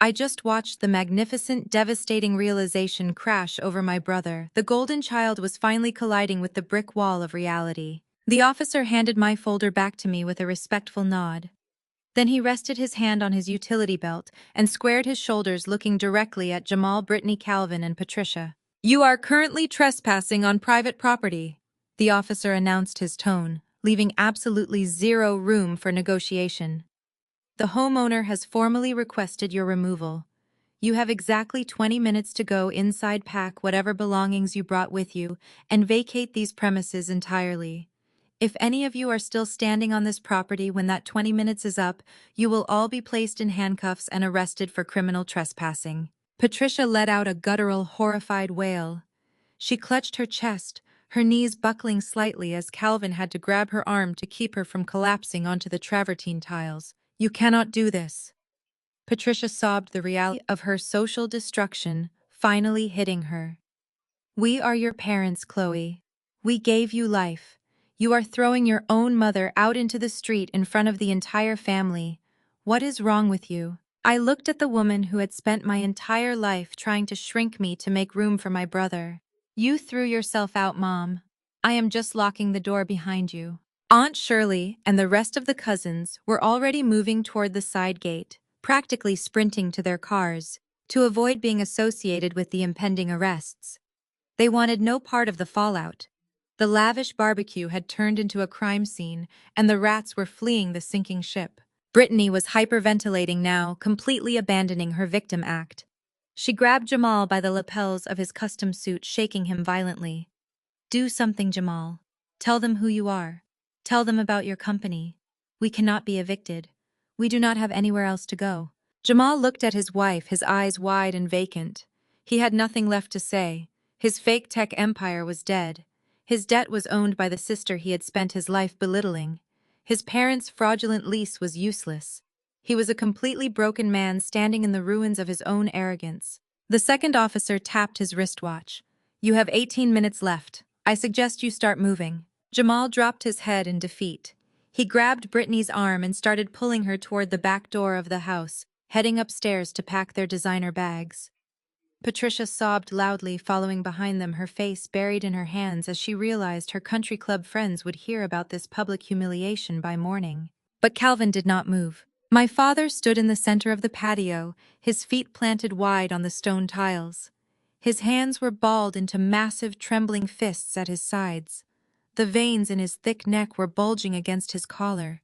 I just watched the magnificent, devastating realization crash over my brother. The golden child was finally colliding with the brick wall of reality. The officer handed my folder back to me with a respectful nod. Then he rested his hand on his utility belt and squared his shoulders, looking directly at Jamal, Brittany, Calvin, and Patricia. "You are currently trespassing on private property," the officer announced, his tone leaving absolutely zero room for negotiation. "The homeowner has formally requested your removal. You have exactly 20 minutes to go inside, pack whatever belongings you brought with you, and vacate these premises entirely. If any of you are still standing on this property when that 20 minutes is up, you will all be placed in handcuffs and arrested for criminal trespassing." Patricia let out a guttural, horrified wail. She clutched her chest, her knees buckling slightly as Calvin had to grab her arm to keep her from collapsing onto the travertine tiles. "You cannot do this." Patricia sobbed, the reality of her social destruction finally hitting her. "We are your parents, Chloe. We gave you life. You are throwing your own mother out into the street in front of the entire family. What is wrong with you?" I looked at the woman who had spent my entire life trying to shrink me to make room for my brother. You threw yourself out, Mom. I am just locking the door behind you. Aunt Shirley and the rest of the cousins were already moving toward the side gate, practically sprinting to their cars, to avoid being associated with the impending arrests. They wanted no part of the fallout. The lavish barbecue had turned into a crime scene, and the rats were fleeing the sinking ship. Brittany was hyperventilating now, completely abandoning her victim act. She grabbed Jamal by the lapels of his custom suit, shaking him violently. Do something, Jamal. Tell them who you are. Tell them about your company. We cannot be evicted. We do not have anywhere else to go. Jamal looked at his wife, his eyes wide and vacant. He had nothing left to say. His fake tech empire was dead. His debt was owned by the sister he had spent his life belittling. His parents' fraudulent lease was useless. He was a completely broken man standing in the ruins of his own arrogance. The second officer tapped his wristwatch. You have 18 minutes left. I suggest you start moving. Jamal dropped his head in defeat. He grabbed Brittany's arm and started pulling her toward the back door of the house, heading upstairs to pack their designer bags. Patricia sobbed loudly, following behind them, her face buried in her hands as she realized her country club friends would hear about this public humiliation by morning. But Calvin did not move. My father stood in the center of the patio, his feet planted wide on the stone tiles. His hands were balled into massive, trembling fists at his sides. The veins in his thick neck were bulging against his collar.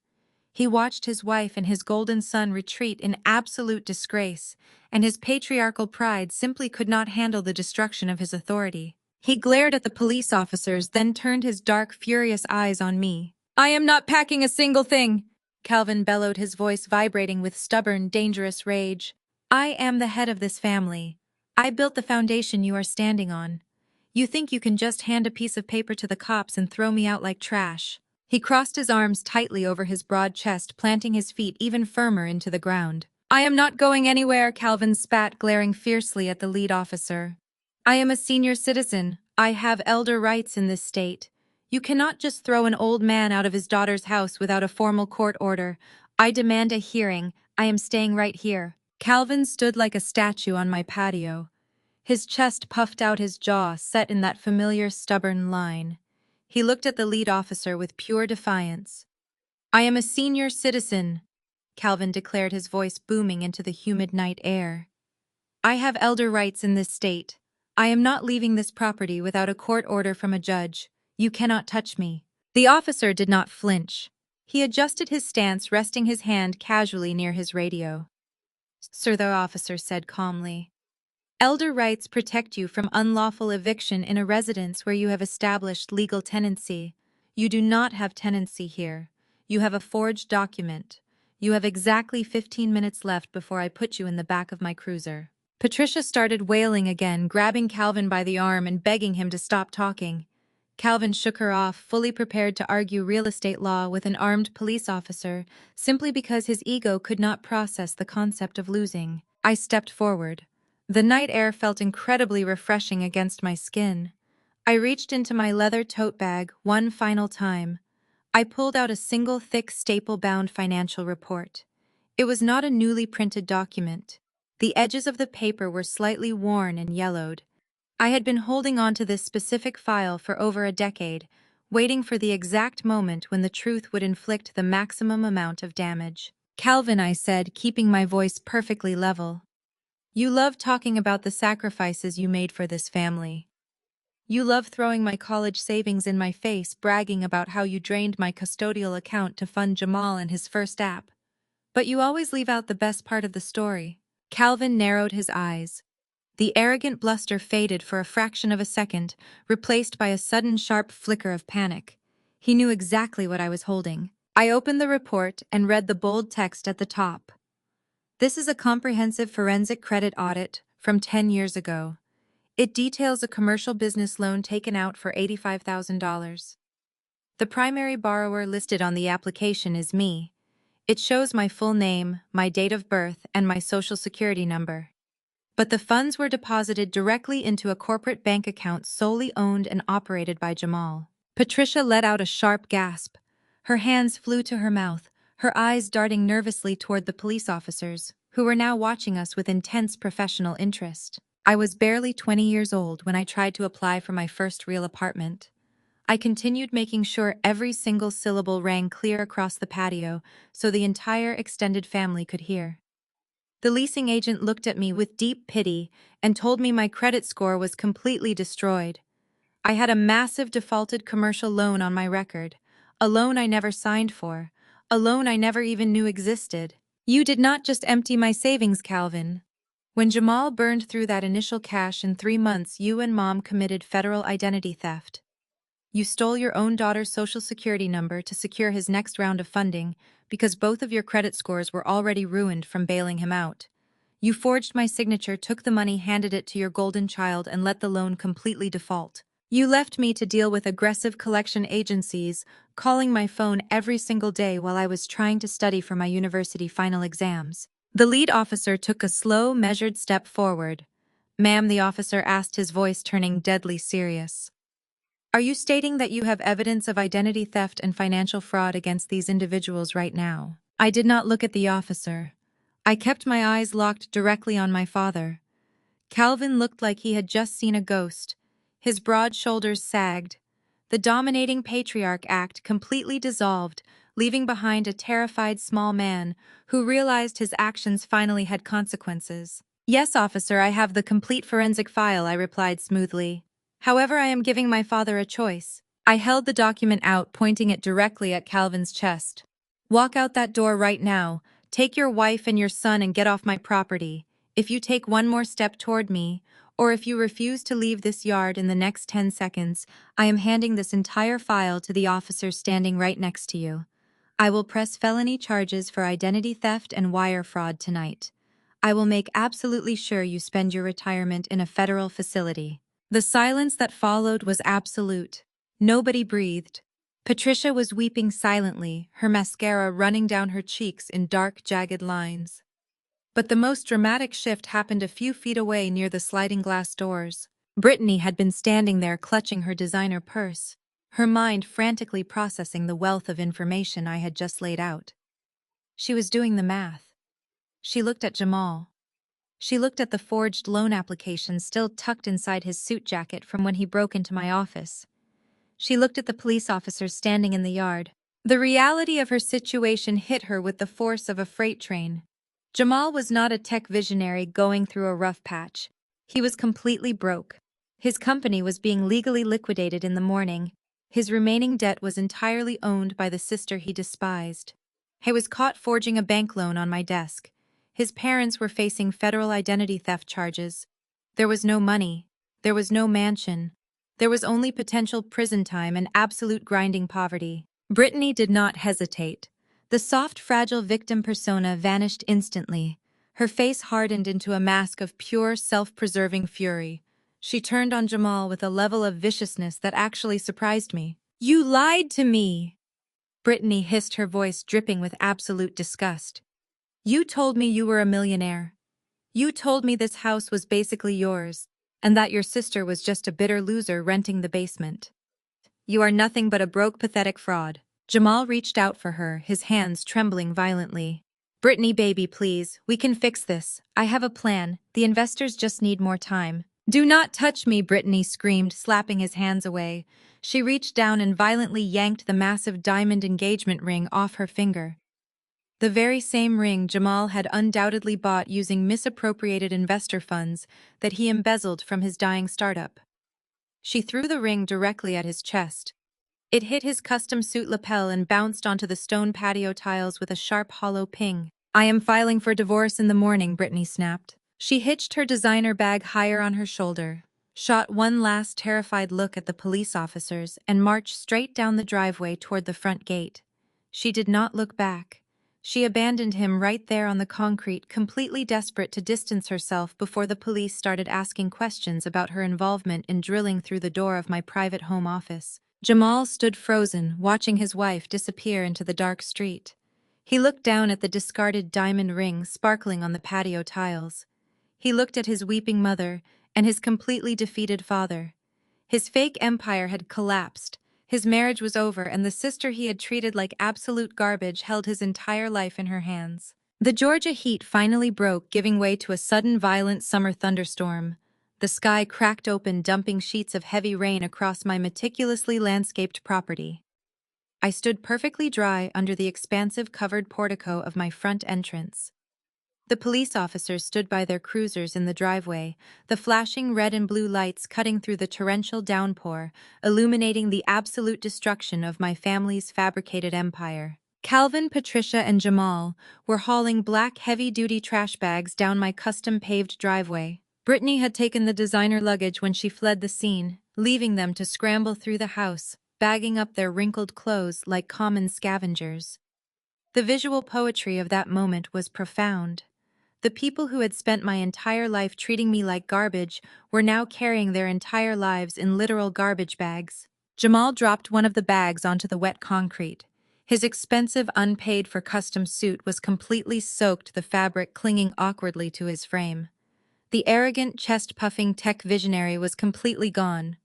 He watched his wife and his golden son retreat in absolute disgrace, and his patriarchal pride simply could not handle the destruction of his authority. He glared at the police officers, then turned his dark, furious eyes on me. I am not packing a single thing, Calvin bellowed, his voice vibrating with stubborn, dangerous rage. I am the head of this family. I built the foundation you are standing on. You think you can just hand a piece of paper to the cops and throw me out like trash? He crossed his arms tightly over his broad chest, planting his feet even firmer into the ground. I am not going anywhere, Calvin spat, glaring fiercely at the lead officer. I am a senior citizen. I have elder rights in this state. You cannot just throw an old man out of his daughter's house without a formal court order. I demand a hearing. I am staying right here. Calvin stood like a statue on my patio. His chest puffed out, his jaw set in that familiar, stubborn line. He looked at the lead officer with pure defiance. I am a senior citizen, Calvin declared, his voice booming into the humid night air. I have elder rights in this state. I am not leaving this property without a court order from a judge. You cannot touch me. The officer did not flinch. He adjusted his stance, resting his hand casually near his radio. Sir, the officer said calmly. Elder rights protect you from unlawful eviction in a residence where you have established legal tenancy. You do not have tenancy here. You have a forged document. You have exactly 15 minutes left before I put you in the back of my cruiser. Patricia started wailing again, grabbing Calvin by the arm and begging him to stop talking. Calvin shook her off, fully prepared to argue real estate law with an armed police officer, simply because his ego could not process the concept of losing. I stepped forward. The night air felt incredibly refreshing against my skin. I reached into my leather tote bag one final time. I pulled out a single thick staple-bound financial report. It was not a newly printed document. The edges of the paper were slightly worn and yellowed. I had been holding on to this specific file for over a decade, waiting for the exact moment when the truth would inflict the maximum amount of damage. Calvin, I said, keeping my voice perfectly level. You love talking about the sacrifices you made for this family. You love throwing my college savings in my face, bragging about how you drained my custodial account to fund Jamal and his first app. But you always leave out the best part of the story. Calvin narrowed his eyes. The arrogant bluster faded for a fraction of a second, replaced by a sudden sharp flicker of panic. He knew exactly what I was holding. I opened the report and read the bold text at the top. This is a comprehensive forensic credit audit from 10 years ago. It details a commercial business loan taken out for $85,000. The primary borrower listed on the application is me. It shows my full name, my date of birth, and my social security number. But the funds were deposited directly into a corporate bank account solely owned and operated by Jamal. Patricia let out a sharp gasp. Her hands flew to her mouth, her eyes darting nervously toward the police officers, who were now watching us with intense professional interest. I was barely 20 years old when I tried to apply for my first real apartment. I continued making sure every single syllable rang clear across the patio so the entire extended family could hear. The leasing agent looked at me with deep pity and told me my credit score was completely destroyed. I had a massive defaulted commercial loan on my record, a loan I never signed for, a loan I never even knew existed. You did not just empty my savings, Calvin. When Jamal burned through that initial cash in 3 months, you and Mom committed federal identity theft. You stole your own daughter's social security number to secure his next round of funding because both of your credit scores were already ruined from bailing him out. You forged my signature, took the money, handed it to your golden child, and let the loan completely default. You left me to deal with aggressive collection agencies, calling my phone every single day while I was trying to study for my university final exams. The lead officer took a slow, measured step forward. "Ma'am," the officer asked, his voice turning deadly serious. "Are you stating that you have evidence of identity theft and financial fraud against these individuals right now?" I did not look at the officer. I kept my eyes locked directly on my father. Calvin looked like he had just seen a ghost. His broad shoulders sagged. The dominating patriarch act completely dissolved, leaving behind a terrified small man who realized his actions finally had consequences. "Yes, officer, I have the complete forensic file," I replied smoothly. "However, I am giving my father a choice." I held the document out, pointing it directly at Calvin's chest. "Walk out that door right now. Take your wife and your son and get off my property. If you take one more step toward me, or if you refuse to leave this yard in the next 10 seconds, I am handing this entire file to the officer standing right next to you. I will press felony charges for identity theft and wire fraud tonight. I will make absolutely sure you spend your retirement in a federal facility." The silence that followed was absolute. Nobody breathed. Patricia was weeping silently, her mascara running down her cheeks in dark, jagged lines. But the most dramatic shift happened a few feet away near the sliding glass doors. Brittany had been standing there clutching her designer purse, her mind frantically processing the wealth of information I had just laid out. She was doing the math. She looked at Jamal. She looked at the forged loan application still tucked inside his suit jacket from when he broke into my office. She looked at the police officers standing in the yard. The reality of her situation hit her with the force of a freight train. Jamal was not a tech visionary going through a rough patch. He was completely broke. His company was being legally liquidated in the morning. His remaining debt was entirely owned by the sister he despised. He was caught forging a bank loan on my desk. His parents were facing federal identity theft charges. There was no money. There was no mansion. There was only potential prison time and absolute grinding poverty. Brittany did not hesitate. The soft, fragile victim persona vanished instantly. Her face hardened into a mask of pure, self-preserving fury. She turned on Jamal with a level of viciousness that actually surprised me. "You lied to me!" Brittany hissed, her voice dripping with absolute disgust. "You told me you were a millionaire. You told me this house was basically yours, and that your sister was just a bitter loser renting the basement. You are nothing but a broke, pathetic fraud." Jamal reached out for her, his hands trembling violently. "Brittany, baby, please, we can fix this. I have a plan. The investors just need more time." "Do not touch me," Brittany screamed, slapping his hands away. She reached down and violently yanked the massive diamond engagement ring off her finger. The very same ring Jamal had undoubtedly bought using misappropriated investor funds that he embezzled from his dying startup. She threw the ring directly at his chest. It hit his custom suit lapel and bounced onto the stone patio tiles with a sharp, hollow ping. "I am filing for divorce in the morning," Brittany snapped. She hitched her designer bag higher on her shoulder, shot one last terrified look at the police officers, and marched straight down the driveway toward the front gate. She did not look back. She abandoned him right there on the concrete, completely desperate to distance herself before the police started asking questions about her involvement in drilling through the door of my private home office. Jamal stood frozen, watching his wife disappear into the dark street. He looked down at the discarded diamond ring sparkling on the patio tiles. He looked at his weeping mother and his completely defeated father. His fake empire had collapsed. His marriage was over, and the sister he had treated like absolute garbage held his entire life in her hands. The Georgia heat finally broke, giving way to a sudden violent summer thunderstorm. The sky cracked open, dumping sheets of heavy rain across my meticulously landscaped property. I stood perfectly dry under the expansive covered portico of my front entrance. The police officers stood by their cruisers in the driveway, the flashing red and blue lights cutting through the torrential downpour, illuminating the absolute destruction of my family's fabricated empire. Calvin, Patricia, and Jamal were hauling black heavy-duty trash bags down my custom-paved driveway. Brittany had taken the designer luggage when she fled the scene, leaving them to scramble through the house, bagging up their wrinkled clothes like common scavengers. The visual poetry of that moment was profound. The people who had spent my entire life treating me like garbage were now carrying their entire lives in literal garbage bags. Jamal dropped one of the bags onto the wet concrete. His expensive, unpaid-for custom suit was completely soaked, the fabric clinging awkwardly to his frame. The arrogant, chest-puffing tech visionary was completely gone.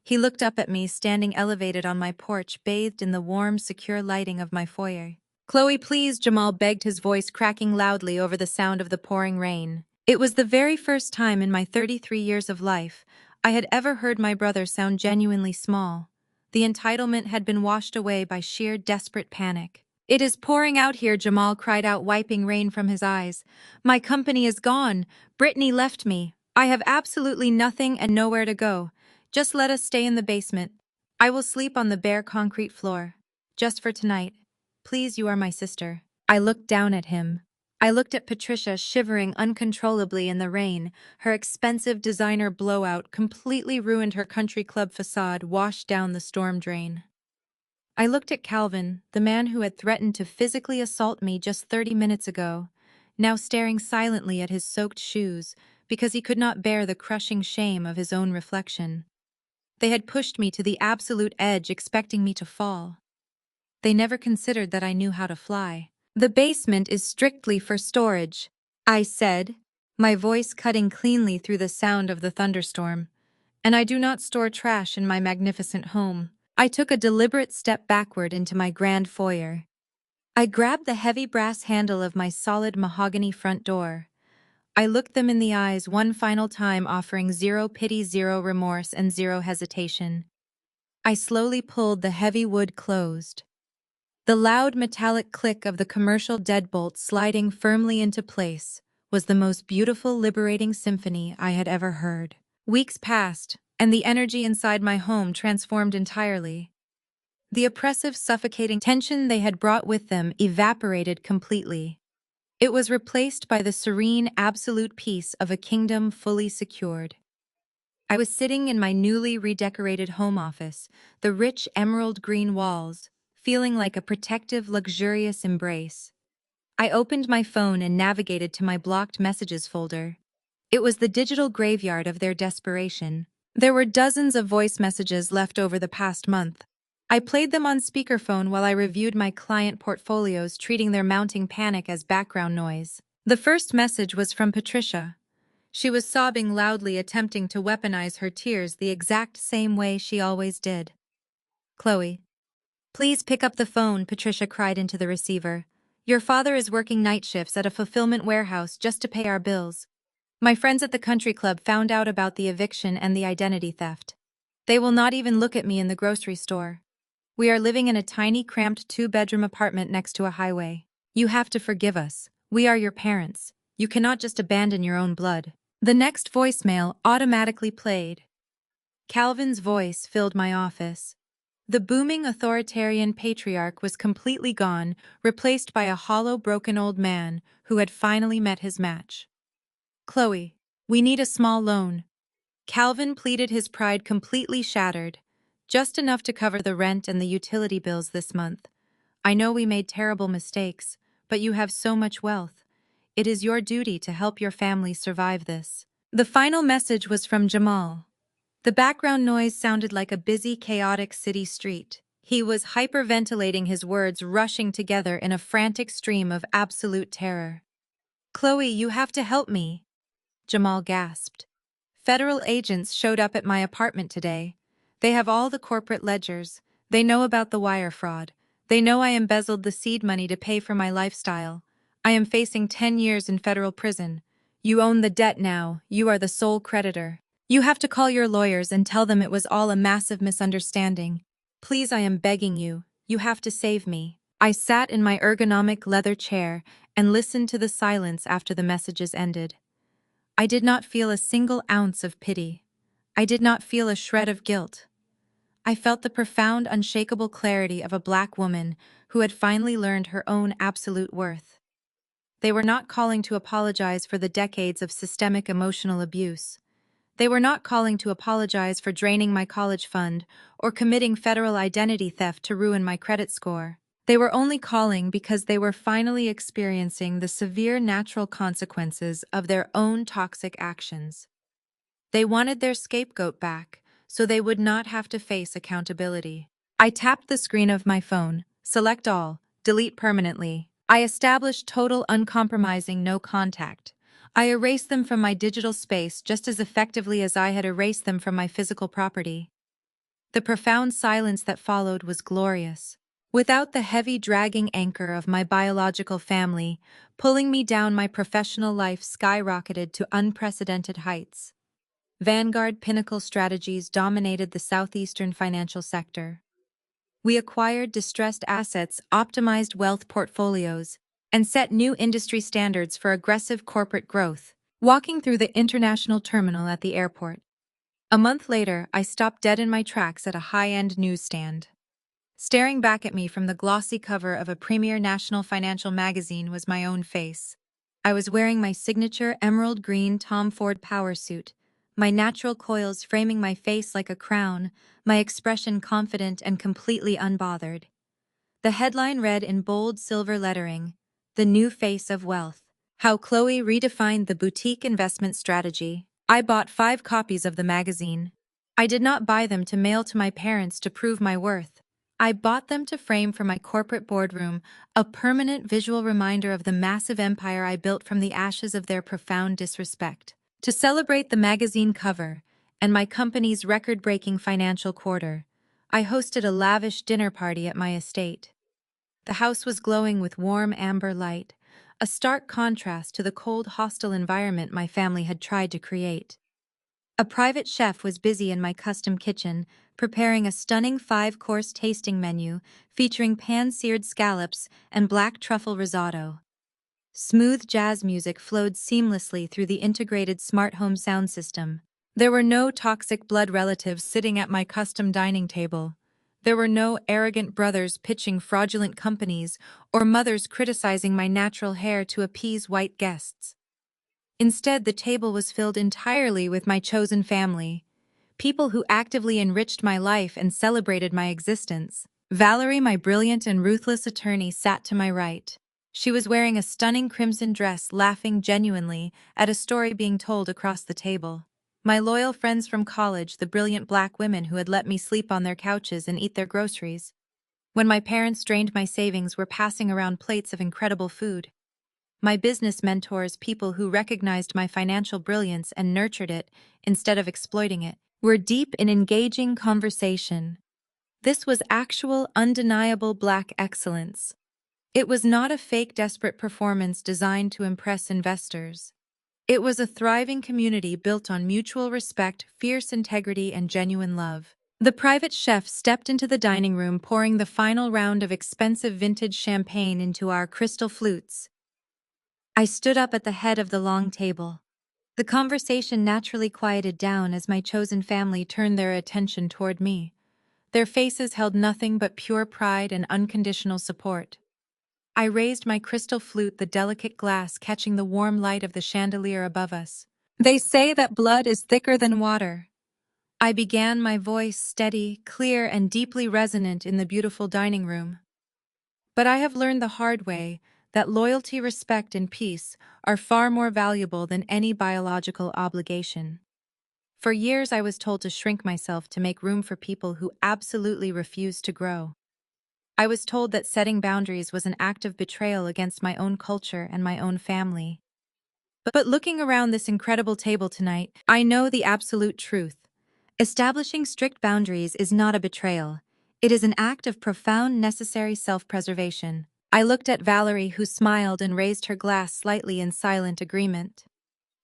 He looked up at me, standing elevated on my porch, bathed in the warm, secure lighting of my foyer. "Chloe, please," Jamal begged, his voice cracking loudly over the sound of the pouring rain. It was the very first time in my 33 years of life I had ever heard my brother sound genuinely small. The entitlement had been washed away by sheer desperate panic. "It is pouring out here," Jamal cried out, wiping rain from his eyes. "My company is gone. Brittany left me. I have absolutely nothing and nowhere to go. Just let us stay in the basement. I will sleep on the bare concrete floor. Just for tonight. Please, you are my sister." I looked down at him. I looked at Patricia, shivering uncontrollably in the rain. Her expensive designer blowout completely ruined her country club facade, washed down the storm drain. I looked at Calvin, the man who had threatened to physically assault me just 30 minutes ago, now staring silently at his soaked shoes because he could not bear the crushing shame of his own reflection. They had pushed me to the absolute edge, expecting me to fall. They never considered that I knew how to fly. "The basement is strictly for storage," I said, my voice cutting cleanly through the sound of the thunderstorm. "And I do not store trash in my magnificent home." I took a deliberate step backward into my grand foyer. I grabbed the heavy brass handle of my solid mahogany front door. I looked them in the eyes one final time, offering zero pity, zero remorse, and zero hesitation. I slowly pulled the heavy wood closed. The loud metallic click of the commercial deadbolt sliding firmly into place was the most beautiful, liberating symphony I had ever heard. Weeks passed, and the energy inside my home transformed entirely. The oppressive, suffocating tension they had brought with them evaporated completely. It was replaced by the serene, absolute peace of a kingdom fully secured. I was sitting in my newly redecorated home office, the rich emerald green walls, feeling like a protective, luxurious embrace. I opened my phone and navigated to my blocked messages folder. It was the digital graveyard of their desperation. There were dozens of voice messages left over the past month. I played them on speakerphone while I reviewed my client portfolios, treating their mounting panic as background noise. The first message was from Patricia. She was sobbing loudly, attempting to weaponize her tears the exact same way she always did. "Chloe, please pick up the phone," Patricia cried into the receiver. "Your father is working night shifts at a fulfillment warehouse just to pay our bills. My friends at the country club found out about the eviction and the identity theft. They will not even look at me in the grocery store. We are living in a tiny, cramped 2-bedroom apartment next to a highway. You have to forgive us. We are your parents. You cannot just abandon your own blood." The next voicemail automatically played. Calvin's voice filled my office. The booming authoritarian patriarch was completely gone, replaced by a hollow, broken old man who had finally met his match. "Chloe, we need a small loan." Calvin pleaded, his pride completely shattered. "Just enough to cover the rent and the utility bills this month. I know we made terrible mistakes, but you have so much wealth. It is your duty to help your family survive this." The final message was from Jamal. The background noise sounded like a busy, chaotic city street. He was hyperventilating, his words rushing together in a frantic stream of absolute terror. "Chloe, you have to help me," Jamal gasped. "Federal agents showed up at my apartment today. They have all the corporate ledgers. They know about the wire fraud. They know I embezzled the seed money to pay for my lifestyle. I am facing 10 years in federal prison. You own the debt now, you are the sole creditor. You have to call your lawyers and tell them it was all a massive misunderstanding. Please, I am begging you, you have to save me. I sat in my ergonomic leather chair and listened to the silence after the messages ended. I did not feel a single ounce of pity. I did not feel a shred of guilt. I felt the profound, unshakable clarity of a Black woman who had finally learned her own absolute worth. They were not calling to apologize for the decades of systemic emotional abuse. They were not calling to apologize for draining my college fund or committing federal identity theft to ruin my credit score. They were only calling because they were finally experiencing the severe natural consequences of their own toxic actions. They wanted their scapegoat back, so they would not have to face accountability. I tapped the screen of my phone, select all, delete permanently. I established total uncompromising no contact. I erased them from my digital space just as effectively as I had erased them from my physical property. The profound silence that followed was glorious. Without the heavy dragging anchor of my biological family, pulling me down, my professional life skyrocketed to unprecedented heights. Vanguard Pinnacle strategies dominated the southeastern financial sector. We acquired distressed assets, optimized wealth portfolios, and set new industry standards for aggressive corporate growth. Walking through the international terminal at the airport. A month later, I stopped dead in my tracks at a high-end newsstand. Staring back at me from the glossy cover of a premier national financial magazine was my own face. I was wearing my signature emerald green Tom Ford power suit, my natural coils framing my face like a crown, my expression confident and completely unbothered. The headline read in bold silver lettering, "The New Face of Wealth. How Chloe Redefined the Boutique Investment Strategy." I bought 5 copies of the magazine. I did not buy them to mail to my parents to prove my worth. I bought them to frame for my corporate boardroom, a permanent visual reminder of the massive empire I built from the ashes of their profound disrespect. To celebrate the magazine cover and my company's record-breaking financial quarter, I hosted a lavish dinner party at my estate. The house was glowing with warm amber light, a stark contrast to the cold, hostile environment my family had tried to create. A private chef was busy in my custom kitchen, preparing a stunning 5-course tasting menu featuring pan-seared scallops and black truffle risotto. Smooth jazz music flowed seamlessly through the integrated smart home sound system. There were no toxic blood relatives sitting at my custom dining table. There were no arrogant brothers pitching fraudulent companies or mothers criticizing my natural hair to appease white guests. Instead, the table was filled entirely with my chosen family, people who actively enriched my life and celebrated my existence. Valerie, my brilliant and ruthless attorney, sat to my right. She was wearing a stunning crimson dress, laughing genuinely at a story being told across the table. My loyal friends from college, the brilliant Black women who had let me sleep on their couches and eat their groceries. When my parents drained my savings, were passing around plates of incredible food. My business mentors, people who recognized my financial brilliance and nurtured it instead of exploiting it, were deep in engaging conversation. This was actual, undeniable Black excellence. It was not a fake, desperate performance designed to impress investors. It was a thriving community built on mutual respect, fierce integrity, and genuine love. The private chef stepped into the dining room, pouring the final round of expensive vintage champagne into our crystal flutes. I stood up at the head of the long table. The conversation naturally quieted down as my chosen family turned their attention toward me. Their faces held nothing but pure pride and unconditional support. I raised my crystal flute, the delicate glass catching the warm light of the chandelier above us. "They say that blood is thicker than water." I began, my voice steady, clear, and deeply resonant in the beautiful dining room. But I have learned the hard way that loyalty, respect, and peace are far more valuable than any biological obligation. For years, I was told to shrink myself to make room for people who absolutely refused to grow. I was told that setting boundaries was an act of betrayal against my own culture and my own family. But looking around this incredible table tonight, I know the absolute truth. Establishing strict boundaries is not a betrayal. It is an act of profound, necessary self-preservation. I looked at Valerie, who smiled and raised her glass slightly in silent agreement.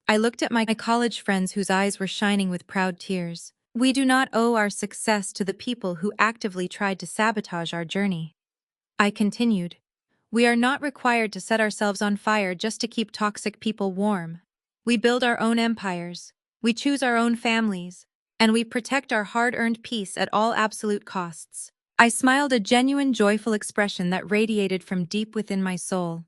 I looked at my college friends whose eyes were shining with proud tears. We do not owe our success to the people who actively tried to sabotage our journey. I continued. We are not required to set ourselves on fire just to keep toxic people warm. We build our own empires, we choose our own families, and we protect our hard-earned peace at all absolute costs. I smiled, a genuine, joyful expression that radiated from deep within my soul.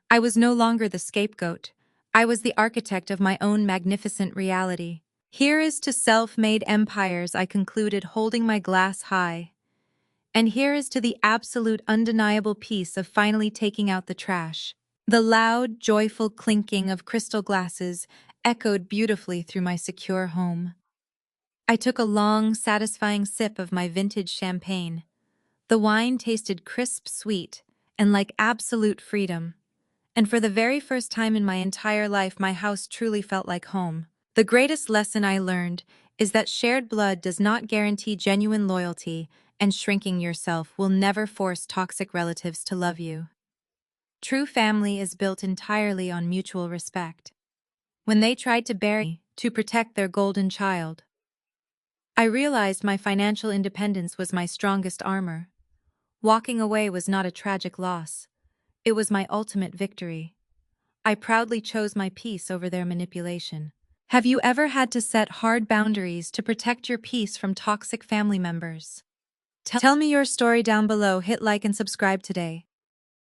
I was no longer the scapegoat. I was the architect of my own magnificent reality. Here is to self-made empires, I concluded, holding my glass high. And here is to the absolute undeniable peace of finally taking out the trash. The loud, joyful clinking of crystal glasses echoed beautifully through my secure home. I took a long, satisfying sip of my vintage champagne. The wine tasted crisp, sweet, and like absolute freedom. And for the very first time in my entire life, my house truly felt like home. The greatest lesson I learned is that shared blood does not guarantee genuine loyalty, and shrinking yourself will never force toxic relatives to love you. True family is built entirely on mutual respect. When they tried to bury me to protect their golden child, I realized my financial independence was my strongest armor. Walking away was not a tragic loss. It was my ultimate victory. I proudly chose my peace over their manipulation. Have you ever had to set hard boundaries to protect your peace from toxic family members? Tell me your story down below. Hit like and subscribe today.